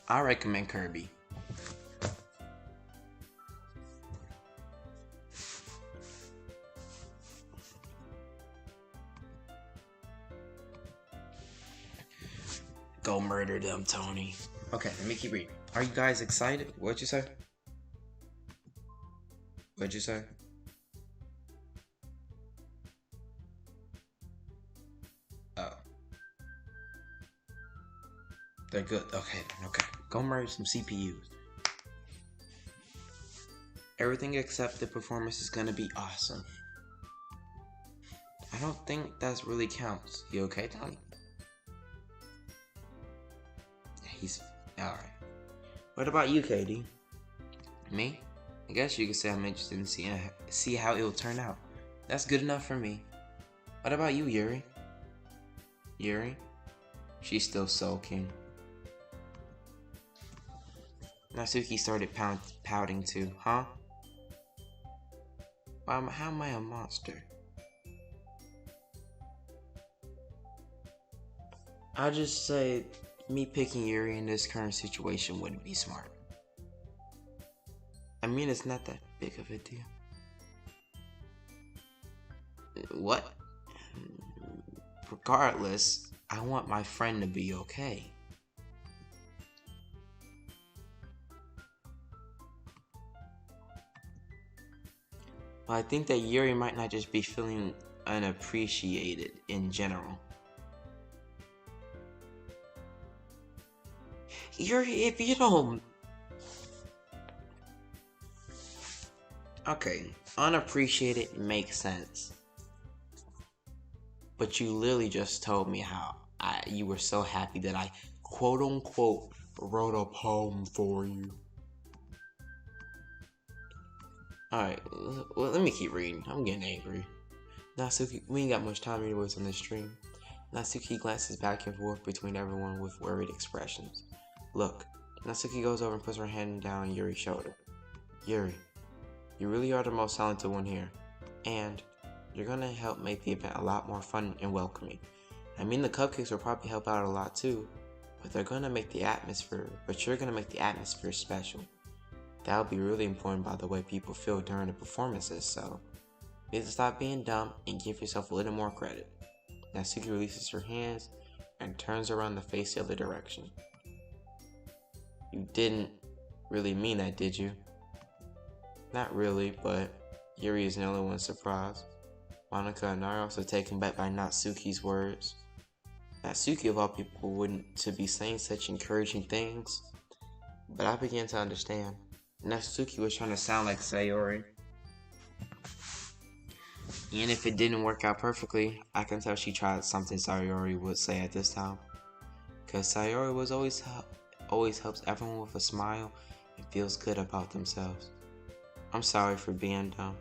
I recommend Kirby. Go murder them, Tony. Okay, let me keep reading. Are you guys excited? What'd you say? What'd you say? Oh. They're good. Okay. Go murder some CPUs. Everything except the performance is gonna be awesome. I don't think that really counts. You okay, Tony? He's alright. What about you, KD? Me? I guess you could say I'm interested in see how it will turn out. That's good enough for me. What about you, Yuri? Yuri? She's still sulking. Natsuki started pouting too, huh? How am I a monster? I'll just say me picking Yuri in this current situation wouldn't be smart. I mean, it's not that big of a deal. What? Regardless, I want my friend to be okay. Well, I think that Yuri might not just be feeling unappreciated in general. Yuri, if you don't... Okay, unappreciated makes sense. But you literally just told me how you were so happy that I quote-unquote wrote a poem for you. Alright, well, let me keep reading. I'm getting angry. Natsuki, we ain't got much time anyways on this stream. Natsuki glances back and forth between everyone with worried expressions. Look, Natsuki goes over and puts her hand down Yuri's shoulder. Yuri, you really are the most talented one here. And you're gonna help make the event a lot more fun and welcoming. I mean, the cupcakes will probably help out a lot too, but you're gonna make the atmosphere special. That'll be really important by the way people feel during the performances, so You need to stop being dumb and give yourself a little more credit. Natsuki releases her hands and turns around to face the other direction. You didn't really mean that, did you? Not really, but Yuri is the only one surprised. Monica and I are also taken back by Natsuki's words. Natsuki, of all people, wouldn't to be saying such encouraging things. But I began to understand. Natsuki was trying to sound like Sayori. And if it didn't work out perfectly, I can tell she tried something Sayori would say at this time. Cause Sayori was always helps everyone with a smile and feels good about themselves. I'm sorry for being dumb.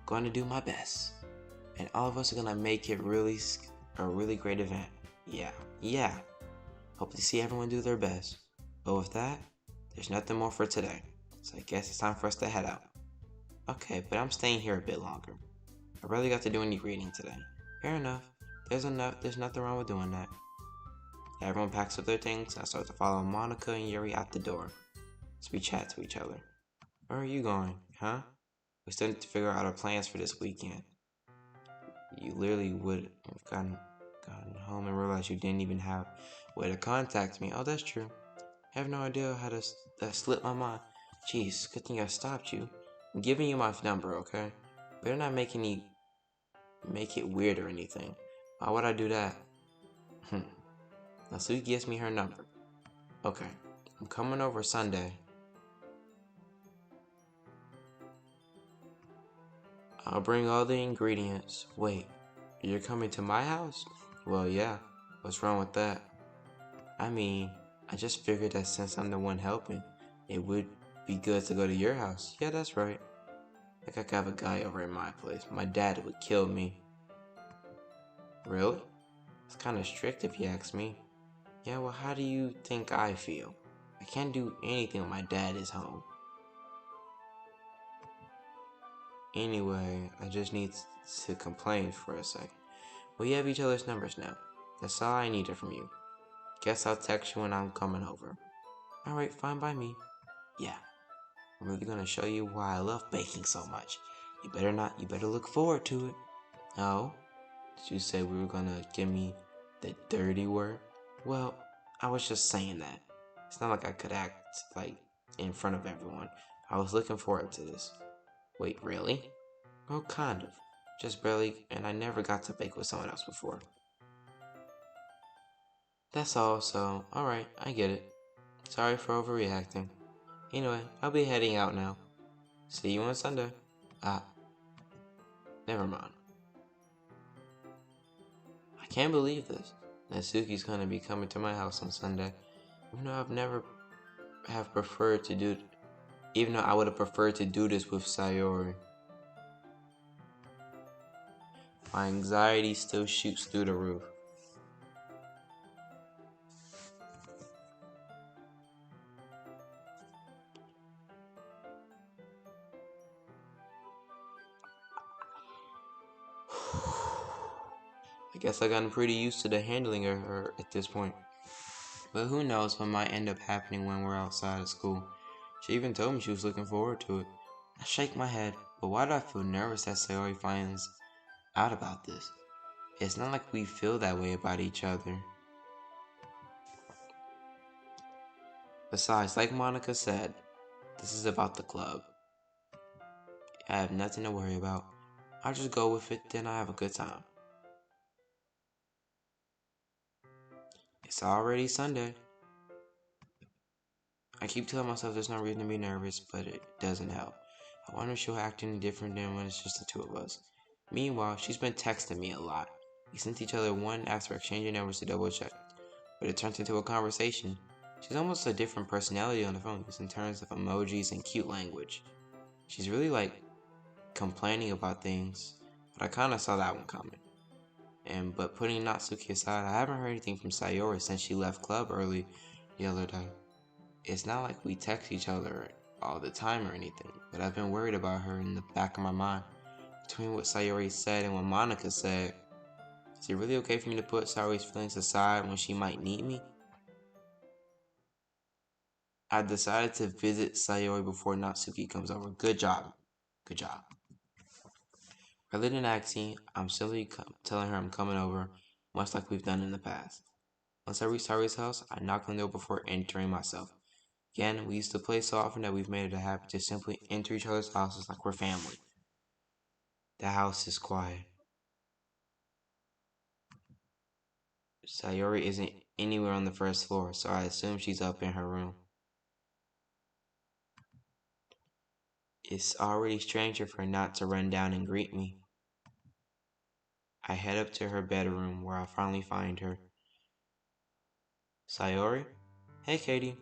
Going to do my best. And all of us are gonna make it a really great event. Yeah. Hope to see everyone do their best. But with that, there's nothing more for today. So I guess it's time for us to head out. Okay, but I'm staying here a bit longer. I barely got to do any reading today. Fair enough. There's nothing wrong with doing that. Everyone packs up their things and I start to follow Monica and Yuri out the door. So we chat to each other. Where are you going, huh? We still need to figure out our plans for this weekend. You literally would have gotten home and realized you didn't even have a way to contact me. Oh, that's true. I have no idea how that slipped my mind. Jeez, good thing I stopped you. I'm giving you my number, okay? Better not make it weird or anything. Why would I do that? Now Sue gives me her number. Okay, I'm coming over Sunday. I'll bring all the ingredients. Wait, you're coming to my house? Well, yeah. What's wrong with that? I mean, I just figured that since I'm the one helping, it would be good to go to your house. Yeah, that's right. Like I could have a guy over in my place. My dad would kill me. Really? It's kind of strict if you ask me. Yeah, well, how do you think I feel? I can't do anything when my dad is home. Anyway, I just need to complain for a sec. We have each other's numbers now. That's all I needed from you. Guess I'll text you when I'm coming over. Alright, fine by me. Yeah, I'm really gonna show you why I love baking so much. You better look forward to it. Oh? Did you say we were gonna give me the dirty word? Well, I was just saying that. It's not like I could act like in front of everyone. I was looking forward to this. Wait, really? Well, kind of. Just barely, and I never got to bake with someone else before. That's all, so, alright, I get it. Sorry for overreacting. Anyway, I'll be heading out now. See you on Sunday. Ah, never mind. I can't believe this. Natsuki's gonna be coming to my house on Sunday. Even though I've never have preferred to do even though I would have preferred to do this with Sayori. My anxiety still shoots through the roof. I guess I've gotten pretty used to the handling of her at this point. But who knows what might end up happening when we're outside of school. She even told me she was looking forward to it. I shake my head, but why do I feel nervous that Sayori finds out about this? It's not like we feel that way about each other. Besides, like Monica said, this is about the club. I have nothing to worry about. I'll just go with it, then I have a good time. It's already Sunday. I keep telling myself there's no reason to be nervous, but it doesn't help. I wonder if she'll act any different than when it's just the two of us. Meanwhile, she's been texting me a lot. We sent each other one after exchanging numbers to double check, but it turned into a conversation. She's almost a different personality on the phone in terms of emojis and cute language. She's really like complaining about things, but I kinda saw that one coming. But putting Natsuki aside, I haven't heard anything from Sayori since she left club early the other day. It's not like we text each other all the time or anything, but I've been worried about her in the back of my mind. Between what Sayori said and what Monica said, is it really okay for me to put Sayori's feelings aside when she might need me? I decided to visit Sayori before Natsuki comes over. Good job. Good job. Rather than asking, I'm simply telling her I'm coming over, much like we've done in the past. Once I reach Tyree's house, I knock on the door before entering myself. Again, we used to play so often that we've made it a habit to simply enter each other's houses like we're family. The house is quiet. Sayori isn't anywhere on the first floor, so I assume she's up in her room. It's already strange of her not to run down and greet me. I head up to her bedroom where I finally find her. Sayori? Hey, Katie.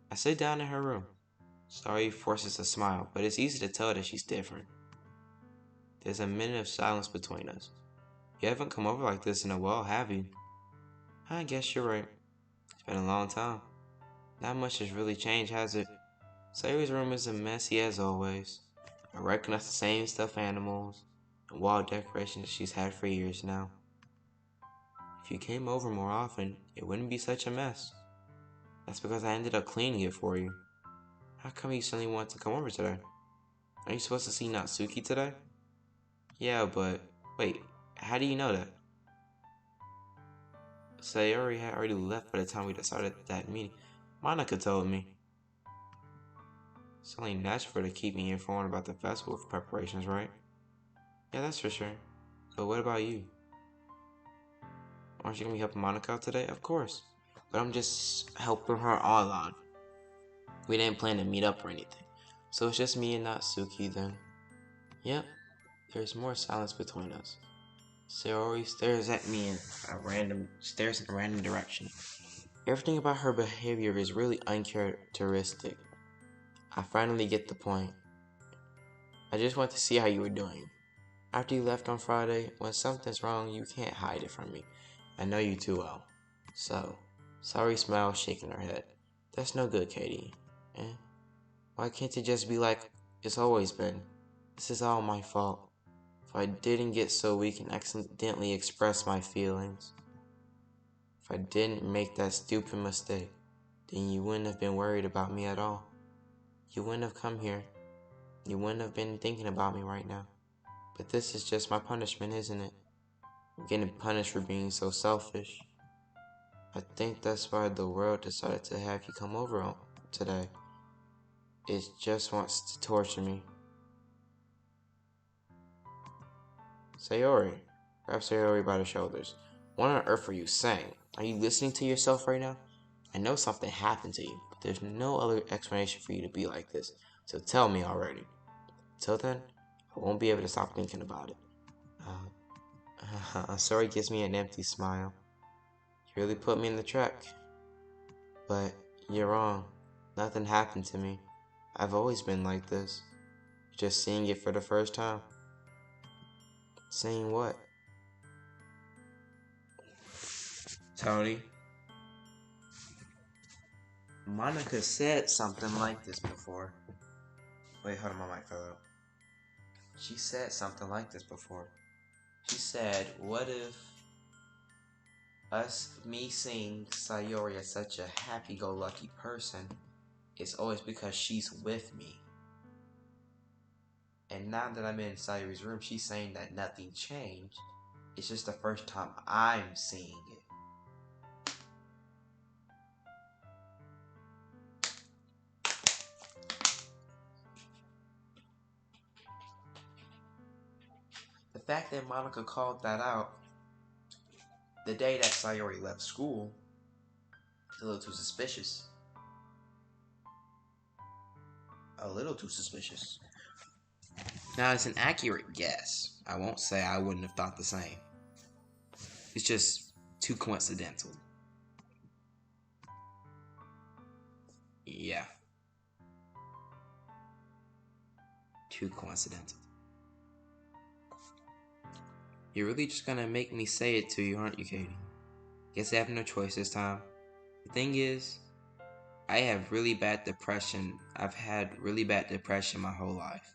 I sit down in her room. Sayori forces a smile, but it's easy to tell that she's different. There's a minute of silence between us. You haven't come over like this in a while, have you? I guess you're right. It's been a long time. Not much has really changed, has it? Sayori's room is as messy as always. I recognize the same stuffed animals and wall decorations she's had for years now. If you came over more often, it wouldn't be such a mess. That's because I ended up cleaning it for you. How come you suddenly want to come over today? Are you supposed to see Natsuki today? Yeah, but wait, how do you know that? Sayori had already left by the time we decided that meeting. Monica told me. It's only natural for her to keep me informed about the festival preparations, right? Yeah, that's for sure. So what about you? Aren't you gonna be helping Monica out today? Of course. But I'm just helping her online. We didn't plan to meet up or anything. So it's just me and Natsuki then. Yep. There's more silence between us. Sayori stares at me in a random direction. Everything about her behavior is really uncharacteristic. I finally get the point. I just want to see how you were doing. After you left on Friday, when something's wrong, you can't hide it from me. I know you too well. So, Sayori smiles, shaking her head. That's no good, Katie. Eh? Why can't it just be like it's always been? This is all my fault. If I didn't get so weak and accidentally express my feelings, if I didn't make that stupid mistake, then you wouldn't have been worried about me at all. You wouldn't have come here. You wouldn't have been thinking about me right now. But this is just my punishment, isn't it? I'm getting punished for being so selfish. I think that's why the world decided to have you come over today. It just wants to torture me. Sayori. Grab Sayori by the shoulders. What on earth are you saying? Are you listening to yourself right now? I know something happened to you, but there's no other explanation for you to be like this. So tell me already. Till then, I won't be able to stop thinking about it. Sayori gives me an empty smile. You really put me in the trap. But you're wrong. Nothing happened to me. I've always been like this. You're just seeing it for the first time. Seeing what? Tony. Monica said something like this before. Wait, hold on, my mic fell out. She said something like this before. She said, what if me seeing Sayori as such a happy-go-lucky person is always because she's with me. And now that I'm in Sayori's room, she's saying that nothing changed. It's just the first time I'm seeing it. The fact that Monica called that out the day that Sayori left school is a little too suspicious. A little too suspicious. Now, it's an accurate guess. I won't say I wouldn't have thought the same. It's just too coincidental. Yeah. Too coincidental. You're really just gonna make me say it to you, aren't you, Katie? Guess I have no choice this time. The thing is, I have really bad depression. I've had really bad depression my whole life.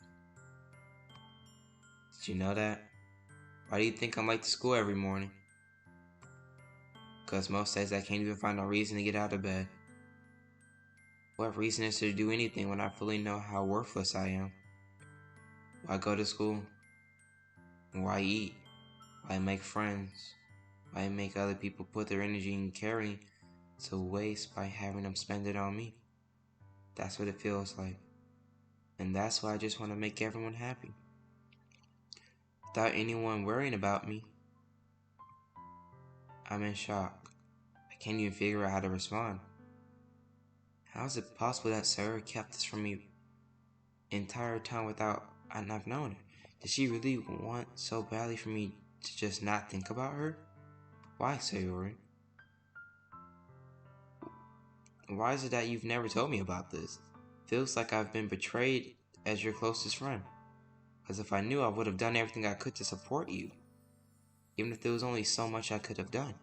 Did you know that? Why do you think I'm late to school every morning? Because most days I can't even find a reason to get out of bed. What reason is there to do anything when I fully know how worthless I am? Why go to school? Why eat? Why make friends? Why make other people put their energy and caring to waste by having them spend it on me? That's what it feels like. And that's why I just want to make everyone happy. Without anyone worrying about me. I'm in shock. I can't even figure out how to respond. How is it possible that Sarah kept this from me entire time without I've known it? Did she really want so badly for me to just not think about her? Why, Sayori? Why is it that you've never told me about this? Feels like I've been betrayed as your closest friend. Because if I knew, I would have done everything I could to support you. Even if there was only so much I could have done.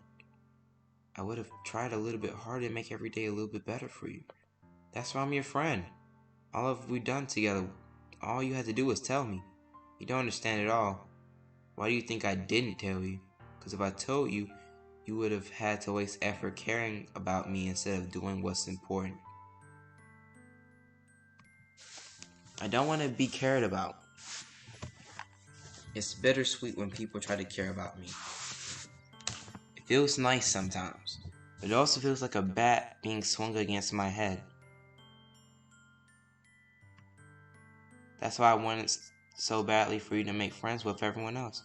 I would have tried a little bit harder to make every day a little bit better for you. That's why I'm your friend. All of we done together, all you had to do was tell me. You don't understand at all. Why do you think I didn't tell you? Because if I told you, you would have had to waste effort caring about me instead of doing what's important. I don't want to be cared about. It's bittersweet when people try to care about me. It feels nice sometimes, but it also feels like a bat being swung against my head. That's why I wanted so badly for you to make friends with everyone else.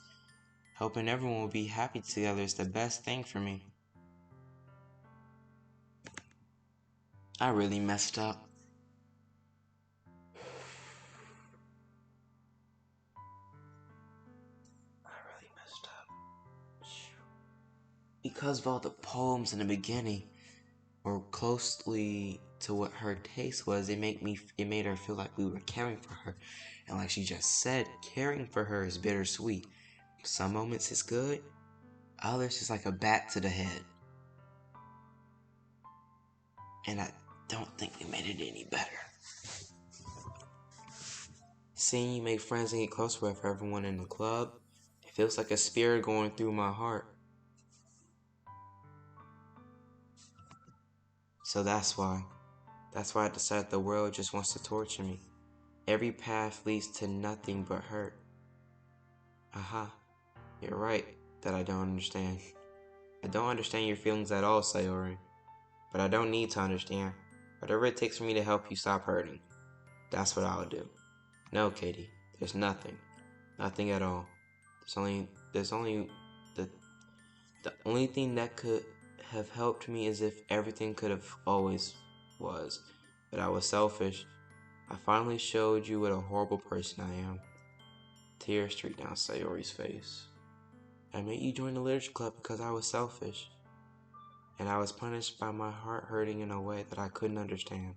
Hoping everyone will be happy together is the best thing for me. I really messed up. Because of all the poems in the beginning were closely to what her taste was, it made her feel like we were caring for her. And like she just said, caring for her is bittersweet. Some moments it's good, others it's like a bat to the head. And I don't think we made it any better. Seeing you make friends and get closer with everyone in the club, it feels like a spirit going through my heart. So that's why I decided the world just wants to torture me. Every path leads to nothing but hurt. Aha, you're right that I don't understand. I don't understand your feelings at all, Sayori. But I don't need to understand. Whatever it takes for me to help you stop hurting, that's what I'll do. No, Katie, there's nothing. Nothing at all. There's only the only thing that could have helped me is if everything could have always was. But I was selfish. I finally showed you what a horrible person I am. Tears streaked down Sayori's face. I made you join the literature club because I was selfish. And I was punished by my heart hurting in a way that I couldn't understand.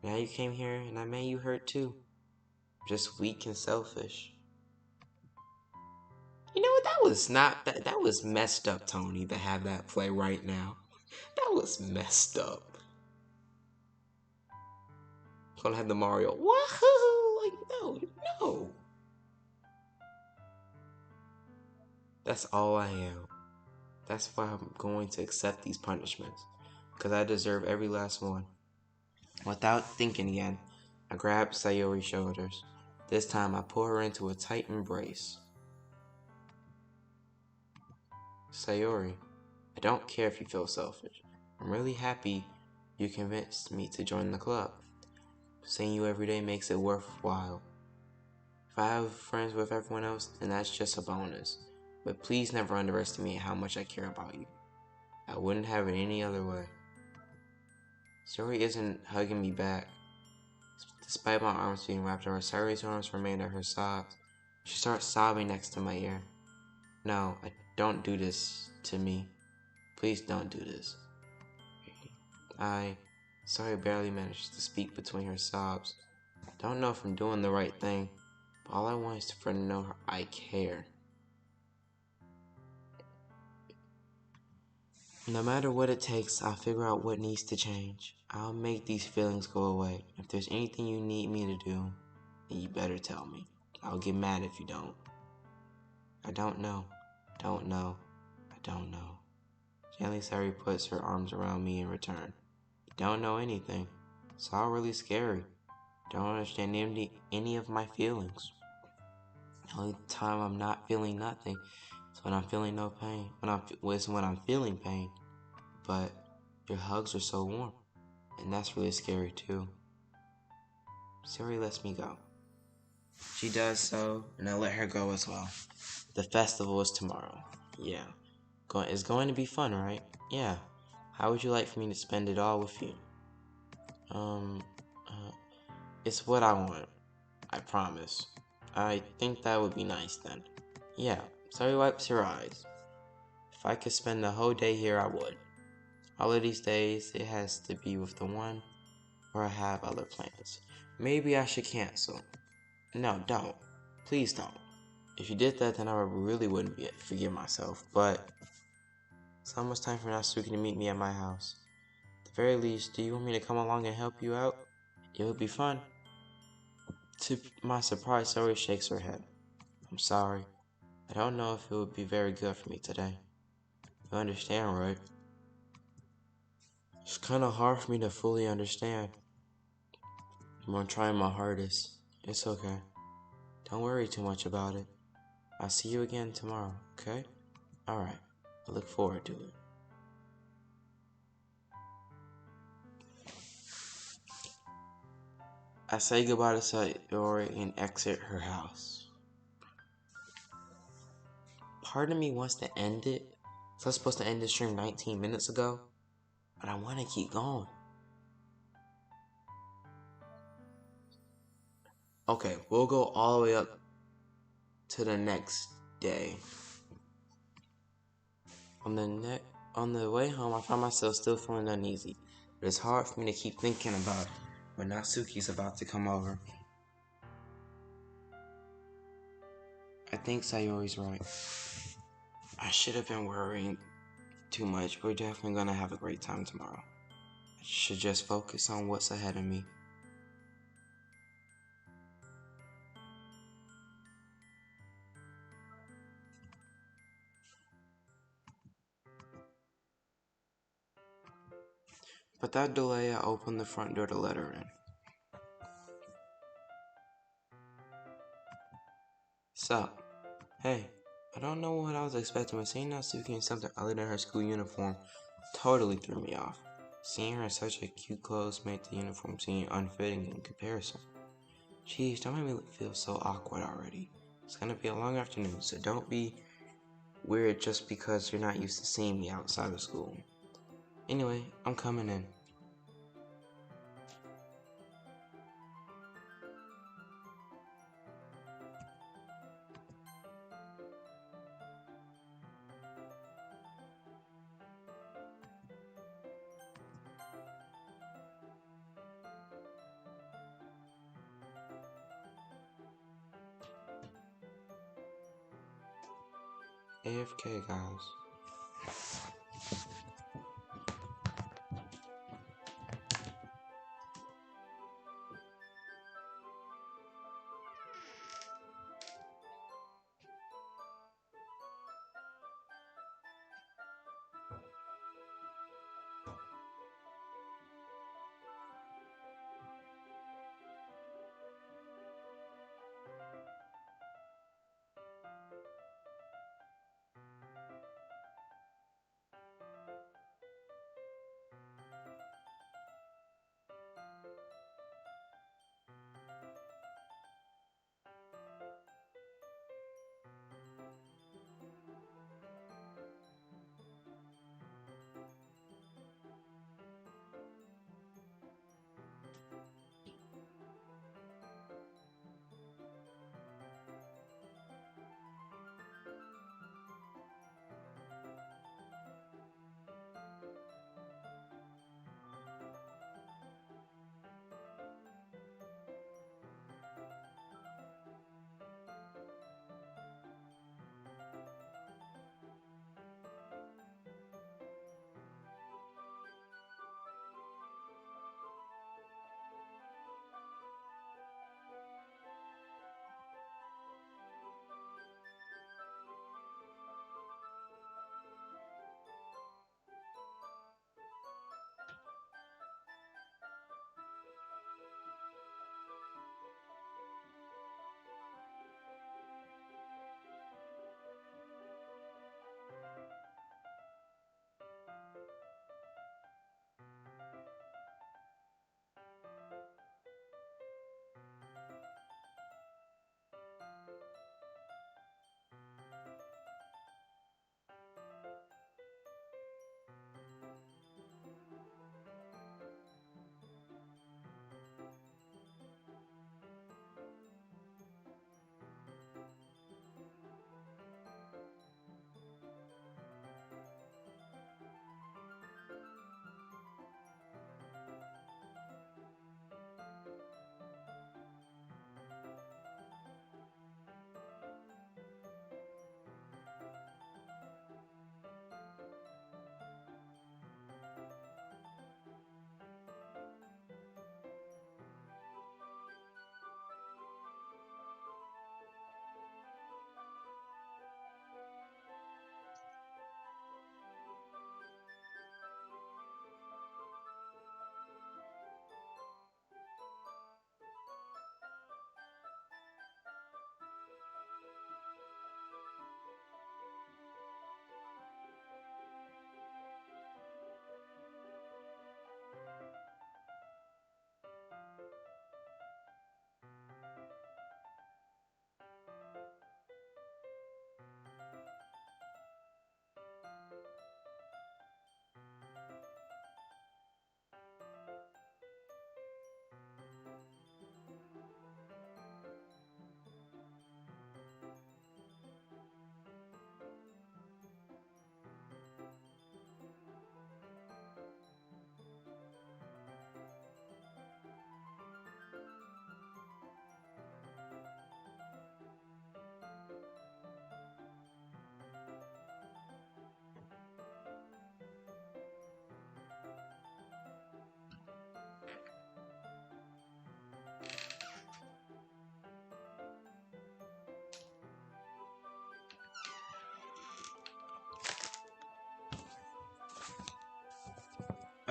Now you came here and I made you hurt too. Just weak and selfish. You know what, that was messed up, Tony, to have that play right now. That was messed up. Gonna have the Mario, wahoo! Like, no. That's all I am. That's why I'm going to accept these punishments. Because I deserve every last one. Without thinking again, I grabbed Sayori's shoulders. This time I pull her into a tight embrace. Sayori, I don't care if you feel selfish. I'm really happy you convinced me to join the club. Seeing you every day makes it worthwhile. If I have friends with everyone else, then that's just a bonus. But please never underestimate how much I care about you. I wouldn't have it any other way. Sayori isn't hugging me back. Despite my arms being wrapped around Sayori's arms remained at her sides. She starts sobbing next to my ear. No, don't do this to me. Please don't do this. Sorry, barely managed to speak between her sobs. Don't know if I'm doing the right thing, but all I want is for her to know I care. No matter what it takes, I'll figure out what needs to change. I'll make these feelings go away. If there's anything you need me to do, then you better tell me. I'll get mad if you don't. I don't know. Gently, Sari puts her arms around me in return. You don't know anything. It's all really scary. Don't understand any of my feelings. The only time I'm not feeling nothing is when I'm feeling no pain. When I'm feeling pain. But your hugs are so warm, and that's really scary too. Sari lets me go. She does so, and I let her go as well. The festival is tomorrow. Yeah. It's going to be fun, right? Yeah. How would you like for me to spend it all with you? It's what I want. I promise. I think that would be nice then. Yeah. Sari wipes her eyes. If I could spend the whole day here, I would. All of these days, it has to be with the one, or I have other plans. Maybe I should cancel. No, don't. Please don't. If you did that, then I really wouldn't forgive myself. But it's almost time for Natsuki to meet me at my house. At the very least, do you want me to come along and help you out? It would be fun. To my surprise, Sari shakes her head. I'm sorry. I don't know if it would be very good for me today. You understand, right? It's kind of hard for me to fully understand. I'm trying my hardest. It's okay. Don't worry too much about it. I'll see you again tomorrow, okay? Alright. I look forward to it. I say goodbye to Sayori and exit her house. Part of me wants to end it. So I was supposed to end the stream 19 minutes ago, but I want to keep going. Okay, we'll go all the way up to the next day. On the way home, I found myself still feeling uneasy, but it's hard for me to keep thinking about when Natsuki's about to come over. I think Sayori's right. I should have been worrying too much. We're definitely gonna have a great time tomorrow. I should just focus on what's ahead of me. Without delay, I opened the front door to let her in. Sup? Hey, I don't know what I was expecting, but seeing Natsuki in something other than her school uniform totally threw me off. Seeing her in such a cute clothes made the uniform seem unfitting in comparison. Jeez, don't make me feel so awkward already. It's gonna be a long afternoon, so don't be weird just because you're not used to seeing me outside of school. Anyway, I'm coming in. AFK, guys.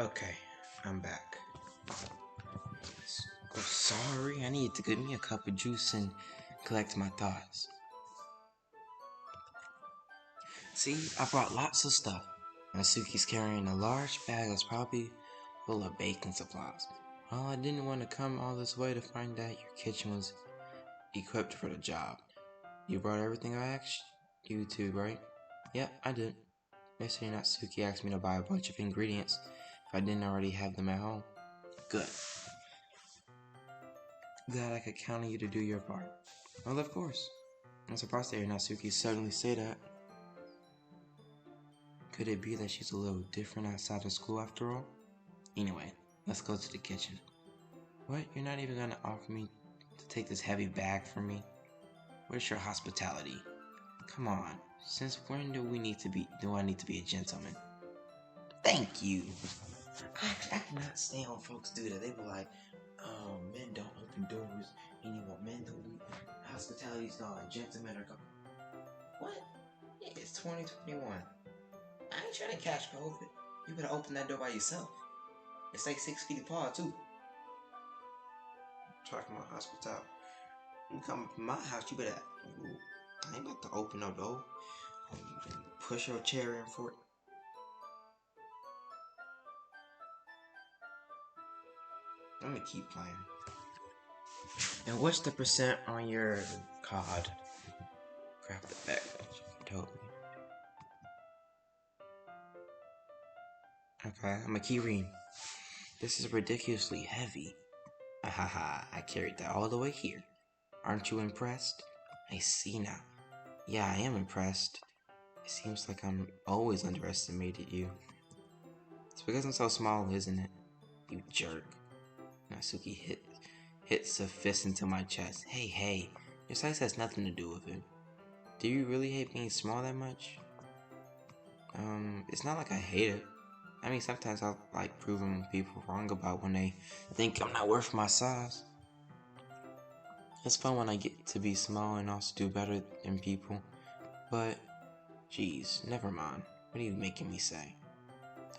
Okay, I'm back. Oh, sorry, I need to get me a cup of juice and collect my thoughts. See, I brought lots of stuff. Natsuki's carrying a large bag that's probably full of baking supplies. Well, I didn't want to come all this way to find out your kitchen was equipped for the job. You brought everything I asked you to, right? Yep, I did. Yesterday, Natsuki asked me to buy a bunch of ingredients if I didn't already have them at home. Good. Glad I could count on you to do your part. Well, of course. I'm surprised to hear Natsuki suddenly say that. Could it be that she's a little different outside of school after all? Anyway, let's go to the kitchen. What? You're not even gonna offer me to take this heavy bag from me? Where's your hospitality? Come on. Since when do I need to be a gentleman? Thank you. I cannot stand when folks do that. They be like, men don't open doors anymore. Men don't do hospitality's not a gentleman or go. What? It's 2021. I ain't trying to catch COVID. You better open that door by yourself. It's like 6 feet apart too. Talking about hospitality. You come to my house, you better. I ain't about to open no door. Push your chair in for it. I'm gonna keep playing. And what's the percent on your card? Grab the back. Told me. Okay, I'm gonna keep reading. This is ridiculously heavy. Ahaha, I carried that all the way here. Aren't you impressed? I see now. Yeah, I am impressed. It seems like I'm always underestimated you. It's because I'm so small, isn't it? You jerk. Natsuki hits a fist into my chest. Hey, your size has nothing to do with it. Do you really hate being small that much? It's not like I hate it. I mean, sometimes I like proving people wrong about when they think I'm not worth my size. It's fun when I get to be small and also do better than people. But, geez, never mind. What are you making me say?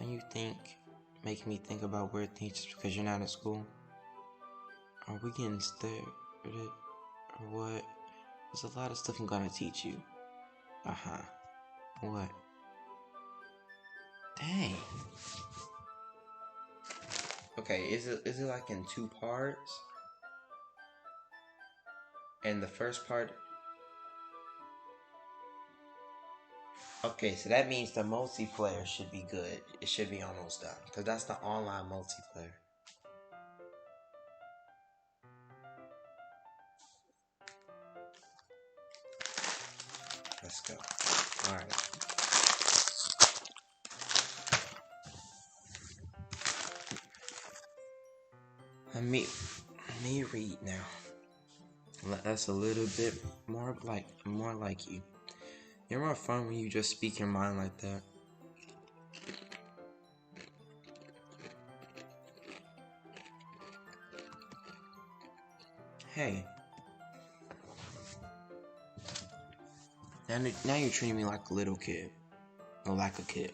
Don't you think making me think about weird things just because you're not at school? Are we getting started? Or what? There's a lot of stuff I'm gonna teach you. Uh-huh. What? Dang. Okay, is it like in 2 parts? And the first part... Okay, so that means the multiplayer should be good. It should be almost done. Because that's the online multiplayer. Let's go. Alright. Let me read now. That's a little bit more like you. You're more fun when you just speak your mind like that. Hey. Now you're treating me like a little kid. Or like a kid.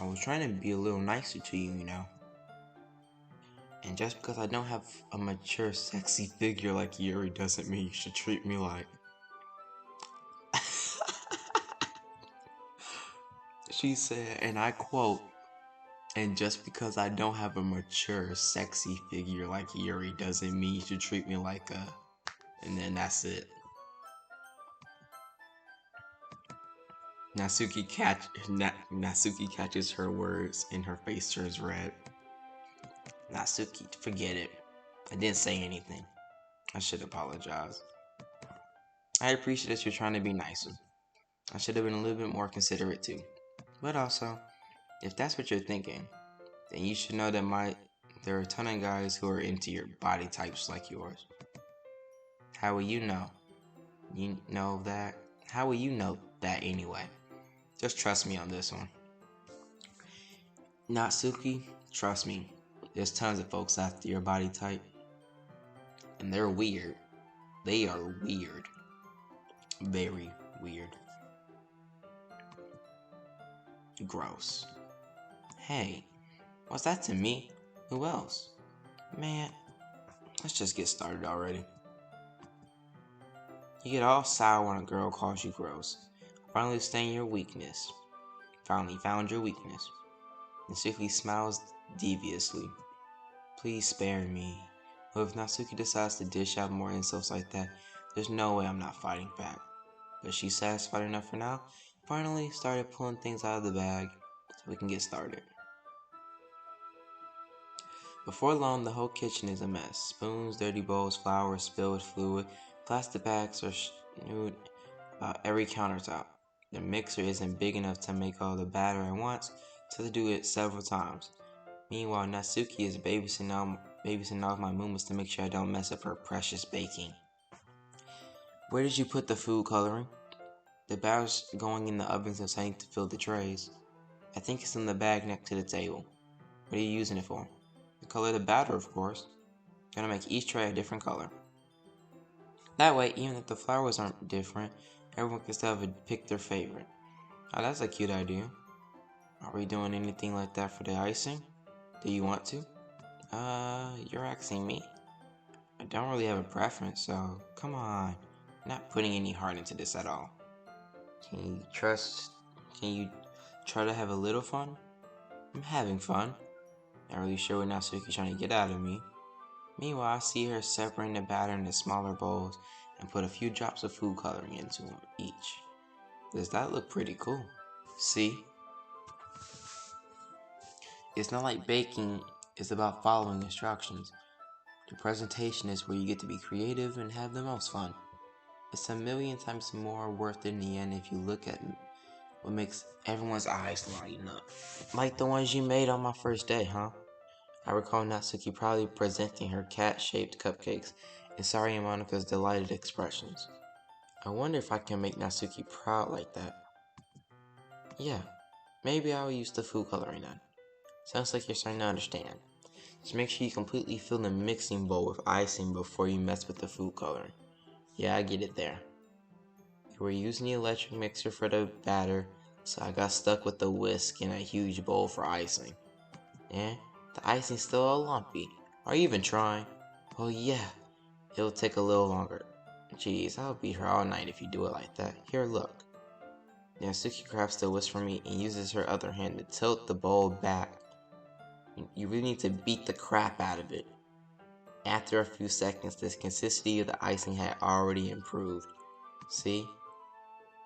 I was trying to be a little nicer to you, you know. And just because I don't have a mature, sexy figure like Yuri doesn't mean you should treat me like... She said, and I quote, and just because I don't have a mature, sexy figure like Yuri doesn't mean you should treat me like a... And then that's it. Natsuki catches her words and her face turns red. Natsuki, forget it. I didn't say anything. I should apologize. I appreciate that you're trying to be nicer. I should have been a little bit more considerate too. But also, if that's what you're thinking, then you should know that there are a ton of guys who are into your body types like yours. How will you know? You know that? How will you know that anyway? Just trust me on this one. Natsuki, trust me. There's tons of folks after your body type. And they're weird. They are weird. Very weird. Gross. Hey, what's that to me? Who else? Man, let's just get started already. You get all sour when a girl calls you gross. Finally understand your weakness. Finally found your weakness. Natsuki smiles deviously. Please spare me. But if Natsuki decides to dish out more insults like that, there's no way I'm not fighting back. But she's satisfied enough for now. Finally started pulling things out of the bag so we can get started. Before long, the whole kitchen is a mess. Spoons, dirty bowls, flour, spilled fluid, plastic bags are strewed about every countertop. The mixer isn't big enough to make all the batter at once, so they do it several times. Meanwhile, Natsuki is babysitting all of my movements to make sure I don't mess up her precious baking. Where did you put the food coloring? The batter's going in the oven so I need to fill the trays. I think it's in the bag next to the table. What are you using it for? To color the batter, of course. Gonna make each tray a different color. That way, even if the flowers aren't different, everyone can still pick their favorite. Oh, that's a cute idea. Are we doing anything like that for the icing? Do you want to? You're asking me. I don't really have a preference, so come on. I'm not putting any heart into this at all. Can you try to have a little fun? I'm having fun. Not really sure what Natsuki's trying to get out of me. Meanwhile, I see her separating the batter into smaller bowls and put a few drops of food coloring into each. Does that look pretty cool? See? It's not like baking is about following instructions. The presentation is where you get to be creative and have the most fun. It's a million times more worth it in the end if you look at what makes everyone's eyes lighten up. Like the ones you made on my first day, huh? I recall Natsuki proudly presenting her cat-shaped cupcakes and Sari and Monika's delighted expressions. I wonder if I can make Natsuki proud like that. Yeah, maybe I'll use the food coloring then. Sounds like you're starting to understand. Just make sure you completely fill the mixing bowl with icing before you mess with the food coloring. Yeah, I get it there. We were using the electric mixer for the batter, so I got stuck with the whisk in a huge bowl for icing. Eh? The icing's still all lumpy. Are you even trying? Well, yeah. It'll take a little longer. Jeez, I'll be here all night if you do it like that. Here, look. Natsuki grabs the whisk from me and uses her other hand to tilt the bowl back. You really need to beat the crap out of it. After a few seconds, the consistency of the icing had already improved. See?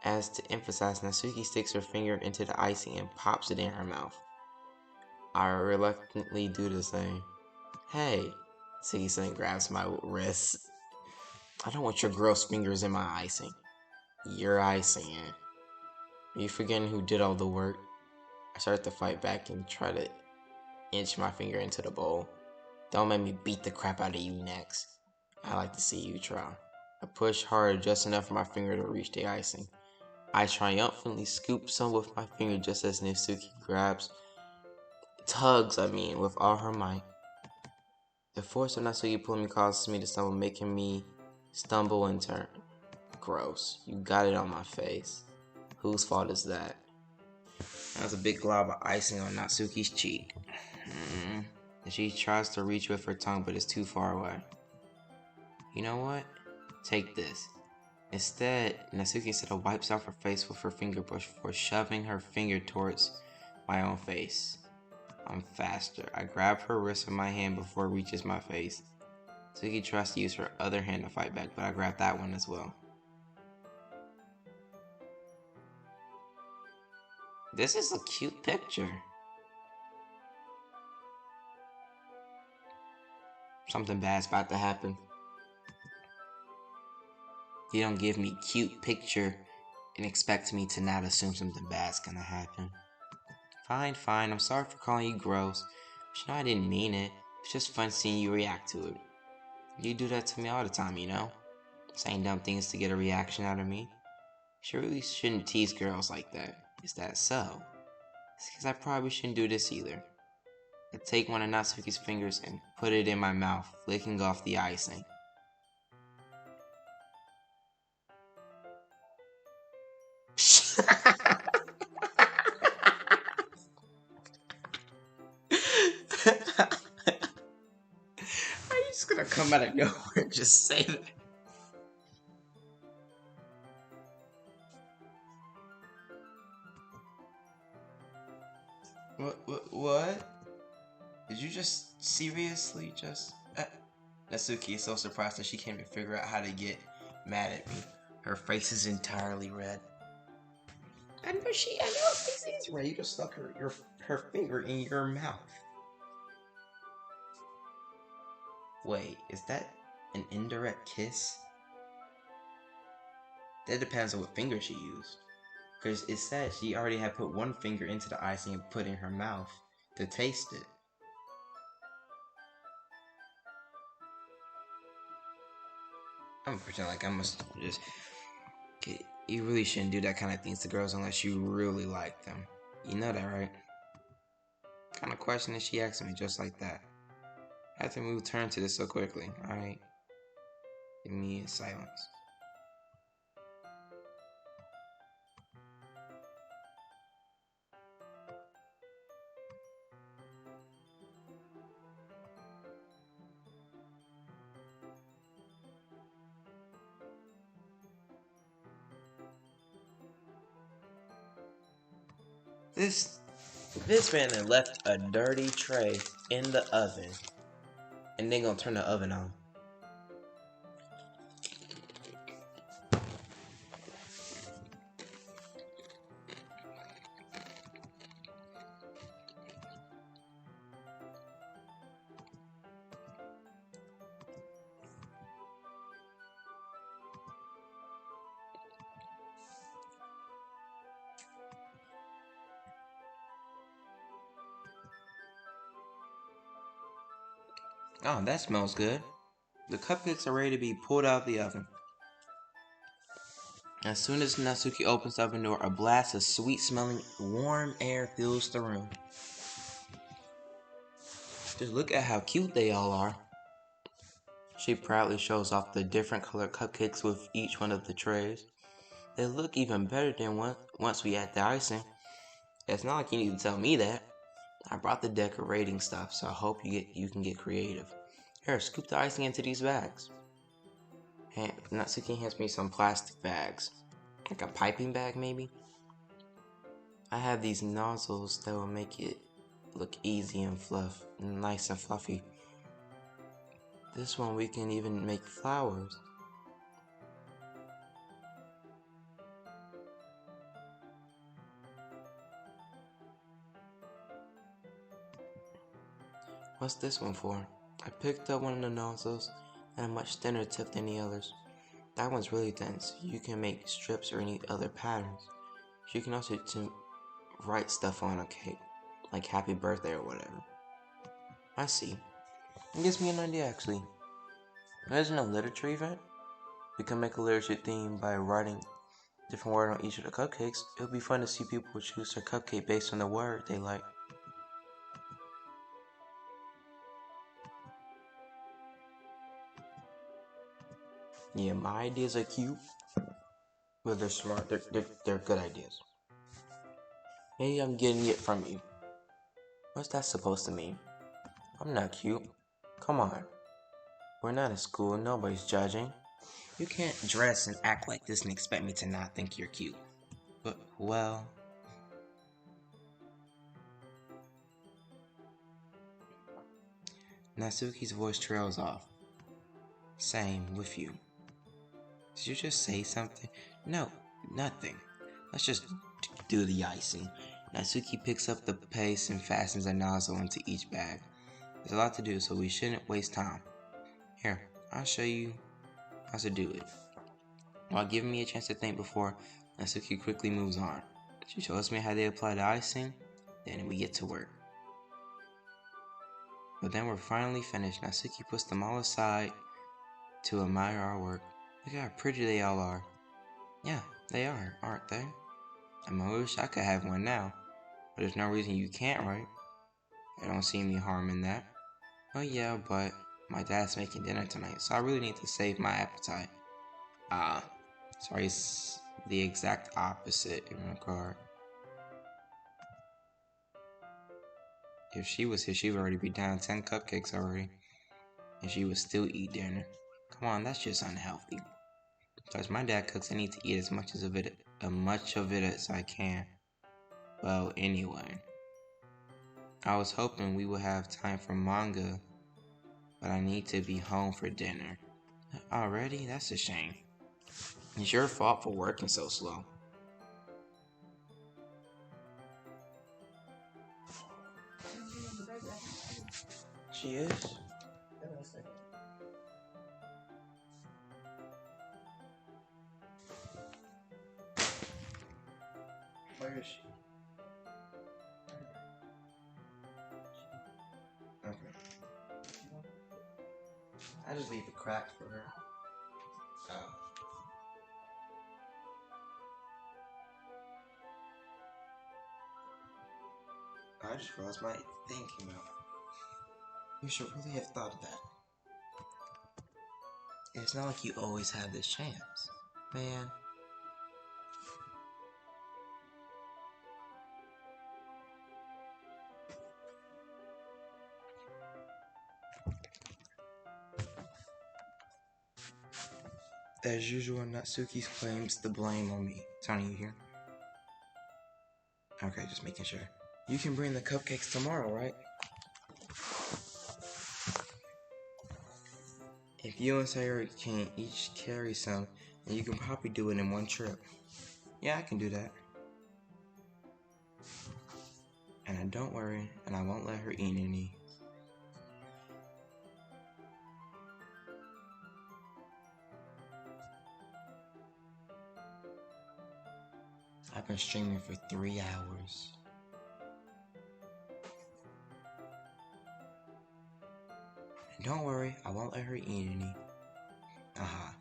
As to emphasize, Natsuki sticks her finger into the icing and pops it in her mouth. I reluctantly do the same. Hey, Natsuki suddenly grabs my wrist. I don't want your gross fingers in my icing. Your icing, eh? Are you forgetting who did all the work? I start to fight back and try to inch my finger into the bowl. Don't make me beat the crap out of you next. I like to see you try. I push hard just enough for my finger to reach the icing. I triumphantly scoop some with my finger just as Natsuki tugs with all her might. The force of Natsuki pulling me causes me to stumble, making me stumble and turn. Gross. You got it on my face. Whose fault is that? That's a big glob of icing on Natsuki's cheek. And she tries to reach with her tongue, but it's too far away. You know what? Take this. Instead, Natsuki wipes off her face with her finger before shoving her finger towards my own face. I'm faster. I grab her wrist with my hand before it reaches my face. Natsuki tries to use her other hand to fight back, but I grab that one as well. This is a cute picture. Something bad's about to happen. You don't give me cute picture and expect me to not assume something bad's gonna happen. Fine, I'm sorry for calling you gross. But you know I didn't mean it. It's just fun seeing you react to it. You do that to me all the time, you know? Saying dumb things to get a reaction out of me. You really shouldn't tease girls like that. Is that so? It's because I probably shouldn't do this either. I take one of Natsuki's fingers and put it in my mouth, licking off the icing. just gonna come out of nowhere and just say that. What? Did you just seriously just... Natsuki is so surprised that she can't even figure out how to get mad at me. Her face is entirely red. I know her face is red. You just stuck her finger in your mouth. Wait, is that an indirect kiss? That depends on what finger she used. Because it said she already had put one finger into the icing and put it in her mouth to taste it. I'm gonna pretend like I must just... You really shouldn't do that kind of things to girls unless you really like them. You know that, right? What kind of question is she asking me just like that? I had to move turn to this so quickly, alright? Give me silence. This man then left a dirty tray in the oven. And then gonna turn the oven on. Oh, that smells good. The cupcakes are ready to be pulled out of the oven. As soon as Natsuki opens the oven door, a blast of sweet-smelling, warm air fills the room. Just look at how cute they all are. She proudly shows off the different colored cupcakes with each one of the trays. They look even better than once we add the icing. It's not like you need to tell me that. I brought the decorating stuff, so I hope you can get creative. Here, scoop the icing into these bags. Natsuki hands me some plastic bags. Like a piping bag, maybe? I have these nozzles that will make it look easy and nice and fluffy. This one we can even make flowers. What's this one for? I picked up one of the nozzles and a much thinner tip than the others. That one's really thin, so you can make strips or any other patterns. You can also write stuff on a cake, like happy birthday or whatever. I see. It gives me an idea actually. There's no literature event. We can make a literature theme by writing different word on each of the cupcakes. It would be fun to see people choose their cupcake based on the word they like. Yeah, my ideas are cute, but they're smart. They're good ideas. Maybe I'm getting it from you. What's that supposed to mean? I'm not cute. Come on. We're not in school. Nobody's judging. You can't dress and act like this and expect me to not think you're cute. But, well... Natsuki's voice trails off. Same with you. Did you just say something? No, nothing. Let's just do the icing. Natsuki picks up the paste and fastens a nozzle into each bag. There's a lot to do, so we shouldn't waste time. Here, I'll show you how to do it. While giving me a chance to think before, Natsuki quickly moves on. She shows me how they apply the icing, then we get to work. But then we're finally finished. Natsuki puts them all aside to admire our work. Look how pretty they all are. Yeah, they are, aren't they? I wish I could have one now, but there's no reason you can't, right? I don't see any harm in that. Oh yeah, but my dad's making dinner tonight, so I really need to save my appetite. Sorry, it's the exact opposite in regard. If she was here, she would already be down 10 cupcakes already. and she would still eat dinner. Come on, that's just unhealthy. Because my dad cooks, I need to eat as much of it as I can. Well, anyway, I was hoping we would have time for manga, but I need to be home for dinner. Already? That's a shame. It's your fault for working so slow. She is? Where is she? Okay. I just leave it cracked for her. Oh. I just realized my thing came out. You should really have thought of that. It's not like you always have this chance. Man. As usual, Natsuki claims the blame on me. Tony, you here? Okay, just making sure. You can bring the cupcakes tomorrow, right? If you and Sayori can each carry some, then you can probably do it in one trip. Yeah, I can do that. And don't worry, and I won't let her eat any. I've been streaming for 3 hours. And don't worry, I won't let her eat any. Aha.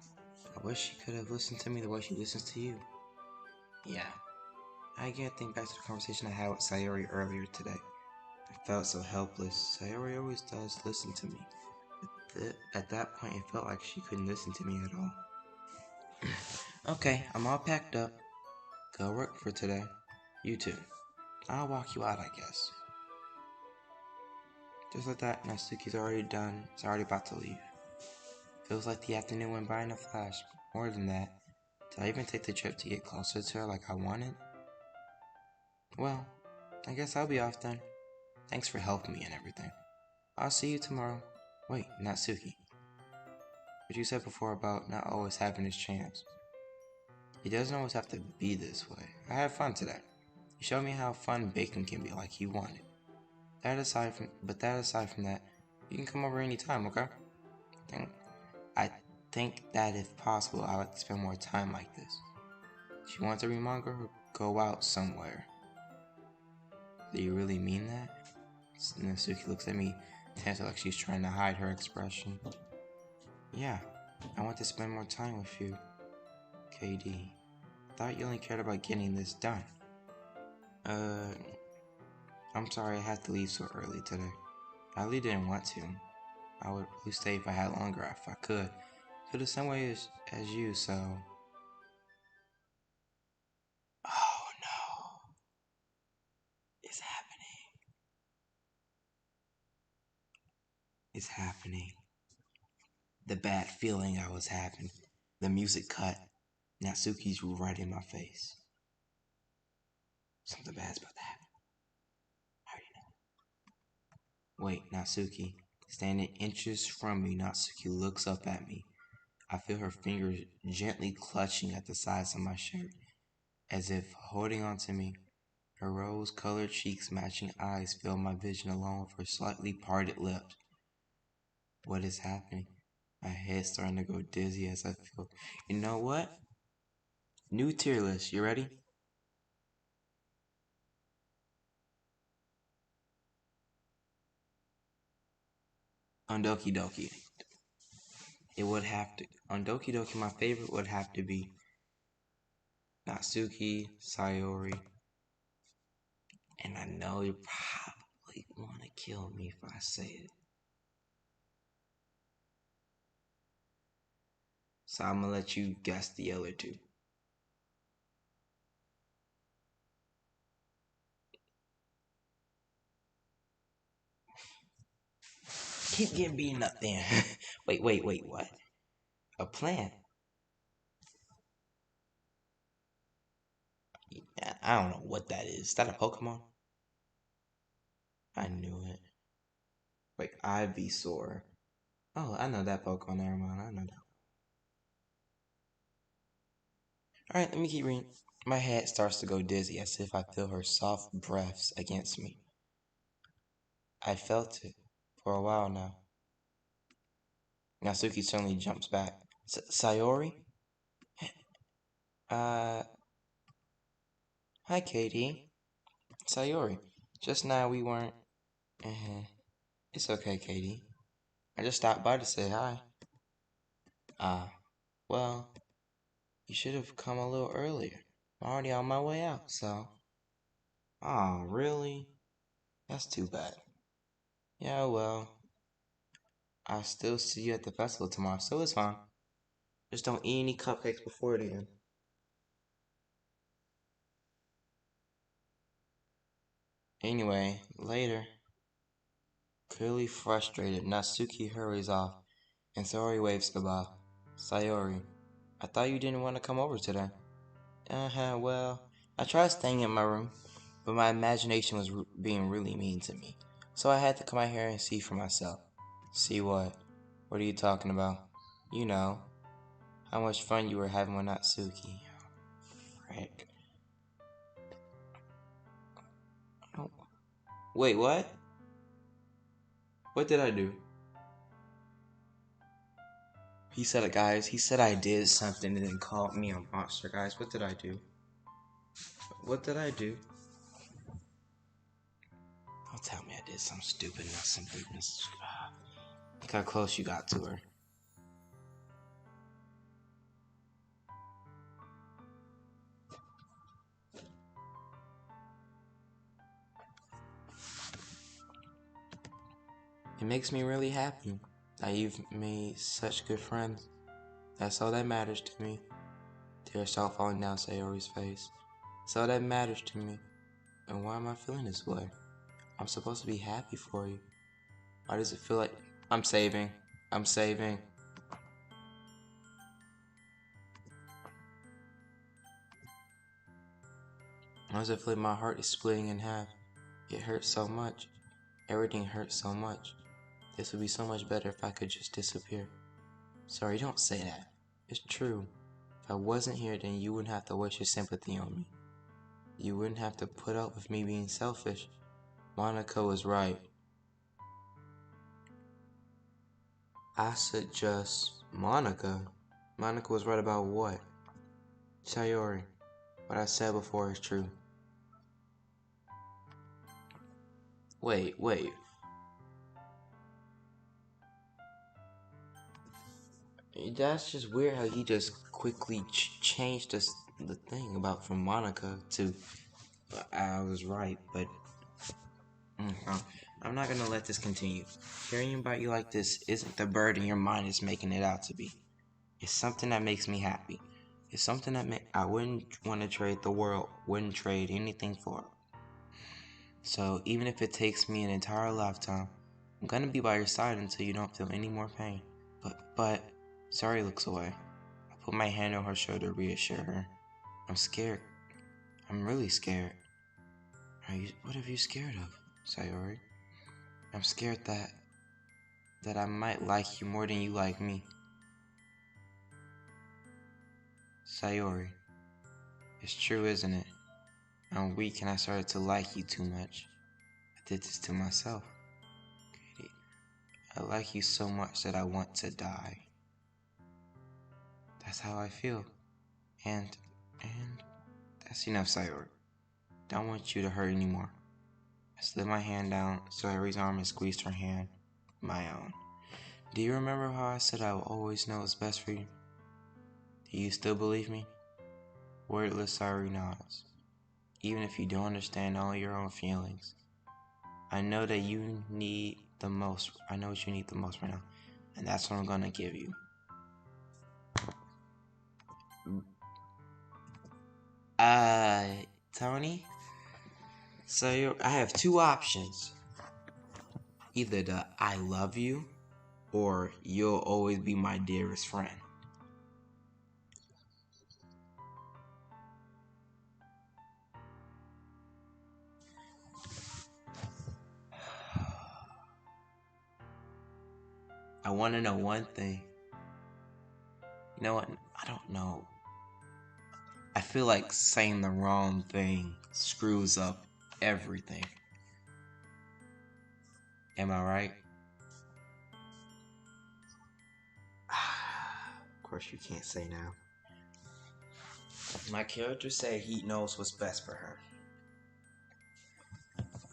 I wish she could have listened to me the way she listens to you. Yeah. I again think back to the conversation I had with Sayori earlier today. I felt so helpless. Sayori always does listen to me. But at that point, it felt like she couldn't listen to me at all. Okay, I'm all packed up. Go work for today. You too. I'll walk you out, I guess. Just like that, Natsuki's already done. It's already about to leave. Feels like the afternoon went by in a flash. More than that, did I even take the trip to get closer to her like I wanted? Well, I guess I'll be off then. Thanks for helping me and everything. I'll see you tomorrow. Wait, Natsuki. What you said before about not always having this chance. It doesn't always have to be this way. I had fun today. You showed me how fun baking can be like you wanted. That aside from that, you can come over anytime, okay? I think that if possible, I'd like to spend more time like this. If you want to read manga or go out somewhere. Do you really mean that? Natsuki looks at me, tense like she's trying to hide her expression. Yeah, I want to spend more time with you, KD. I thought you only cared about getting this done. I'm sorry I had to leave so early today. I really didn't want to. I would really stay if I had longer if I could. Feel the same way as you, so... Oh no. It's happening. It's happening. The bad feeling I was having. The music cut. Natsuki's right in my face. Something bad's about to happen. I already know. Wait, Natsuki. Standing inches from me, Natsuki looks up at me. I feel her fingers gently clutching at the sides of my shirt, as if holding on to me. Her rose-colored cheeks matching eyes fill my vision along with her slightly parted lips. What is happening? My head's starting to go dizzy as I feel... You know what? New tier list. You ready? On Doki Doki. It would have to... On Doki Doki, my favorite would have to be Natsuki, Sayori. And I know you probably want to kill me if I say it. So I'm gonna let you guess the other two. keep getting beaten up there. Wait, what? A plant? Yeah, I don't know what that is. Is that a Pokemon? I knew it. Like Ivysaur. Oh, I know that Pokemon. Never mind, I know that. Alright, let me keep reading. My head starts to go dizzy as if I feel her soft breaths against me. I felt it for a while now. Natsuki suddenly jumps back. Sayori? Uh, hi, Katie. Sayori. Just now we weren't. It's okay, Katie. I just stopped by to say hi. Ah, well, you should have come a little earlier. I'm already on my way out, so. Oh, really? That's too bad. Yeah, well, I'll still see you at the festival tomorrow, so it's fine. Just don't eat any cupcakes before then. Anyway, later. Clearly frustrated, Natsuki hurries off, and Sayori waves goodbye. Sayori, I thought you didn't want to come over today. Well, I tried staying in my room, but my imagination was being really mean to me. So I had to come out here and see for myself. See what? What are you talking about? You know, how much fun you were having with Natsuki. Frick. Oh. Wait, what? What did I do? He said it, guys. He said I did something and then called me a monster, guys. What did I do? What did I do? Don't tell me I did something stupid, not something. Look how close you got to her. It makes me really happy that you've made such good friends. That's all that matters to me. Tears start falling down Sayori's face. That's all that matters to me. And why am I feeling this way? I'm supposed to be happy for you. Why does it feel like I'm saving? I'm saving. Why does it feel like my heart is splitting in half? It hurts so much. Everything hurts so much. This would be so much better if I could just disappear. Sorry, don't say that. It's true. If I wasn't here, then you wouldn't have to waste your sympathy on me. You wouldn't have to put up with me being selfish. Monica was right. I suggest Monica. Monica was right about what? Sayori, what I said before is true. Wait. That's just weird how he just quickly changed the thing about from Monica to I was right, but I'm not gonna let this continue. Hearing about you like this isn't the burden your mind is making it out to be. It's something that makes me happy. It's something that I wouldn't want to trade the world, wouldn't trade anything for it. So even if it takes me an entire lifetime, I'm gonna be by your side until you don't feel any more pain. But, Sayori looks away. I put my hand on her shoulder to reassure her. I'm scared. I'm really scared. What are you scared of, Sayori? I'm scared that I might like you more than you like me. Sayori, it's true, isn't it? I'm weak and I started to like you too much. I did this to myself. Katie, I like you so much that I want to die. That's how I feel. And that's enough, Sayori. Don't want you to hurt anymore. I slid my hand down Sayori's arm and squeezed her hand, my own. Do you remember how I said I will always know what's best for you? Do you still believe me? Wordless Sayori nods. Even if you don't understand all your own feelings, I know that you need the most. I know what you need the most right now, and that's what I'm gonna give you. Tony? So I have two options. Either the I love you or you'll always be my dearest friend? I want to know one thing. You know what? I don't know. I feel like saying the wrong thing screws up everything. Am I right? Of course you can't say now. My character said he knows what's best for her.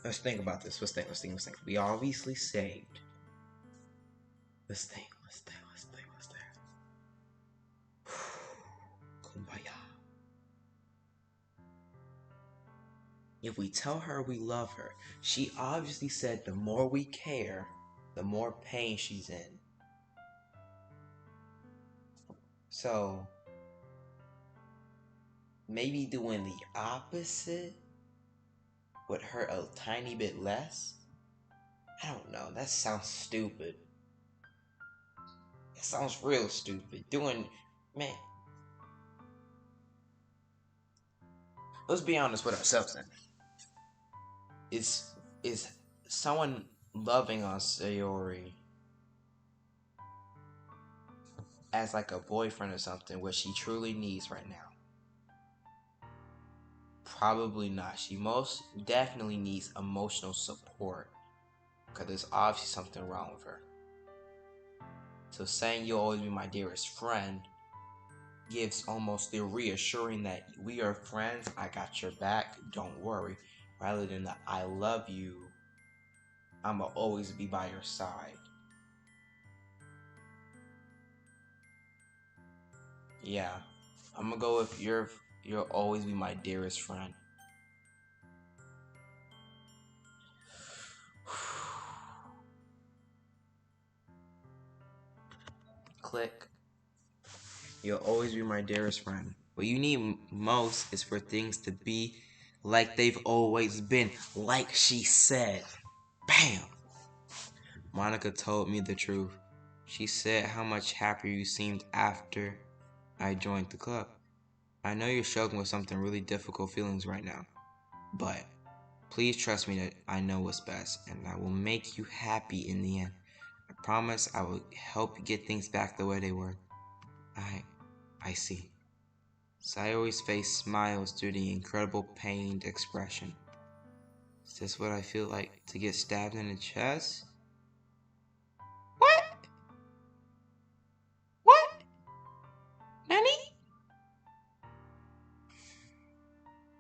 Let's think about this. Let's think. We obviously saved. Let's think. Kumbaya. If we tell her we love her, she obviously said the more we care, the more pain she's in. So, maybe doing the opposite would hurt a tiny bit less? I don't know. That sounds stupid. It sounds real stupid. Man. Let's be honest with ourselves then. Is someone loving on Sayori as like a boyfriend or something what she truly needs right now? Probably not. She most definitely needs emotional support because there's obviously something wrong with her. So saying you'll always be my dearest friend gives almost the reassuring that we are friends, I got your back, don't worry, rather than the I love you, I'ma always be by your side. Yeah, I'm gonna go with you'll always be my dearest friend. Click. You'll always be my dearest friend. What you need most is for things to be like they've always been, like she said. Bam! Monica told me the truth. She said how much happier you seemed after I joined the club. I know you're struggling with something really difficult feelings right now, but please trust me that I know what's best and I will make you happy in the end. I promise I will help you get things back the way they were. I see. Sayori's face smiles through the incredible pained expression. Is this what I feel like to get stabbed in the chest? What? What? Nani?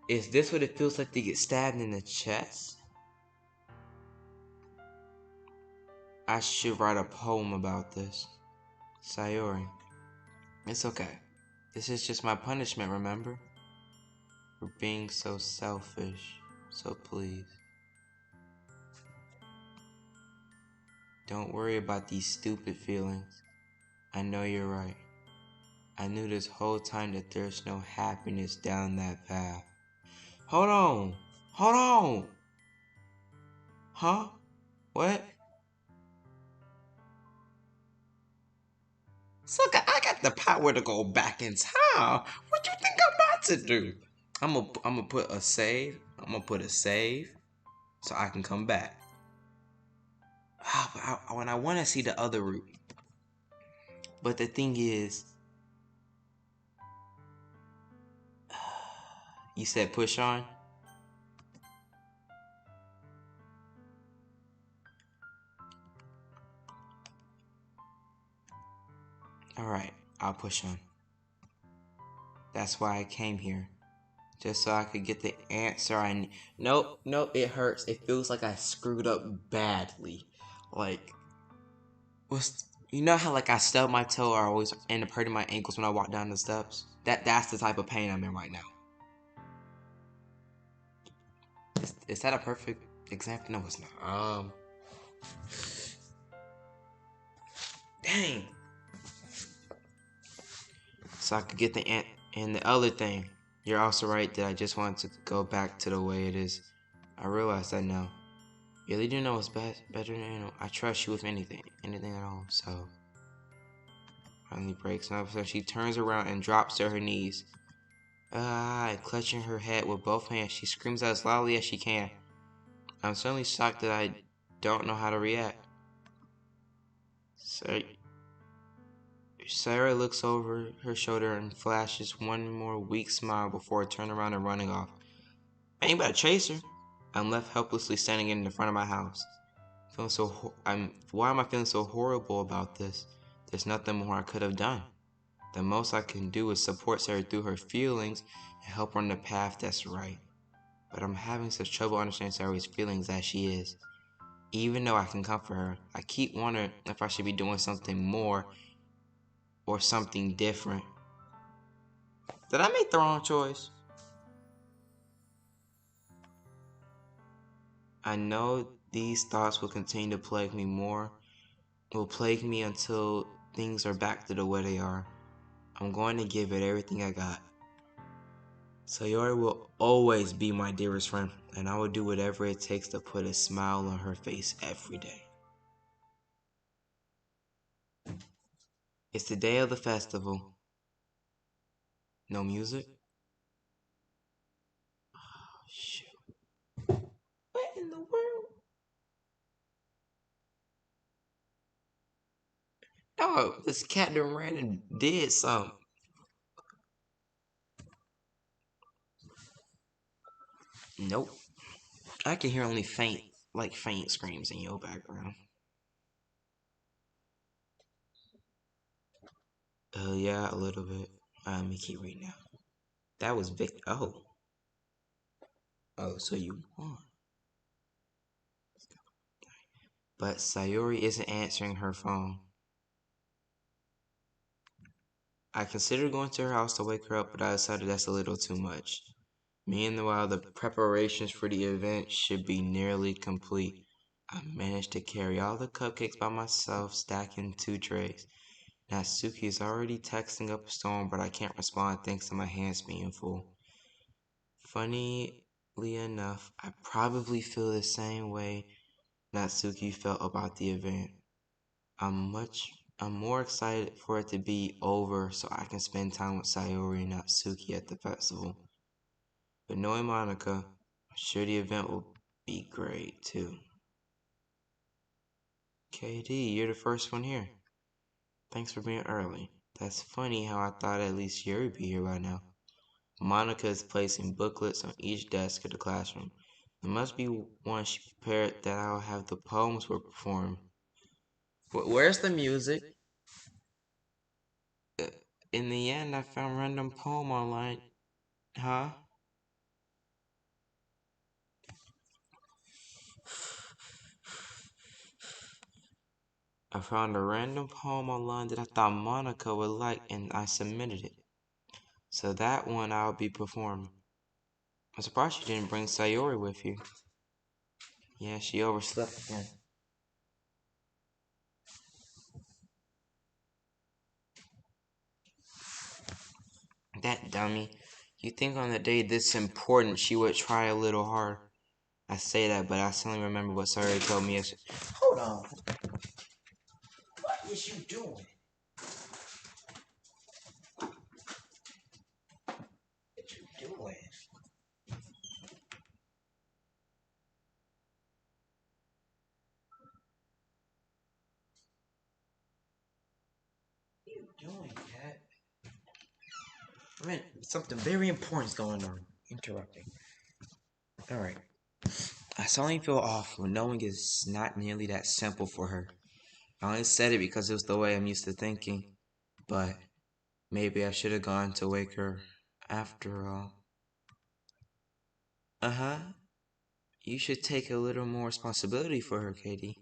Is this what it feels like to get stabbed in the chest? I should write a poem about this. Sayori. It's okay. This is just my punishment, remember? For being so selfish. So please. Don't worry about these stupid feelings. I know you're right. I knew this whole time that there's no happiness down that path. Hold on! Hold on! Huh? What? Sucker, I got the power to go back in time. What you think I'm about to do? I'm gonna put a save. I'm gonna put a save so I can come back. When I want to see the other route. But the thing is, you said push on? Alright, I'll push on. That's why I came here. Just so I could get the answer I need. Nope, it hurts. It feels like I screwed up badly. Like, you know how like I stub my toe or I always end up hurting my ankles when I walk down the steps? That's the type of pain I'm in right now. Is that a perfect example? No, it's not. Dang. So I could get the ant. And the other thing, you're also right that I just want to go back to the way it is. I realize that now. really do know what's best, better than I trust you with anything at all. So finally breaks up. So she turns around and drops to her knees. And clutching her head with both hands, she screams out as loudly as she can. I'm suddenly shocked that I don't know how to react. Sarah looks over her shoulder and flashes one more weak smile before turning around and running off. I ain't about to chase her. I'm left helplessly standing in the front of my house. Why am I feeling so horrible about this? There's nothing more I could have done. The most I can do is support Sarah through her feelings and help her on the path that's right. But I'm having such trouble understanding Sarah's feelings as she is. Even though I can comfort her, I keep wondering if I should be doing something more or something different. Did I make the wrong choice? I know these thoughts will continue to plague me until things are back to the way they are. I'm going to give it everything I got. Sayori will always be my dearest friend, and I will do whatever it takes to put a smile on her face every day. It's the day of the festival. No music? Oh, shoot. What in the world? Oh, this cat done ran and did something. Nope. I can hear only faint screams in your background. Yeah, a little bit. Let me keep reading now. That was Vic. Oh. Oh, so you won. But Sayori isn't answering her phone. I considered going to her house to wake her up, but I decided that's a little too much. Meanwhile, the preparations for the event should be nearly complete. I managed to carry all the cupcakes by myself, stacking 2 trays. Natsuki is already texting up a storm, but I can't respond thanks to my hands being full. Funnily enough, I probably feel the same way Natsuki felt about the event. I'm more excited for it to be over so I can spend time with Sayori and Natsuki at the festival. But knowing Monica, I'm sure the event will be great too. KD, you're the first one here. Thanks for being early. That's funny how I thought at least Yuri would be here by now. Monica is placing booklets on each desk of the classroom. There must be one she prepared that I'll have the poems we're performing. Where's the music? In the end, I found a random poem online. Huh? I found a random poem online that I thought Monica would like and I submitted it. So that one I'll be performing. I'm surprised you didn't bring Sayori with you. Yeah, she overslept again. That dummy. You think on the day this important she would try a little hard. I say that, but I suddenly remember what Sayori told me yesterday. Hold on. What is you doing? What you doing? What are you doing, cat? I mean, something very important is going on. Interrupting. Alright. I suddenly feel awful knowing it's not nearly that simple for her. I only said it because it was the way I'm used to thinking. But maybe I should have gone to wake her after all. Uh-huh. You should take a little more responsibility for her, Katie.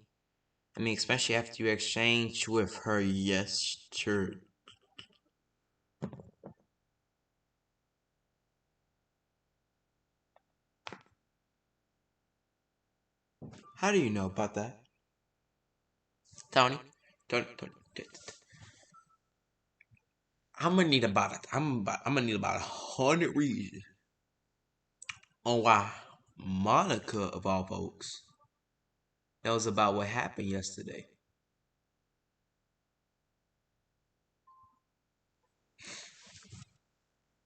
I mean, especially after you exchanged with her yesterday. How do you know about that? Tony? Tony. I'm gonna need about 100 reasons on why Monica, of all folks, That was about what happened yesterday.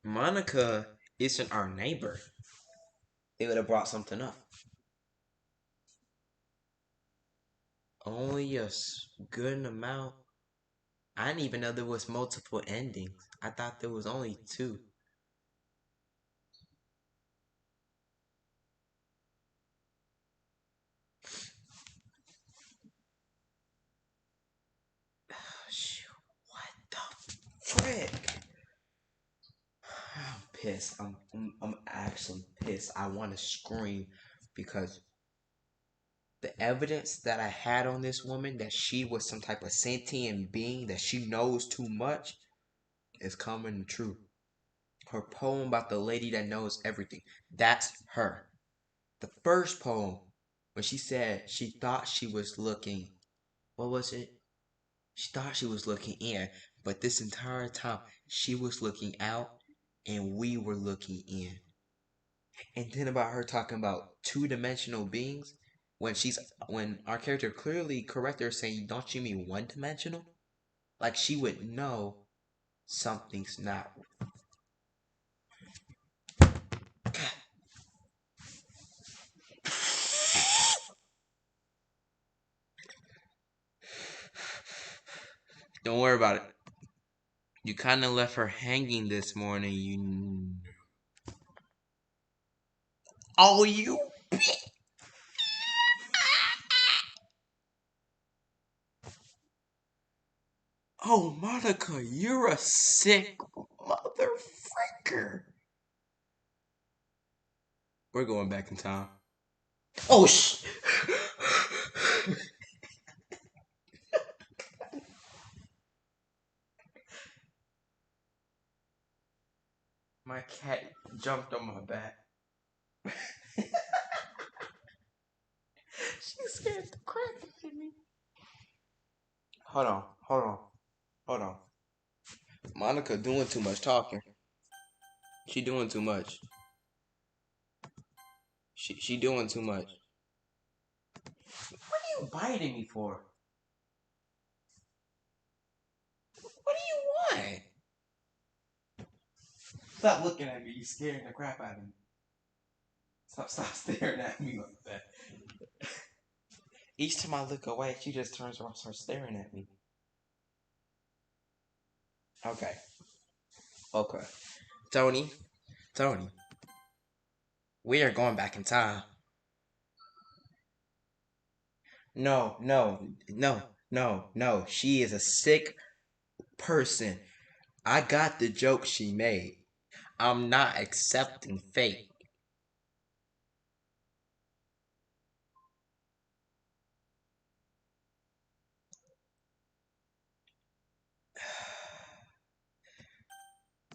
Monica isn't our neighbor. They would have brought something up. Only a good amount. I didn't even know there was multiple endings. I thought there was only two. Shoot, what the frick? I'm pissed. I'm actually pissed. I want to scream because the evidence that I had on this woman that she was some type of sentient being that she knows too much is coming true. Her poem about the lady that knows everything. That's her. The first poem, when she said she thought she was looking, what was it? She thought she was looking in, but this entire time she was looking out and we were looking in. And then about her talking about two-dimensional beings when our character clearly corrected her saying, "Don't you mean one-dimensional?" Like she would know something's not. Don't worry about it. You kind of left her hanging this morning. Oh, you. Oh, Monica, you're a sick mother freaker. We're going back in time. Oh, My cat jumped on my back. She scared the crap out of me. Hold on. Monica doing too much talking. She doing too much. She doing too much. What are you biting me for? What do you want? Stop looking at me. You scaring the crap out of me. Stop staring at me like that. Each time I look away, she just turns around and starts staring at me. Okay. Tony, we are going back in time. No. She is a sick person. I got the joke she made. I'm not accepting fate.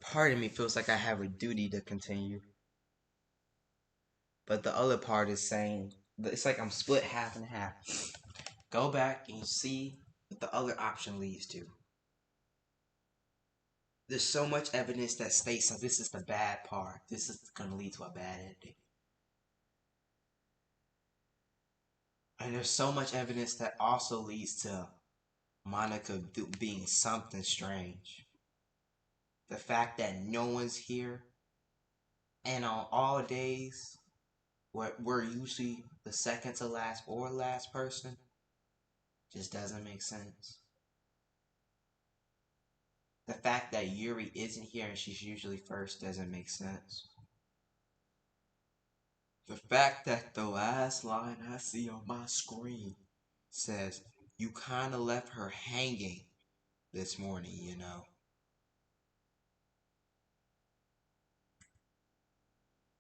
Part of me feels like I have a duty to continue. But the other part is saying, it's like I'm split half and half. Go back and see what the other option leads to. There's so much evidence that states that this is the bad part. This is going to lead to a bad ending. And there's so much evidence that also leads to Monica being something strange. The fact that no one's here, and on all days, we're usually the second to last or last person, just doesn't make sense. The fact that Yuri isn't here and she's usually first doesn't make sense. The fact that the last line I see on my screen says, "You kinda left her hanging this morning, you know."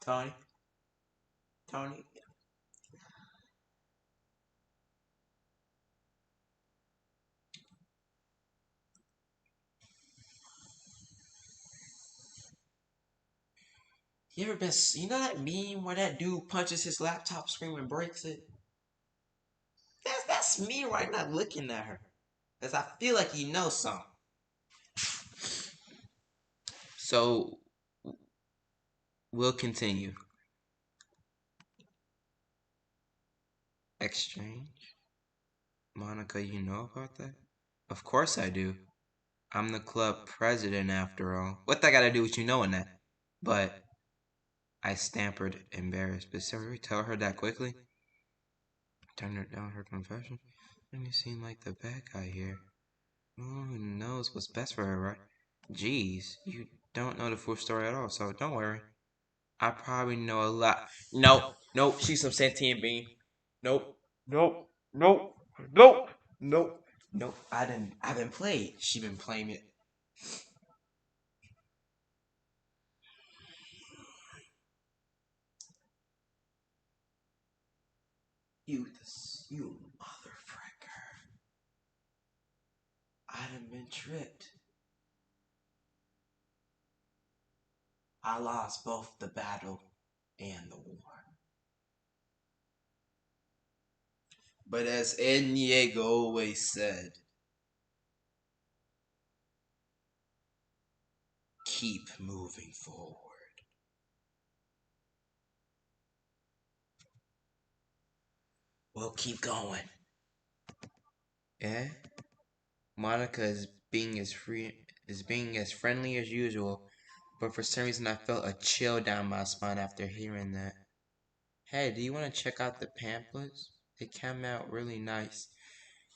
Tony? Tony? You ever been, you know that meme where that dude punches his laptop screen and breaks it? That's me right now looking at her. Because I feel like you know something. So, we'll continue. Exchange. Monica, you know about that? Of course I do. I'm the club president after all. What that gotta do with you knowing that? But I stammered, embarrassed. But sorry, tell her that quickly. Turn her down her confession. And you seem like the bad guy here. Oh, who knows what's best for her, right? Jeez, you don't know the full story at all, so don't worry. I probably know a lot. Nope, nope, she's some sentient being. Nope, nope, nope, nope, nope, nope. I've been played. She been playing it. You motherfucker. I done been tricked. I lost both the battle and the war. But as Eniego always said, keep moving forward. We'll keep going. Eh? Monica is being as friendly as usual, but for some reason I felt a chill down my spine after hearing that. Hey, do you want to check out the pamphlets? They came out really nice.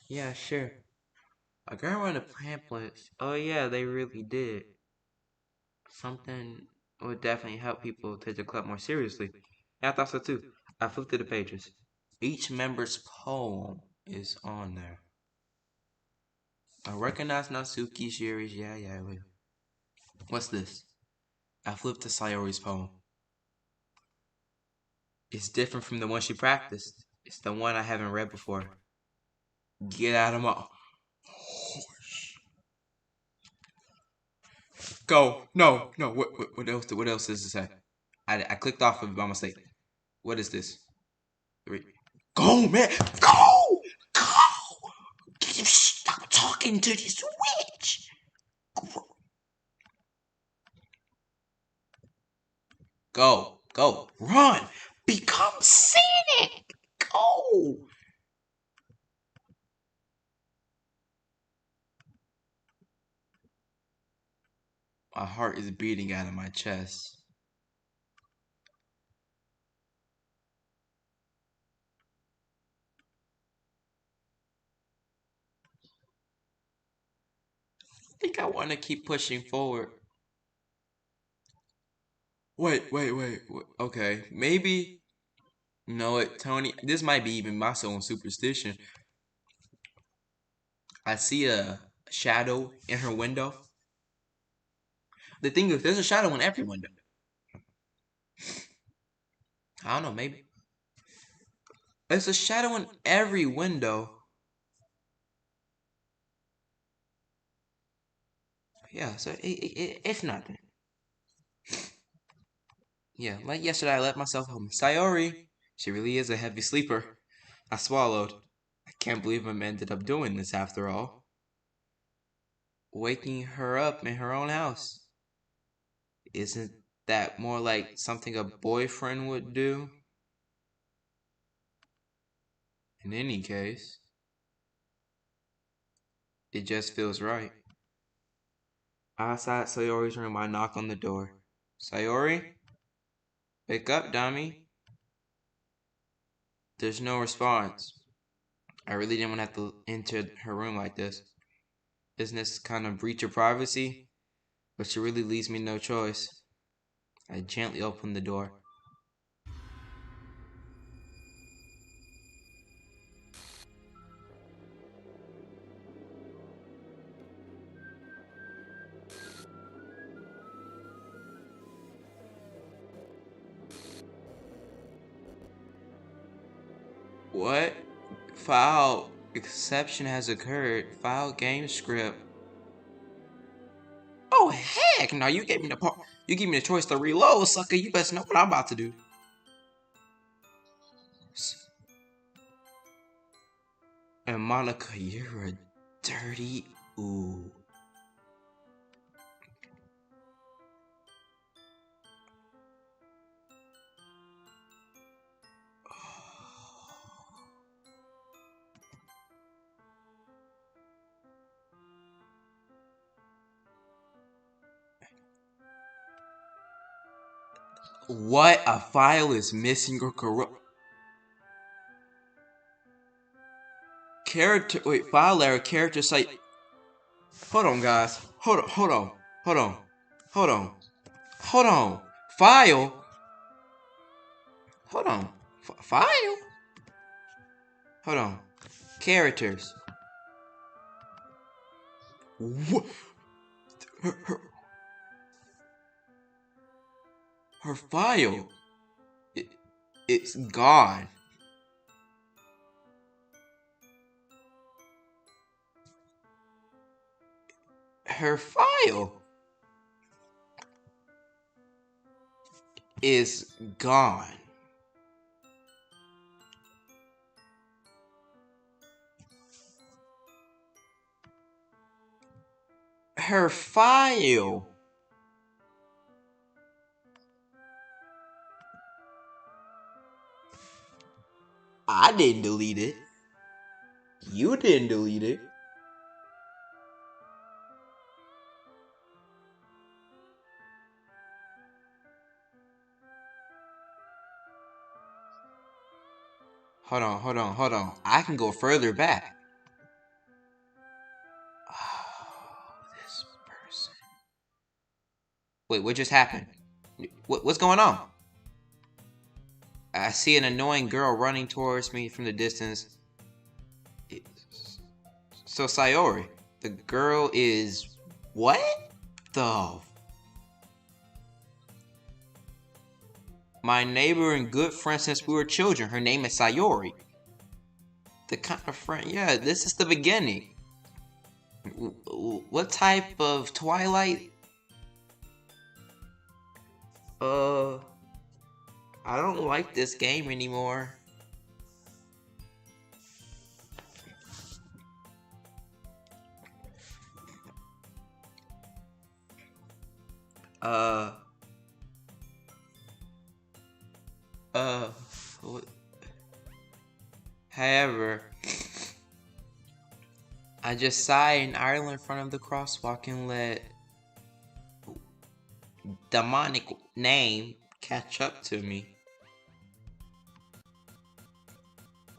Yeah, sure. I got one of the pamphlets. Oh yeah, they really did. Something would definitely help people take the club more seriously. Yeah, I thought so too. I flipped through the pages. Each member's poem is on there. I recognize Natsuki Shiri's yeah. Wait. What's this? I flipped to Sayori's poem. It's different from the one she practiced. It's the one I haven't read before. Get out of my... Go. No. What else does it say? I clicked off of it by mistake. What is this? Go, man. Go. Stop talking to this witch. Go. Run. Become scenic. Go. My heart is beating out of my chest. I think I want to keep pushing forward. Wait. Okay, maybe. You know what, Tony? This might be even my own superstition. I see a shadow in her window. The thing is, there's a shadow in every window. I don't know, maybe. There's a shadow in every window. Yeah, so it's nothing. Yeah, like yesterday, I let myself home. Sayori, she really is a heavy sleeper. I swallowed. I can't believe I ended up doing this after all. Waking her up in her own house. Isn't that more like something a boyfriend would do? In any case, it just feels right. Outside Sayori's room, I knock on the door. Sayori? Wake up, dummy. There's no response. I really didn't want to have to enter her room like this. Isn't this kind of breach of privacy? But she really leaves me no choice. I gently open the door. What? File exception has occurred. File game script. Oh heck no, you gave me the choice to reload, sucker. You best know what I'm about to do. And Monica, you're a dirty ooh. What? A file is missing or corrupt? Character. Wait, file error. Character site. Hold on, guys. Hold on. Hold on. Hold on. Hold on. Hold on. File. Hold on. File. Hold on. Characters. What? Her file. It's gone. Her file is gone. Her file. I didn't delete it. You didn't delete it. Hold on, hold on, hold on. I can go further back. Oh, this person. Wait, what just happened? What's going on? I see an annoying girl running towards me from the distance. So Sayori, the girl is what? My neighbor and good friend since we were children. Her name is Sayori. The kind of friend, yeah, this is the beginning. What type of Twilight? I don't like this game anymore. However, I just sighed and idle in front of the crosswalk and let demonic name catch up to me.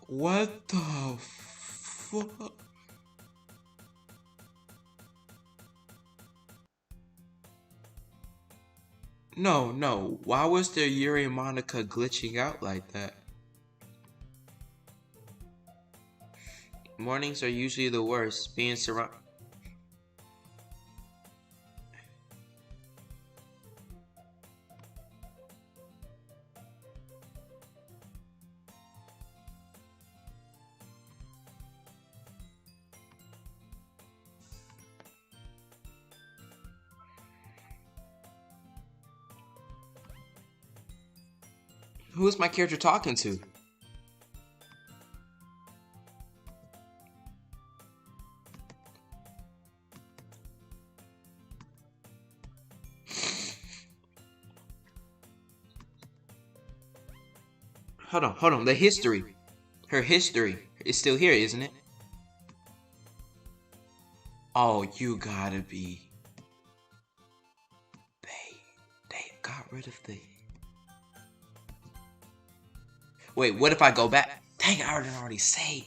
What the fuck? No, why was there Yuri and Monica glitching out like that? Mornings are usually the worst, being surrounded. Who is my character talking to? Hold on. The history. Her history is still here, isn't it? Oh, you gotta be. They got rid of the. Wait, what if I go back? Dang, I already saved.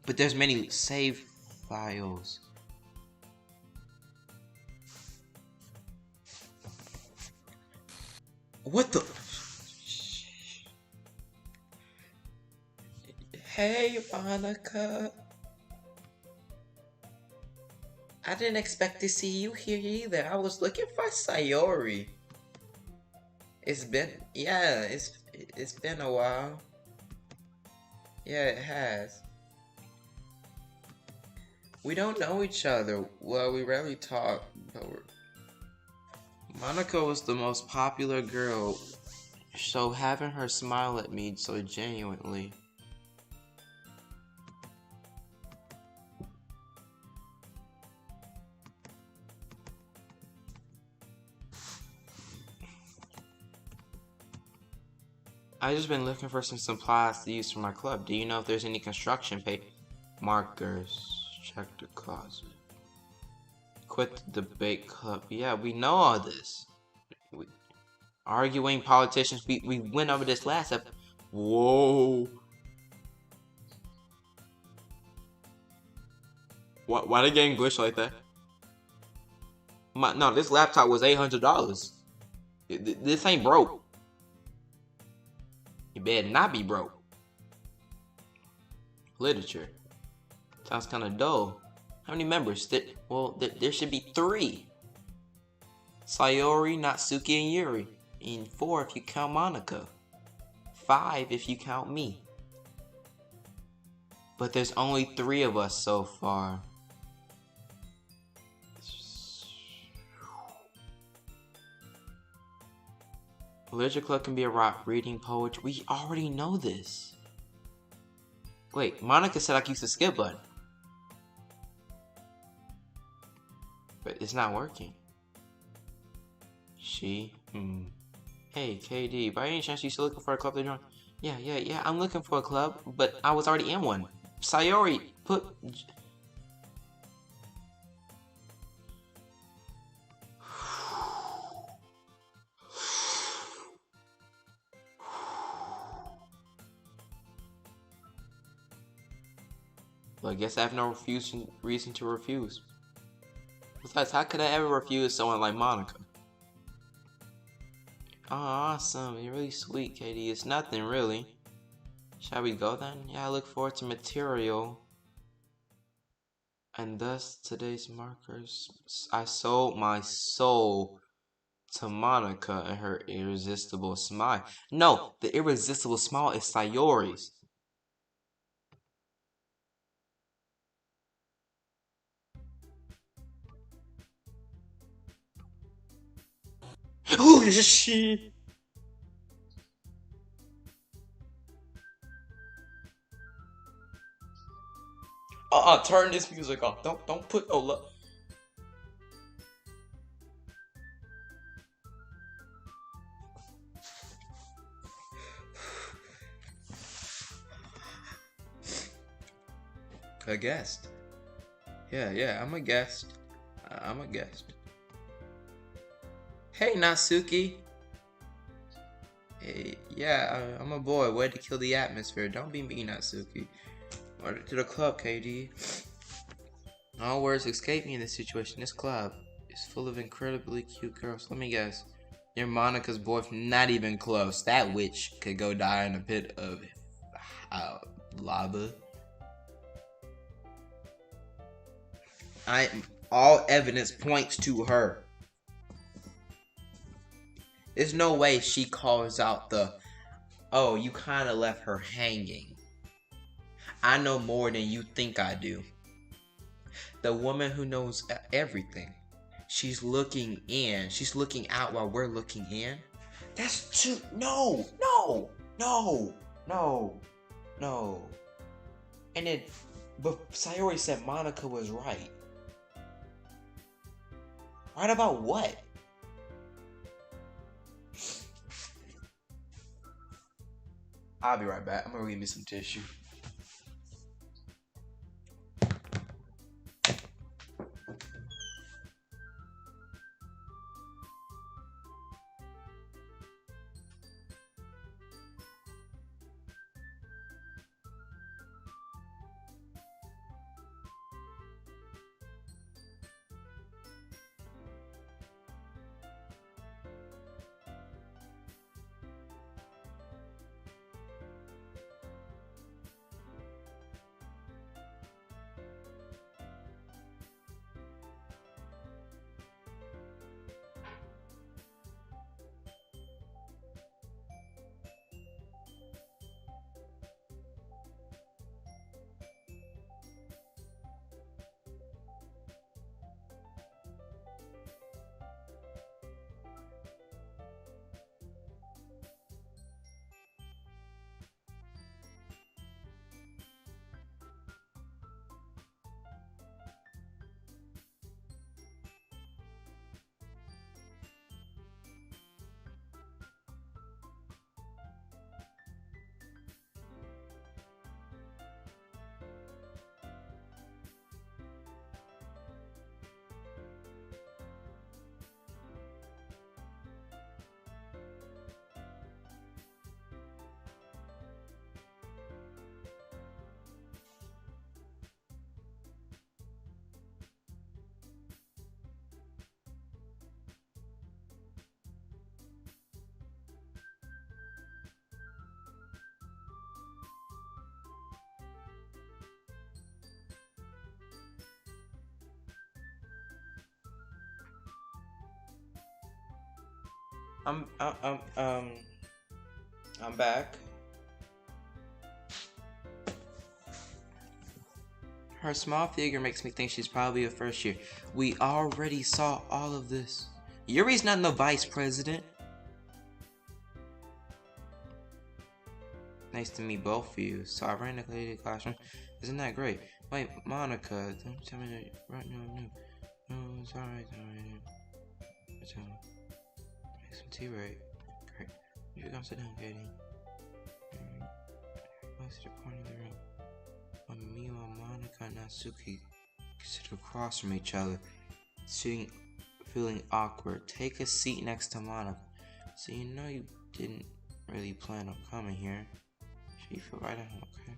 But there's many save files. What the? Hey, Monica. I didn't expect to see you here either. I was looking for Sayori. It's been a while. Yeah, it has. We don't know each other. Well, we rarely talk, but Monica was the most popular girl, so having her smile at me so genuinely. I just been looking for some supplies to use for my club. Do you know if there's any construction paper? Markers. Check the closet. Quit the debate club. Yeah, we know all this. Arguing politicians. We went over this last episode. Whoa. Why the game glitch like that? No, this laptop was $800. This ain't broke. You better not be broke. Literature. Sounds kind of dull. How many members? There should be 3. Sayori, Natsuki, and Yuri. And 4 if you count Monica. 5 if you count me. But there's only 3 of us so far. Literature club can be a rock, reading poetry. We already know this. Wait, Monica said I could use the skip button. But it's not working. Hey, KD, by any chance you still looking for a club to join? Yeah, I'm looking for a club, but I was already in one. Sayori, Well, I guess I have no reason to refuse. Besides, how could I ever refuse someone like Monica? Oh, awesome. You're really sweet, Katie. It's nothing, really. Shall we go then? Yeah, I look forward to material. And thus, today's markers. I sold my soul to Monica and her irresistible smile. No, the irresistible smile is Sayori's. Who is she? Turn this music off. Don't put no love. A guest. Yeah, I'm a guest. I'm a guest. Hey, Natsuki. Hey, yeah, I'm a boy. Way to kill the atmosphere. Don't be mean, Natsuki. Order to the club, KD. All words escape me in this situation. This club is full of incredibly cute girls. Let me guess. You're Monica's boyfriend. Not even close. That witch could go die in a pit of lava. All evidence points to her. There's no way she calls out oh, you kind of left her hanging. I know more than you think I do. The woman who knows everything. She's looking in. She's looking out while we're looking in. That's too... No. And then, but Sayori said Monica was right. Right about what? I'll be right back. I'm gonna go get me some tissue. I'm I'm um I'm back. Her small figure makes me think she's probably a first year. We already saw all of this. Yuri's not no vice president. Nice to meet both of you. So I ran the classroom. Isn't that great? Wait, Monica, don't tell me that. Right, no. No, it's alright. Make some tea, right? Great. You can sit down, Katie. Most of the corner of the room. When Miwa, Monica, and Natsuki sit across from each other, sitting, feeling awkward. Take a seat next to Monica. So you know you didn't really plan on coming here. Sure you feel right at home, okay?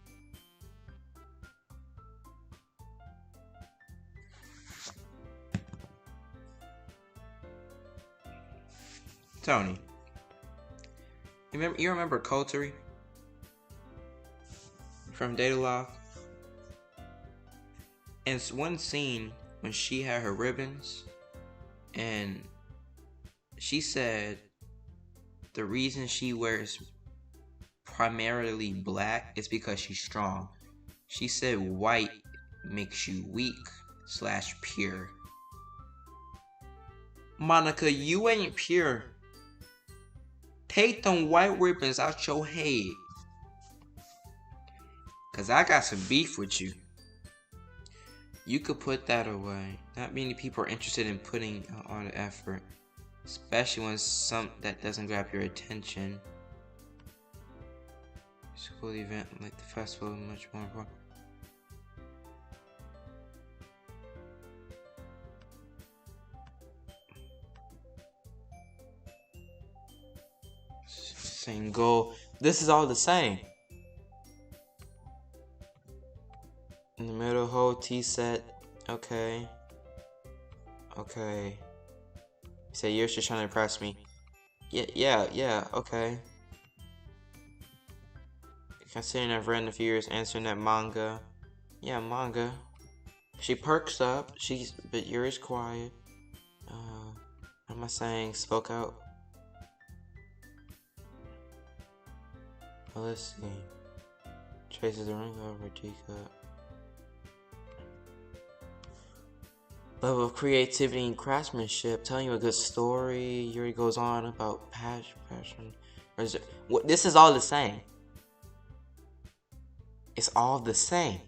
Tony, you remember Kotori from Data Lock? And it's one scene when she had her ribbons, and she said the reason she wears primarily black is because she's strong. She said white makes you weak / pure. Monica, you ain't pure. Take them white ribbons out your head. Cause I got some beef with you. You could put that away. Not many people are interested in putting on the effort. Especially when some that doesn't grab your attention. School event like the festival is much more important. Same goal. This is all the same. In the middle hole, T set. Okay. You say you're just trying to impress me. Yeah, okay. Considering I've read in a few years answering that manga. Yeah, manga. She perks up, but Yuri's quiet. What am I saying? Spoke out. Well, let's see. Traces the ring over teacup. Level of creativity and craftsmanship. Telling you a good story. Yuri goes on about passion. This is all the same. It's all the same.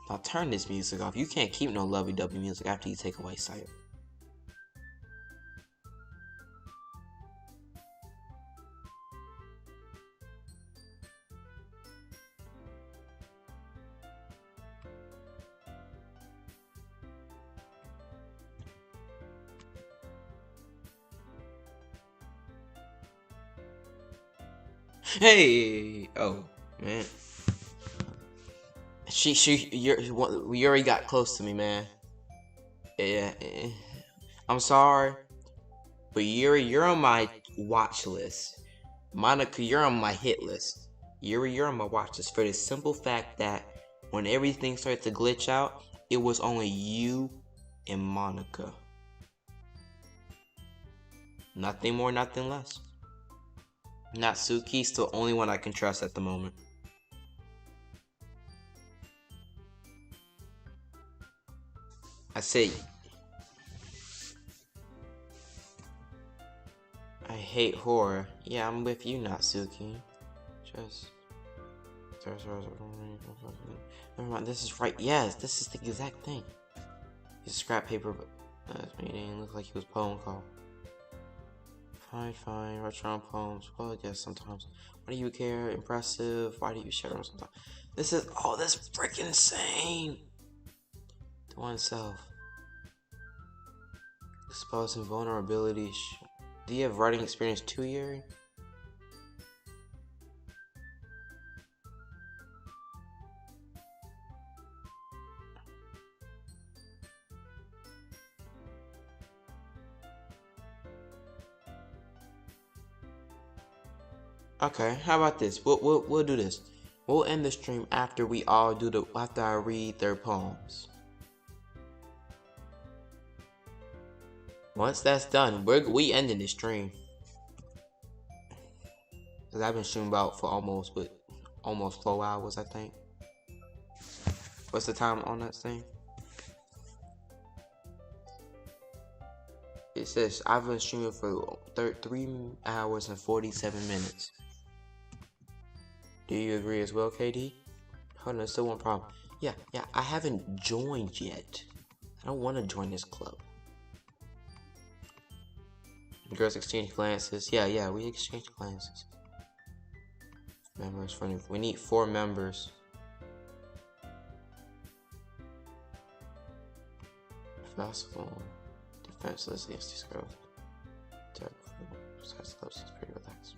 Now turn this music off. You can't keep no lovey-dovey music after you take away sight. Hey! Oh, man. You already got close to me, man. Yeah. I'm sorry. But you're on my watch list. Monica, you're on my hit list. You're on my watch list for the simple fact that when everything started to glitch out, it was only you and Monica. Nothing more, nothing less. Natsuki's the only one I can trust at the moment. I say, I hate horror. Yeah, I'm with you, Natsuki. Never mind, this is right. Yes, this is the exact thing. He's scrap paper, but meeting looked like he was poem call. Fine. Write your own poems. Well, I guess sometimes. Why do you care? Impressive. Why do you share them sometimes? This is that's freaking insane. To oneself. Exposing vulnerabilities. Do you have writing experience too, Yuri? Okay, how about this? We'll do this. We'll end the stream after after I read their poems. Once that's done, we ending the stream. Cause I've been streaming about for almost 4 hours, I think. What's the time on that thing? It says I've been streaming for 3 hours and 47 minutes. Do you agree as well, KD? Hold on, there's still one problem. Yeah, I haven't joined yet. I don't want to join this club. Girls exchange glances. Yeah, we exchange glances. Members we need 4 members. Festival. Defenseless against these girls. Pretty relaxed.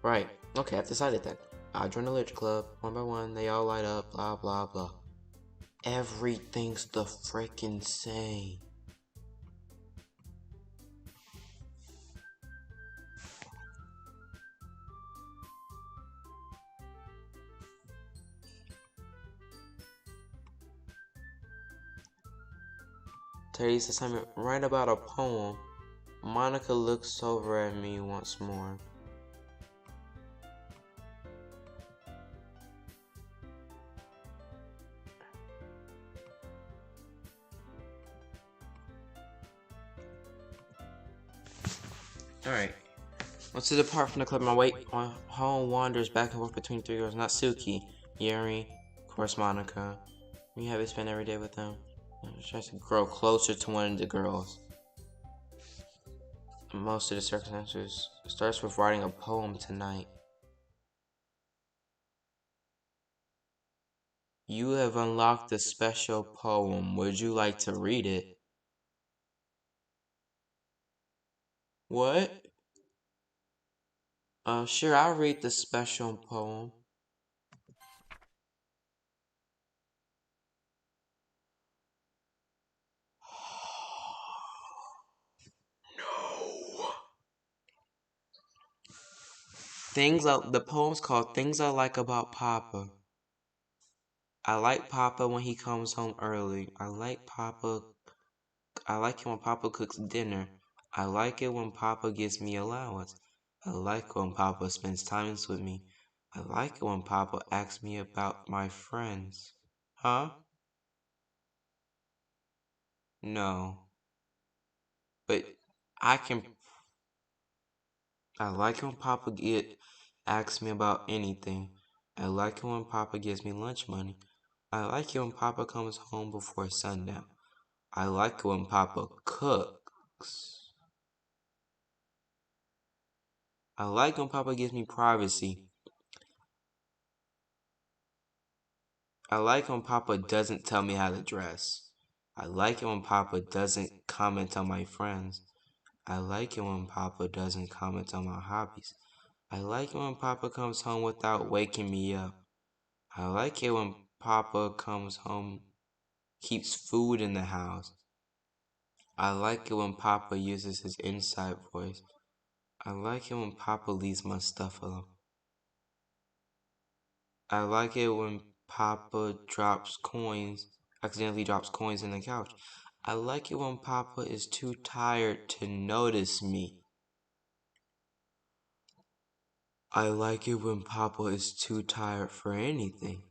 Right. Okay, I've decided then. I'll join the literature club. One by one, they all light up. Blah, blah, blah. Everything's the frickin' same. Today's assignment, write about a poem. Monica looks over at me once more. Alright. Once to depart from the club, my home wanders back and forth between 3 girls. Natsuki, Yuri, of course Monica. We have to spend every day with them. I'm trying to grow closer to one of the girls. Most of the circumstances starts with writing a poem tonight. You have unlocked a special poem. Would you like to read it? What? Sure, I'll read the special poem. The poem's called Things I Like About Papa. I like Papa when he comes home early. I like it when Papa cooks dinner. I like it when Papa gives me allowance. I like it when Papa spends time with me. I like it when Papa asks me about my friends. Huh? No. But I like it when Papa asks me about anything. I like it when Papa gives me lunch money. I like it when Papa comes home before sundown. I like it when Papa cooks. I like when Papa gives me privacy. I like when Papa doesn't tell me how to dress. I like it when Papa doesn't comment on my friends. I like it when Papa doesn't comment on my hobbies. I like it when Papa comes home without waking me up. I like it when Papa comes home, keeps food in the house. I like it when Papa uses his inside voice. I like it when Papa leaves my stuff alone. I like it when Papa accidentally drops coins in the couch. I like it when Papa is too tired to notice me. I like it when Papa is too tired for anything.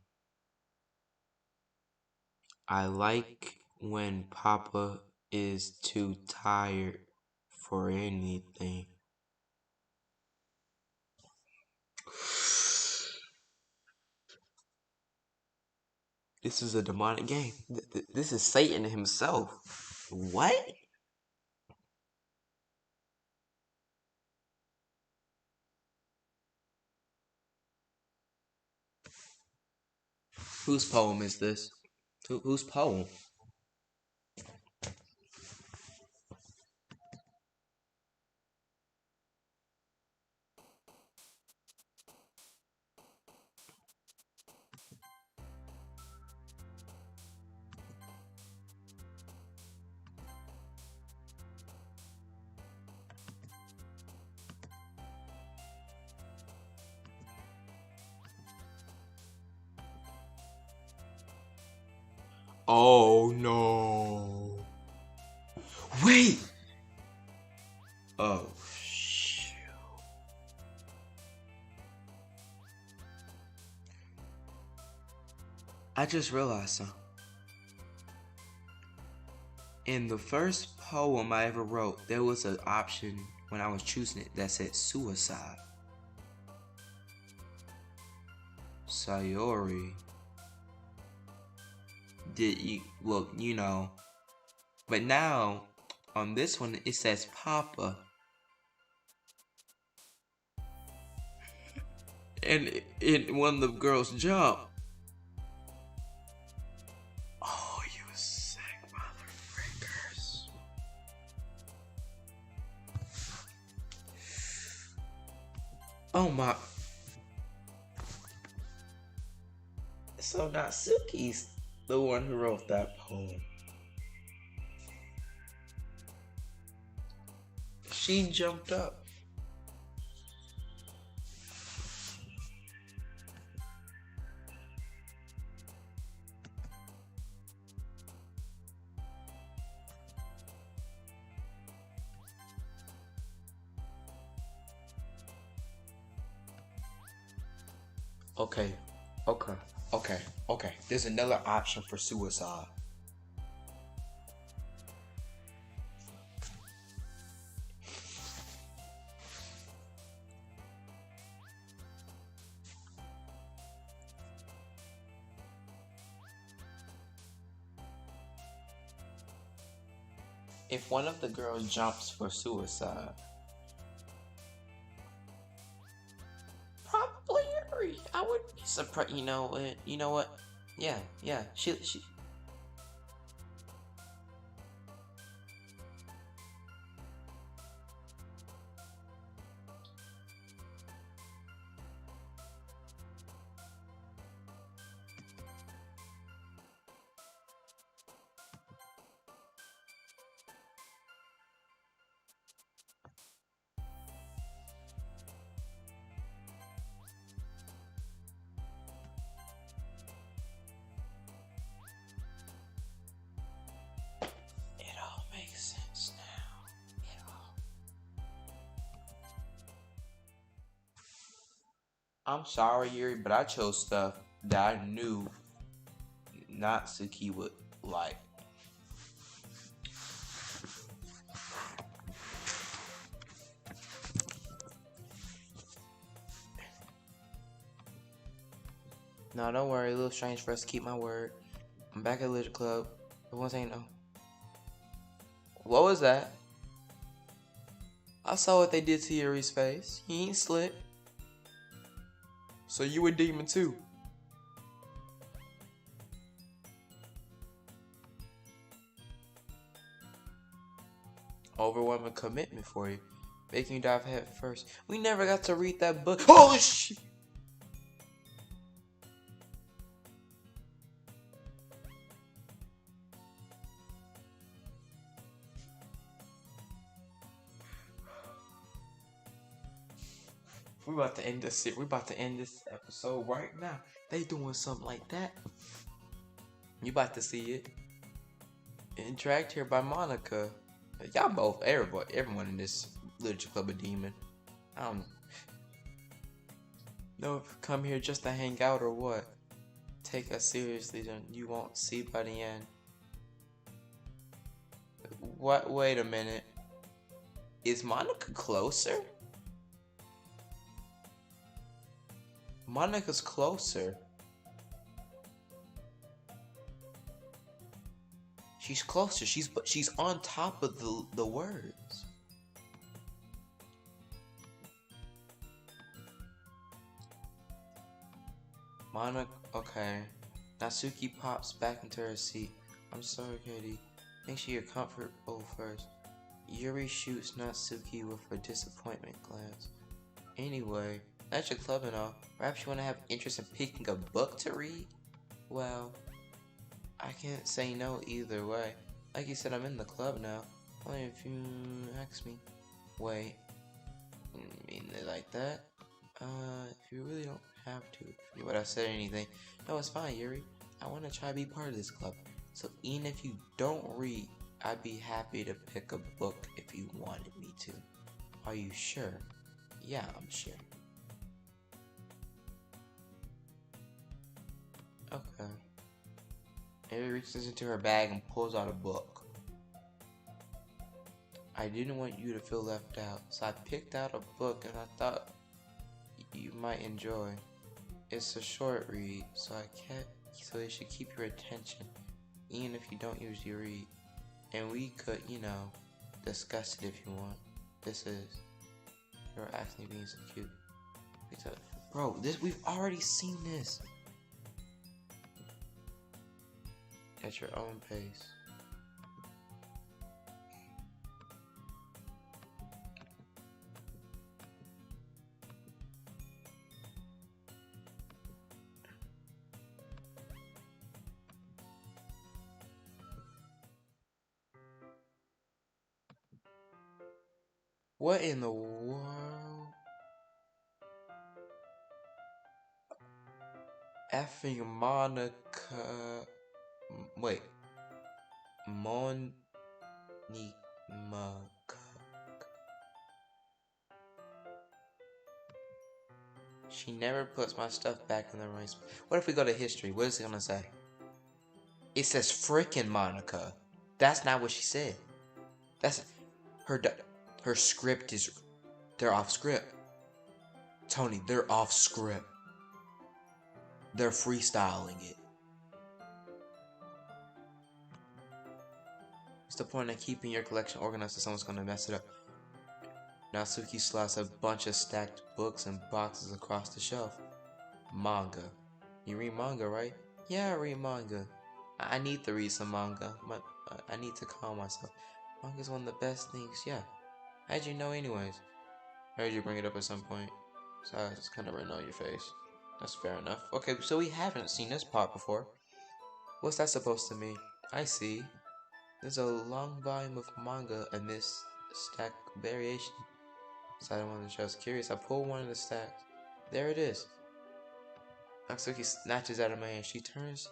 I like when Papa is too tired for anything. This is a demonic game. This is Satan himself. What? Whose poem is this? Whose poem? Oh no. Wait! Oh shoot. I just realized something. In the first poem I ever wrote, there was an option when I was choosing it that said suicide. Sayori. Well, but now on this one it says Papa. And one of the girls jump. Oh, you sick motherfuckers. Oh my. So Natsuki's the one who wrote that poem. She jumped up. Okay, okay. There's another option for suicide. If one of the girls jumps for suicide, probably Yuri. I wouldn't be surprised. You know what? You know what? Yeah. She. It all makes sense now. It all. I'm sorry, Yuri, but I chose stuff that I knew Natsuki would like. No, don't worry. A little strange for us to keep my word. I'm back at Literature Club. Everyone's saying no. What was that? I saw what they did to Yuri's face. He ain't slick. So you a demon too? Overwhelming commitment for you. Making you dive head first. We never got to read that book. Oh shit! We about to end this. We about to end this episode right now. They doing something like that. You about to see it. Interact here by Monica. Y'all both, everyone in this Literature Club a demon. I don't know if you come here just to hang out or what. Take us seriously, then you won't see by the end. What? Wait a minute. Is Monica closer? Monica's closer. She's closer. She's on top of the words. Monica. Okay. Natsuki pops back into her seat. I'm sorry, Katie. Make sure you're comfortable first. Yuri shoots Natsuki with a disappointment glance. Anyway, that's your club and all. Perhaps you want to have interest in picking a book to read? Well, I can't say no either way. Like you said, I'm in the club now. Only if you ask me. Wait. You mean it like that? If you really don't have to. If you would have said anything. No, it's fine, Yuri. I want to try to be part of this club. So even if you don't read, I'd be happy to pick a book if you wanted me to. Are you sure? Yeah, I'm sure. Okay. Amy reaches into her bag and pulls out a book. I didn't want you to feel left out, so I picked out a book and I thought you might enjoy. It's a short read, so it should keep your attention, even if you don't usually read. And we could, discuss it if you want. This is, you're actually being so cute. Bro, we've already seen this. At your own pace. What in the world? Effing Monica. Wait. Monica. She never puts my stuff back in the right spot. What if we go to history? What is it gonna say? It says frickin' Monica. That's not what she said. That's her script is. They're off script. Tony, they're off script. They're freestyling it. What's the point of keeping your collection organized if someone's gonna mess it up? Natsuki slots a bunch of stacked books and boxes across the shelf. Manga. You read manga, right? Yeah, I read manga. I need to read some manga. I need to calm myself. Manga's one of the best things, yeah. How'd you know anyways? I heard you bring it up at some point. So I just kind of written on your face. That's fair enough. Okay, so we haven't seen this part before. What's that supposed to mean? I see. There's a long volume of manga in this stack variation. So I don't want to show. I was curious. I pulled one of the stacks. There it is. Natsuki snatches out of my hand. She turns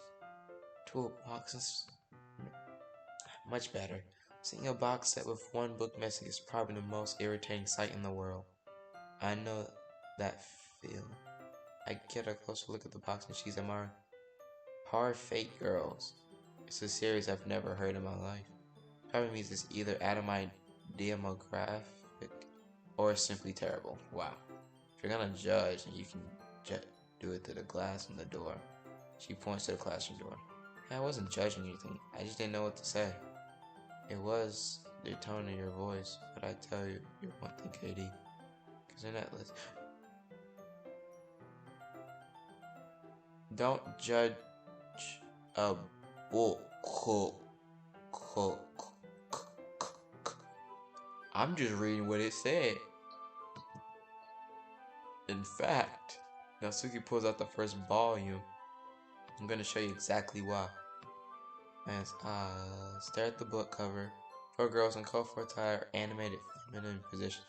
to a box and much better. Seeing a box set with one book missing is probably the most irritating sight in the world. I know that feeling. I get a closer look at the box and she's admiring. Hard Fate Girls. It's a series I've never heard in my life. Probably means it's either out of my demographic or simply terrible. Wow. If you're gonna judge, you can do it to the glass on the door. She points to the classroom door. I wasn't judging anything. I just didn't know what to say. It was the tone of your voice, but I tell you, you're one thing, KD. Because you're not listening. Don't judge a book. I'm just reading what it said. In fact, Natsuki pulls out the first volume. I'm gonna show you exactly why. And stare at the book cover. 4 girls in colorful attire, animated feminine position.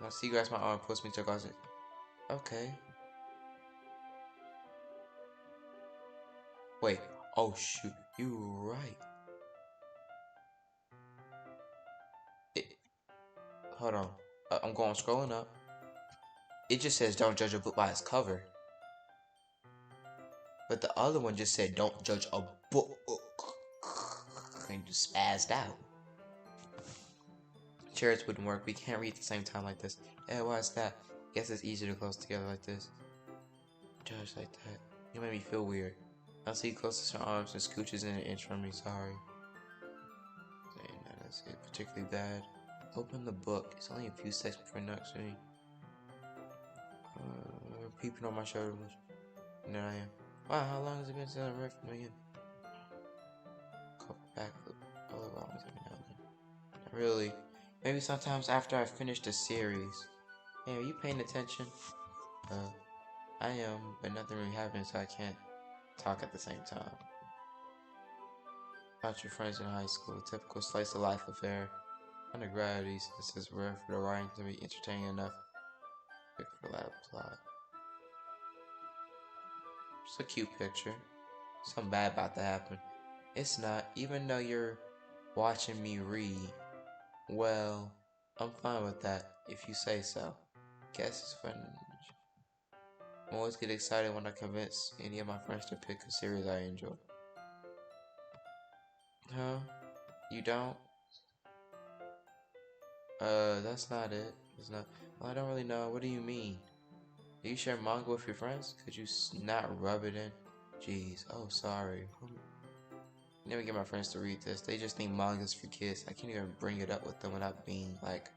Natsuki grabs my arm, pulls me to a closet. Okay. Wait. Oh shoot. You were right. Hold on. I'm going scrolling up. It just says don't judge a book by its cover. But the other one just said don't judge a book. And just spazzed out. Chairs wouldn't work. We can't read at the same time like this. Why is that? Guess it's easier to close together like this. Judge like that. You made me feel weird. I'll see closes her arms and scooches in an inch from me. Sorry. Saying that that's it. Particularly bad. Open the book. It's only a few seconds before next reading. Peeping on my shoulder. And there I am. Wow, how long has it been since I read from again? Go back. All the wrongs every now and then. Really? Maybe sometimes after I finish the series. Hey, are you paying attention? I am, but nothing really happens, so I can't talk at the same time. About your friends in high school, typical slice of life affair. Undergravity, this is rare for the writing to be entertaining enough. Pick for the loud plot. It's a cute picture. Something bad about to happen. It's not, even though you're watching me read. Well, I'm fine with that, if you say so. Guess it's fun. I always get excited when I convince any of my friends to pick a series I enjoy. Huh? You don't? That's not it. It's not. Well, I don't really know. What do you mean? Do you share manga with your friends? Could you not rub it in? Jeez. Oh, sorry. Never get my friends to read this. They just think manga's for kids. I can't even bring it up with them without being like,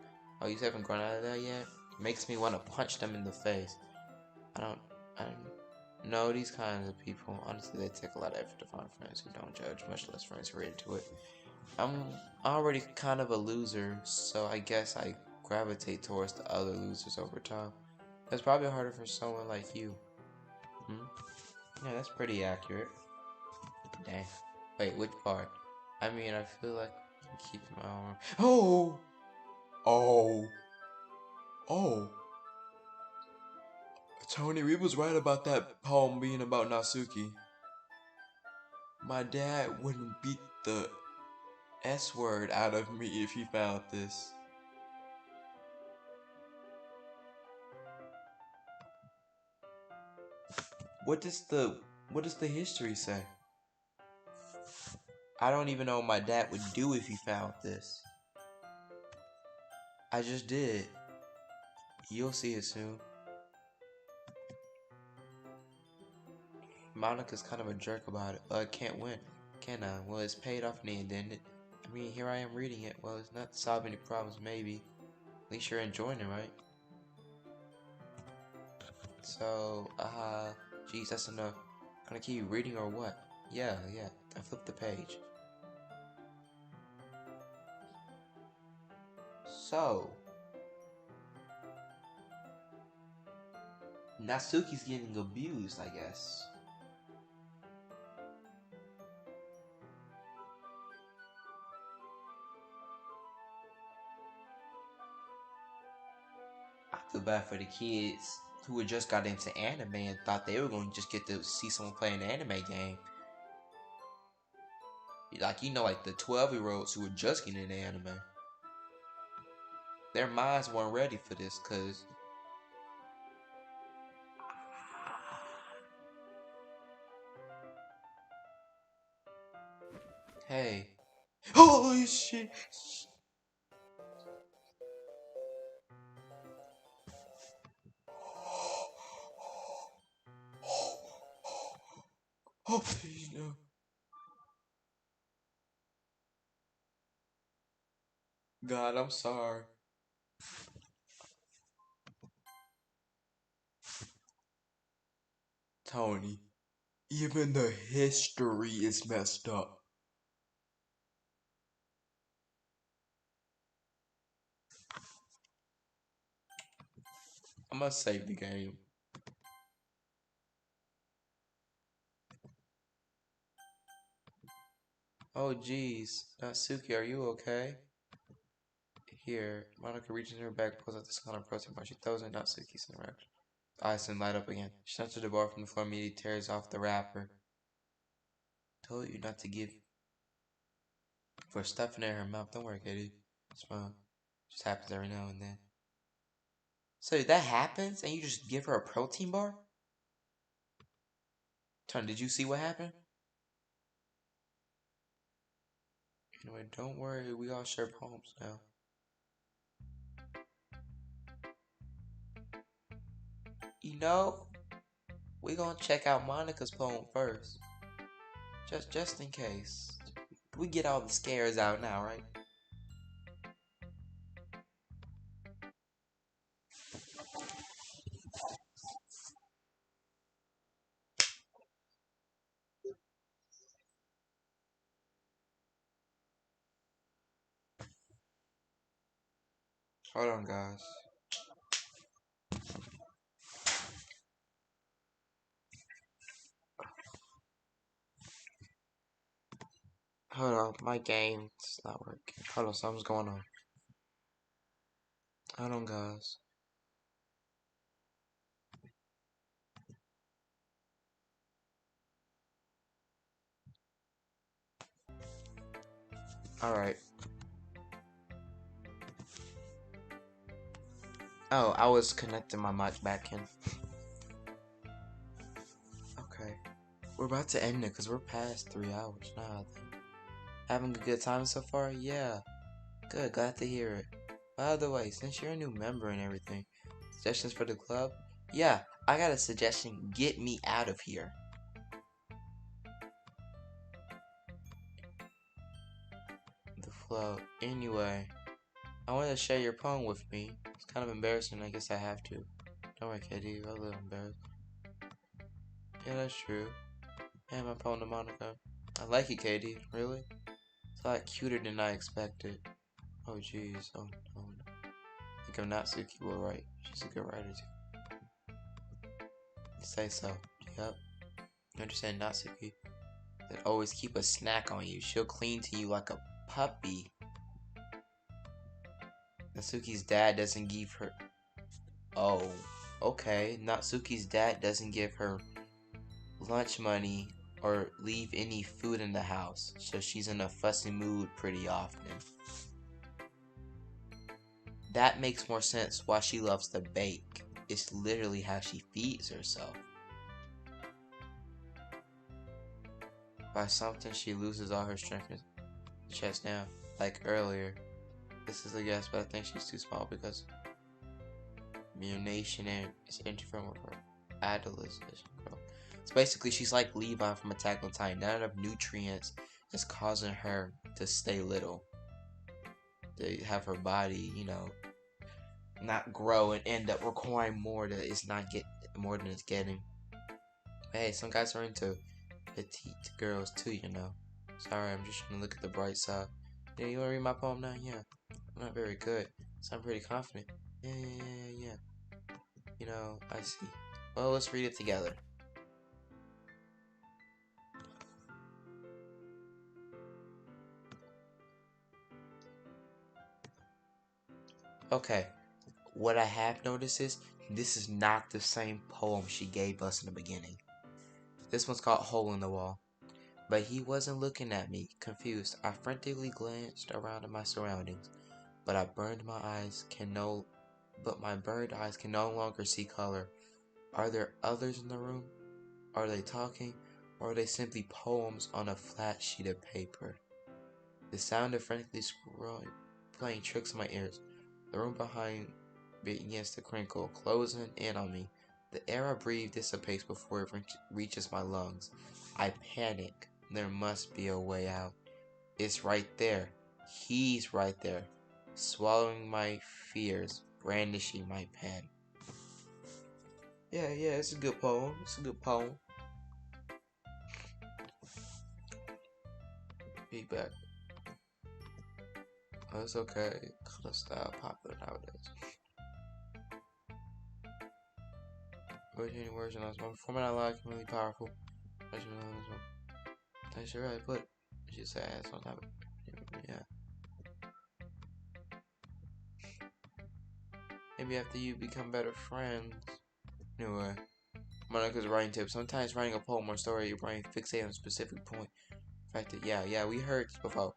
oh, you haven't grown out of that yet? Makes me want to punch them in the face. I don't know these kinds of people. Honestly, they take a lot of effort to find friends who don't judge, much less friends who are into it. I'm already kind of a loser, so I guess I gravitate towards the other losers over time. It's probably harder for someone like you. Hmm? Yeah, that's pretty accurate. Dang. Wait, which part? I mean, I feel like I'm keeping my own. Oh! Oh! Oh! Tony, we was right about that poem being about Natsuki. My dad wouldn't beat the S word out of me if he found this. What does the history say? I don't even know what my dad would do if he found this. I just did. You'll see it soon. Monica's kind of a jerk about it. I can't win, can I? Well, it's paid off in the end, didn't it? I mean, here I am reading it. Well, it's not solving any problems, maybe. At least you're enjoying it, right? So, geez, that's enough. Gonna keep reading or what? Yeah. I flipped the page. So, Natsuki's getting abused, I guess. I feel bad for the kids who had just got into anime and thought they were going to just get to see someone play an anime game. Like, like the 12-year-olds who were just getting into anime. Their minds weren't ready for this, cause hey. Holy shit! Oh, please no. God, I'm sorry. Tony, even the history is messed up. I'm gonna save the game. Oh, jeez. Natsuki, are you okay? Here, Monica reaches in her bag, pulls out the skull and protein bar. She throws it in Natsuki's direction. Eyes light up again. She snatches the bar from the floor and immediately tears off the wrapper. Told you not to give for stuffing it in her mouth. Don't worry, Katie. It's fine. Just happens every now and then. So that happens, and you just give her a protein bar? Tony, did you see what happened? Anyway, don't worry. We all share poems now. You know, we gonna check out Monica's poem first. Just in case. We get all the scares out now, right? Hold on, guys. Hold on, my game's not working. Hold on, something's going on. Hold on, guys. Alright. Oh, I was connecting my mic back in. Okay. We're about to end it because we're past 3 hours now, I think. Having a good time so far? Yeah. Good, glad to hear it. By the way, since you're a new member and everything, suggestions for the club? Yeah, I got a suggestion. Get me out of here. The flow. Anyway, I want to share your poem with me. It's kind of embarrassing, I guess I have to. Don't worry, KD, you're a little embarrassed. Yeah, that's true. And my poem to Monica. I like it, KD. Really? It's a lot cuter than I expected. Oh, jeez. Oh, no. I think I'm Natsuki will write. She's a good writer, too. You say so. Yep. You understand Natsuki? That always keep a snack on you. She'll cling to you like a puppy. Natsuki's dad doesn't give her... Oh, okay. Natsuki's dad doesn't give her lunch money or leave any food in the house, so she's in a fussy mood pretty often. That makes more sense why she loves to bake. It's literally how she feeds herself. By something, she loses all her strength and chest down. Like earlier. This is a guess, but I think she's too small because mutation and is interfering with her adolescence. So basically, she's like Levi from Attack on Titan. Not enough nutrients is causing her to stay little. To have her body, you know, not grow and end up requiring more that it's not get more than it's getting. But hey, some guys are into petite girls too, you know. Sorry, I'm just trying to look at the bright side. Yeah, you wanna read my poem now? Yeah. I'm not very good, so I'm pretty confident. Yeah. You know, I see. Well, let's read it together. Okay, what I have noticed is this is not the same poem she gave us in the beginning. This one's called Hole in the Wall. But he wasn't looking at me, confused. I frantically glanced around at my surroundings, but my burned eyes can no longer see color. Are there others in the room? Are they talking? Or are they simply poems on a flat sheet of paper? The sound of frantically scrolling playing tricks in my ears. The room behind begins to crinkle, closing in on me. The air I breathe dissipates before it reaches my lungs. I panic. There must be a way out. It's right there. He's right there. Swallowing my fears, brandishing my pen. Yeah, it's a good poem. It's a good poem. Feedback. Oh, it's okay. Color style popular nowadays. Any words in this one. Format I like, really powerful. I should really put. She said sometimes. Yeah. Maybe after you become better friends. Anyway, Monica's writing tips. Sometimes writing a poem or story, your brain fixates on a specific point. In fact, yeah, we heard this before.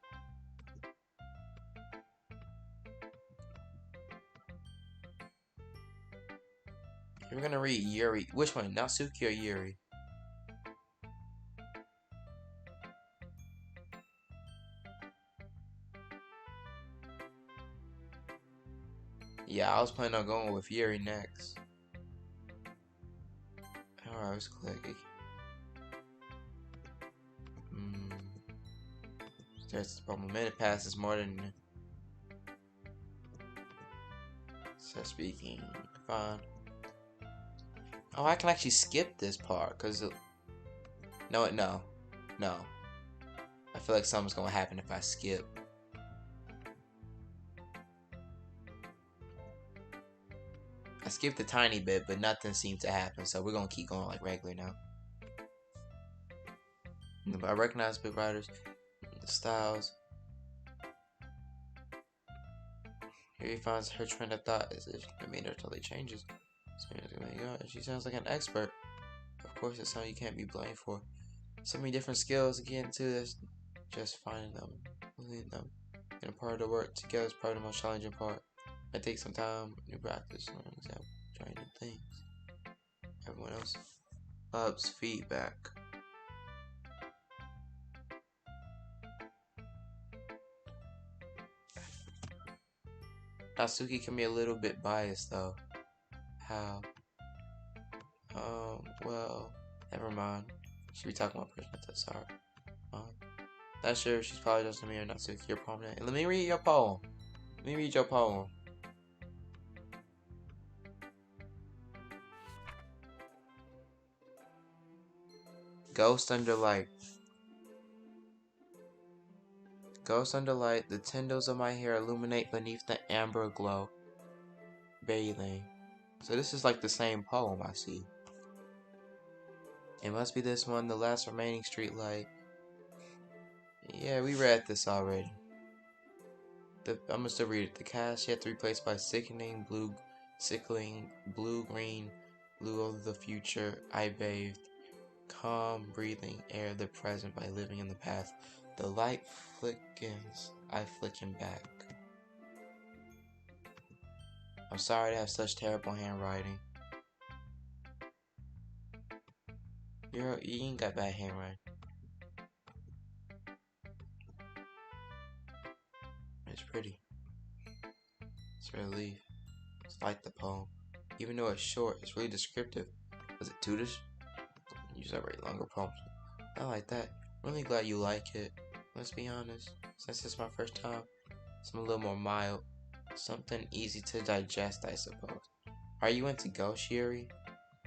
You're gonna read Yuri. Which one? Natsuki or Yuri? Yeah, I was planning on going with Yuri next. Alright, let's click. That's the problem. A minute passes more than. Says speaking. Fine. Oh, I can actually skip this part, cause no. I feel like something's gonna happen if I skip. I skipped a tiny bit, but nothing seemed to happen, so we're gonna keep going like regular now. I recognize big writers, the styles. Here he finds her train of thought as if the meter totally changes. She sounds like an expert. Of course, it's something you can't be blamed for. So many different skills again too. That's just finding them, losing them. And a part of the work together is probably the most challenging part. It takes some time, new practice, learning example, trying new things. Everyone else loves feedback. Natsuki can be a little bit biased though. How? Well, never mind. Should be talking about personal stuff, sorry. Not sure if she's probably just me or Natsuki, you're prominent. Let me read your poem. Let me read your poem. Ghost under light. Ghost under light, the tendrils of my hair illuminate beneath the amber glow. Bathing. So this is like the same poem I see. It must be this one, the last remaining street light. Yeah, we read this already. I'm gonna still read it. The cast yet to be replaced by sickening blue green, blue of the future. I bathed, calm, breathing air of the present by living in the past. The light flickens, I flicken back. I'm sorry to have such terrible handwriting. You ain't got bad handwriting. It's pretty. It's a relief. It's like the poem. Even though it's short, it's really descriptive. Was it Tudish? Use that write longer poems. I like that. I'm really glad you like it. Let's be honest. Since it's my first time, it's a little more mild. Something easy to digest, I suppose. Are you into ghost, Yuri?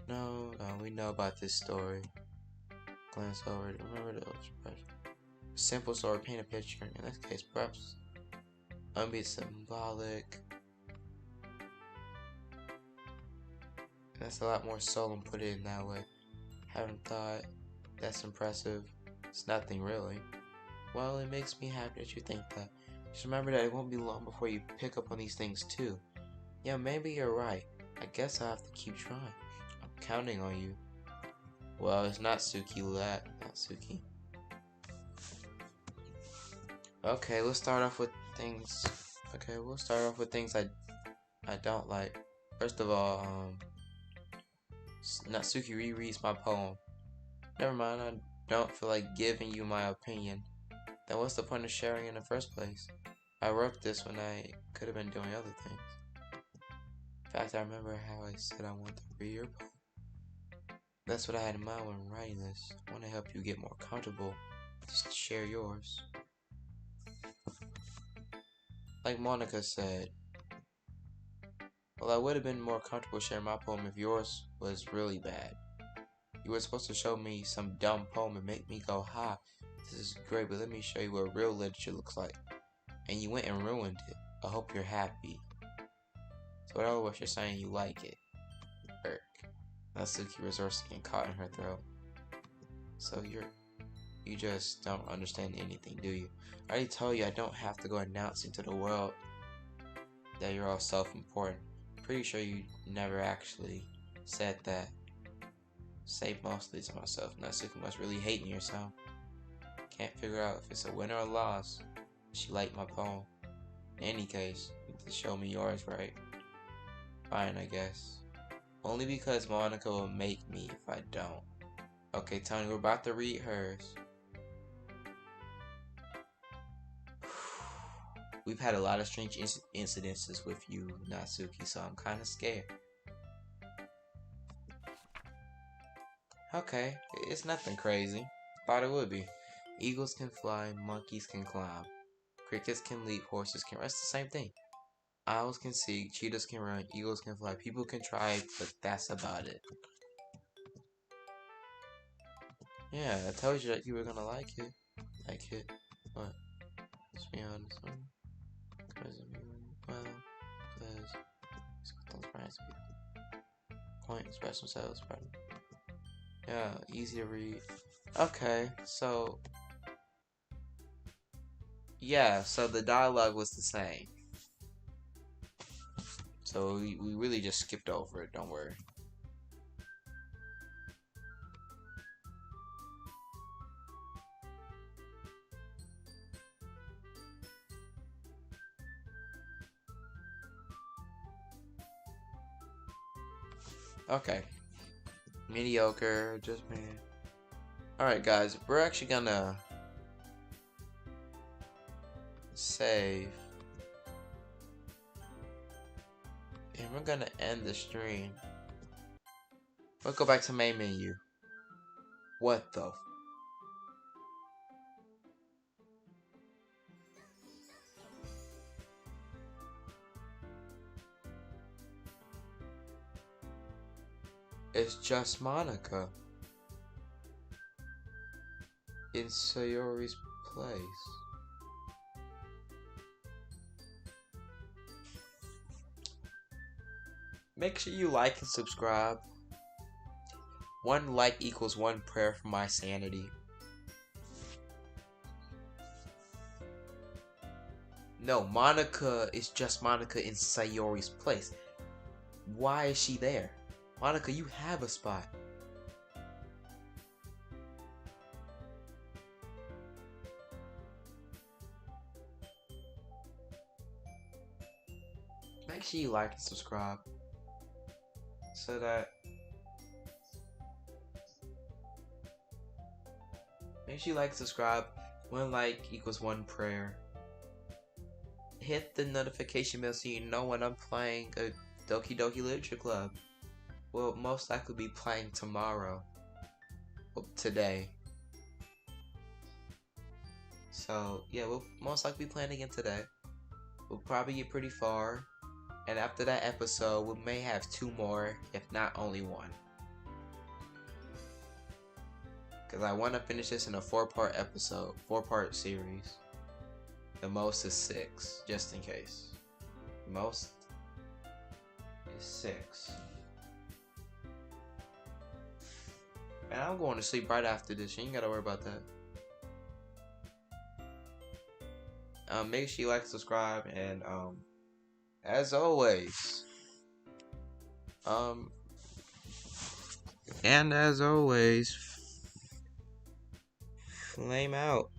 No, we know about this story. Glance over it. Remember the expression. Simple story, paint a picture. In this case, perhaps be symbolic. That's a lot more soul and put it in that way. Haven't thought. That's impressive. It's nothing really. Well, it makes me happy that you think that. Just remember that it won't be long before you pick up on these things too. Yeah, maybe you're right. I guess I'll have to keep trying. I'm counting on you. Well, it's not Suki, not Suki. Okay, let's start off with things. Okay, we'll start off with things I don't like. First of all, Natsuki rereads my poem. Never mind, I don't feel like giving you my opinion. Then what's the point of sharing in the first place? I wrote this when I could have been doing other things. In fact, I remember how I said I wanted to read your poem. That's what I had in mind when writing this. I want to help you get more comfortable. Just share yours. Like Monica said, well, I would have been more comfortable sharing my poem if yours was really bad. You were supposed to show me some dumb poem and make me go, ha, this is great, but let me show you what real literature looks like. And you went and ruined it. I hope you're happy. So whatever what you're saying, you like it. Irk. Natsuki resorts to getting caught in her throat. So you just don't understand anything, do you? I already told you I don't have to go announcing to the world that you're all self-important. Pretty sure you never actually said that. Say mostly to myself. Natsuki must really hate me or something. Can't figure out if it's a win or a loss. She liked my poem. In any case, you need to show me yours, right? Fine, I guess. Only because Monica will make me if I don't. Okay, Tony, we're about to read hers. We've had a lot of strange incidences with you, Natsuki, so I'm kind of scared. Okay, it's nothing crazy. Thought it would be. Eagles can fly, monkeys can climb. Crickets can leap, horses can run. It's the same thing. Owls can see, cheetahs can run, eagles can fly. People can try, but that's about it. Yeah, I told you that you were gonna like it. Like it. What? Let's be honest. Well, because those brands point express themselves better. Yeah, easy to read. Okay, so yeah, so the dialogue was the same. So we really just skipped over it, don't worry. Okay. Mediocre, just me. Alright, guys, we're actually gonna save. And we're gonna end the stream. We'll go back to main menu. What the? It's just Monica. In Sayori's place. Make sure you like and subscribe. One like equals one prayer for my sanity. No, Monica is just Monica in Sayori's place. Why is she there? Monica, you have a spot. Make sure you like and subscribe. So that... Make sure you like and subscribe. One like equals one prayer. Hit the notification bell so you know when I'm playing a Doki Doki Literature Club. We'll most likely be playing tomorrow. Well, today. So, yeah, we'll most likely be playing again today. We'll probably get pretty far. And after that episode, we may have 2 more, if not only 1. Because I want to finish this in a 4-part episode, 4-part series. The most is 6, just in case. Most is 6. And I'm going to sleep right after this. You ain't gotta worry about that. Make sure you like, subscribe, and as always, flame out.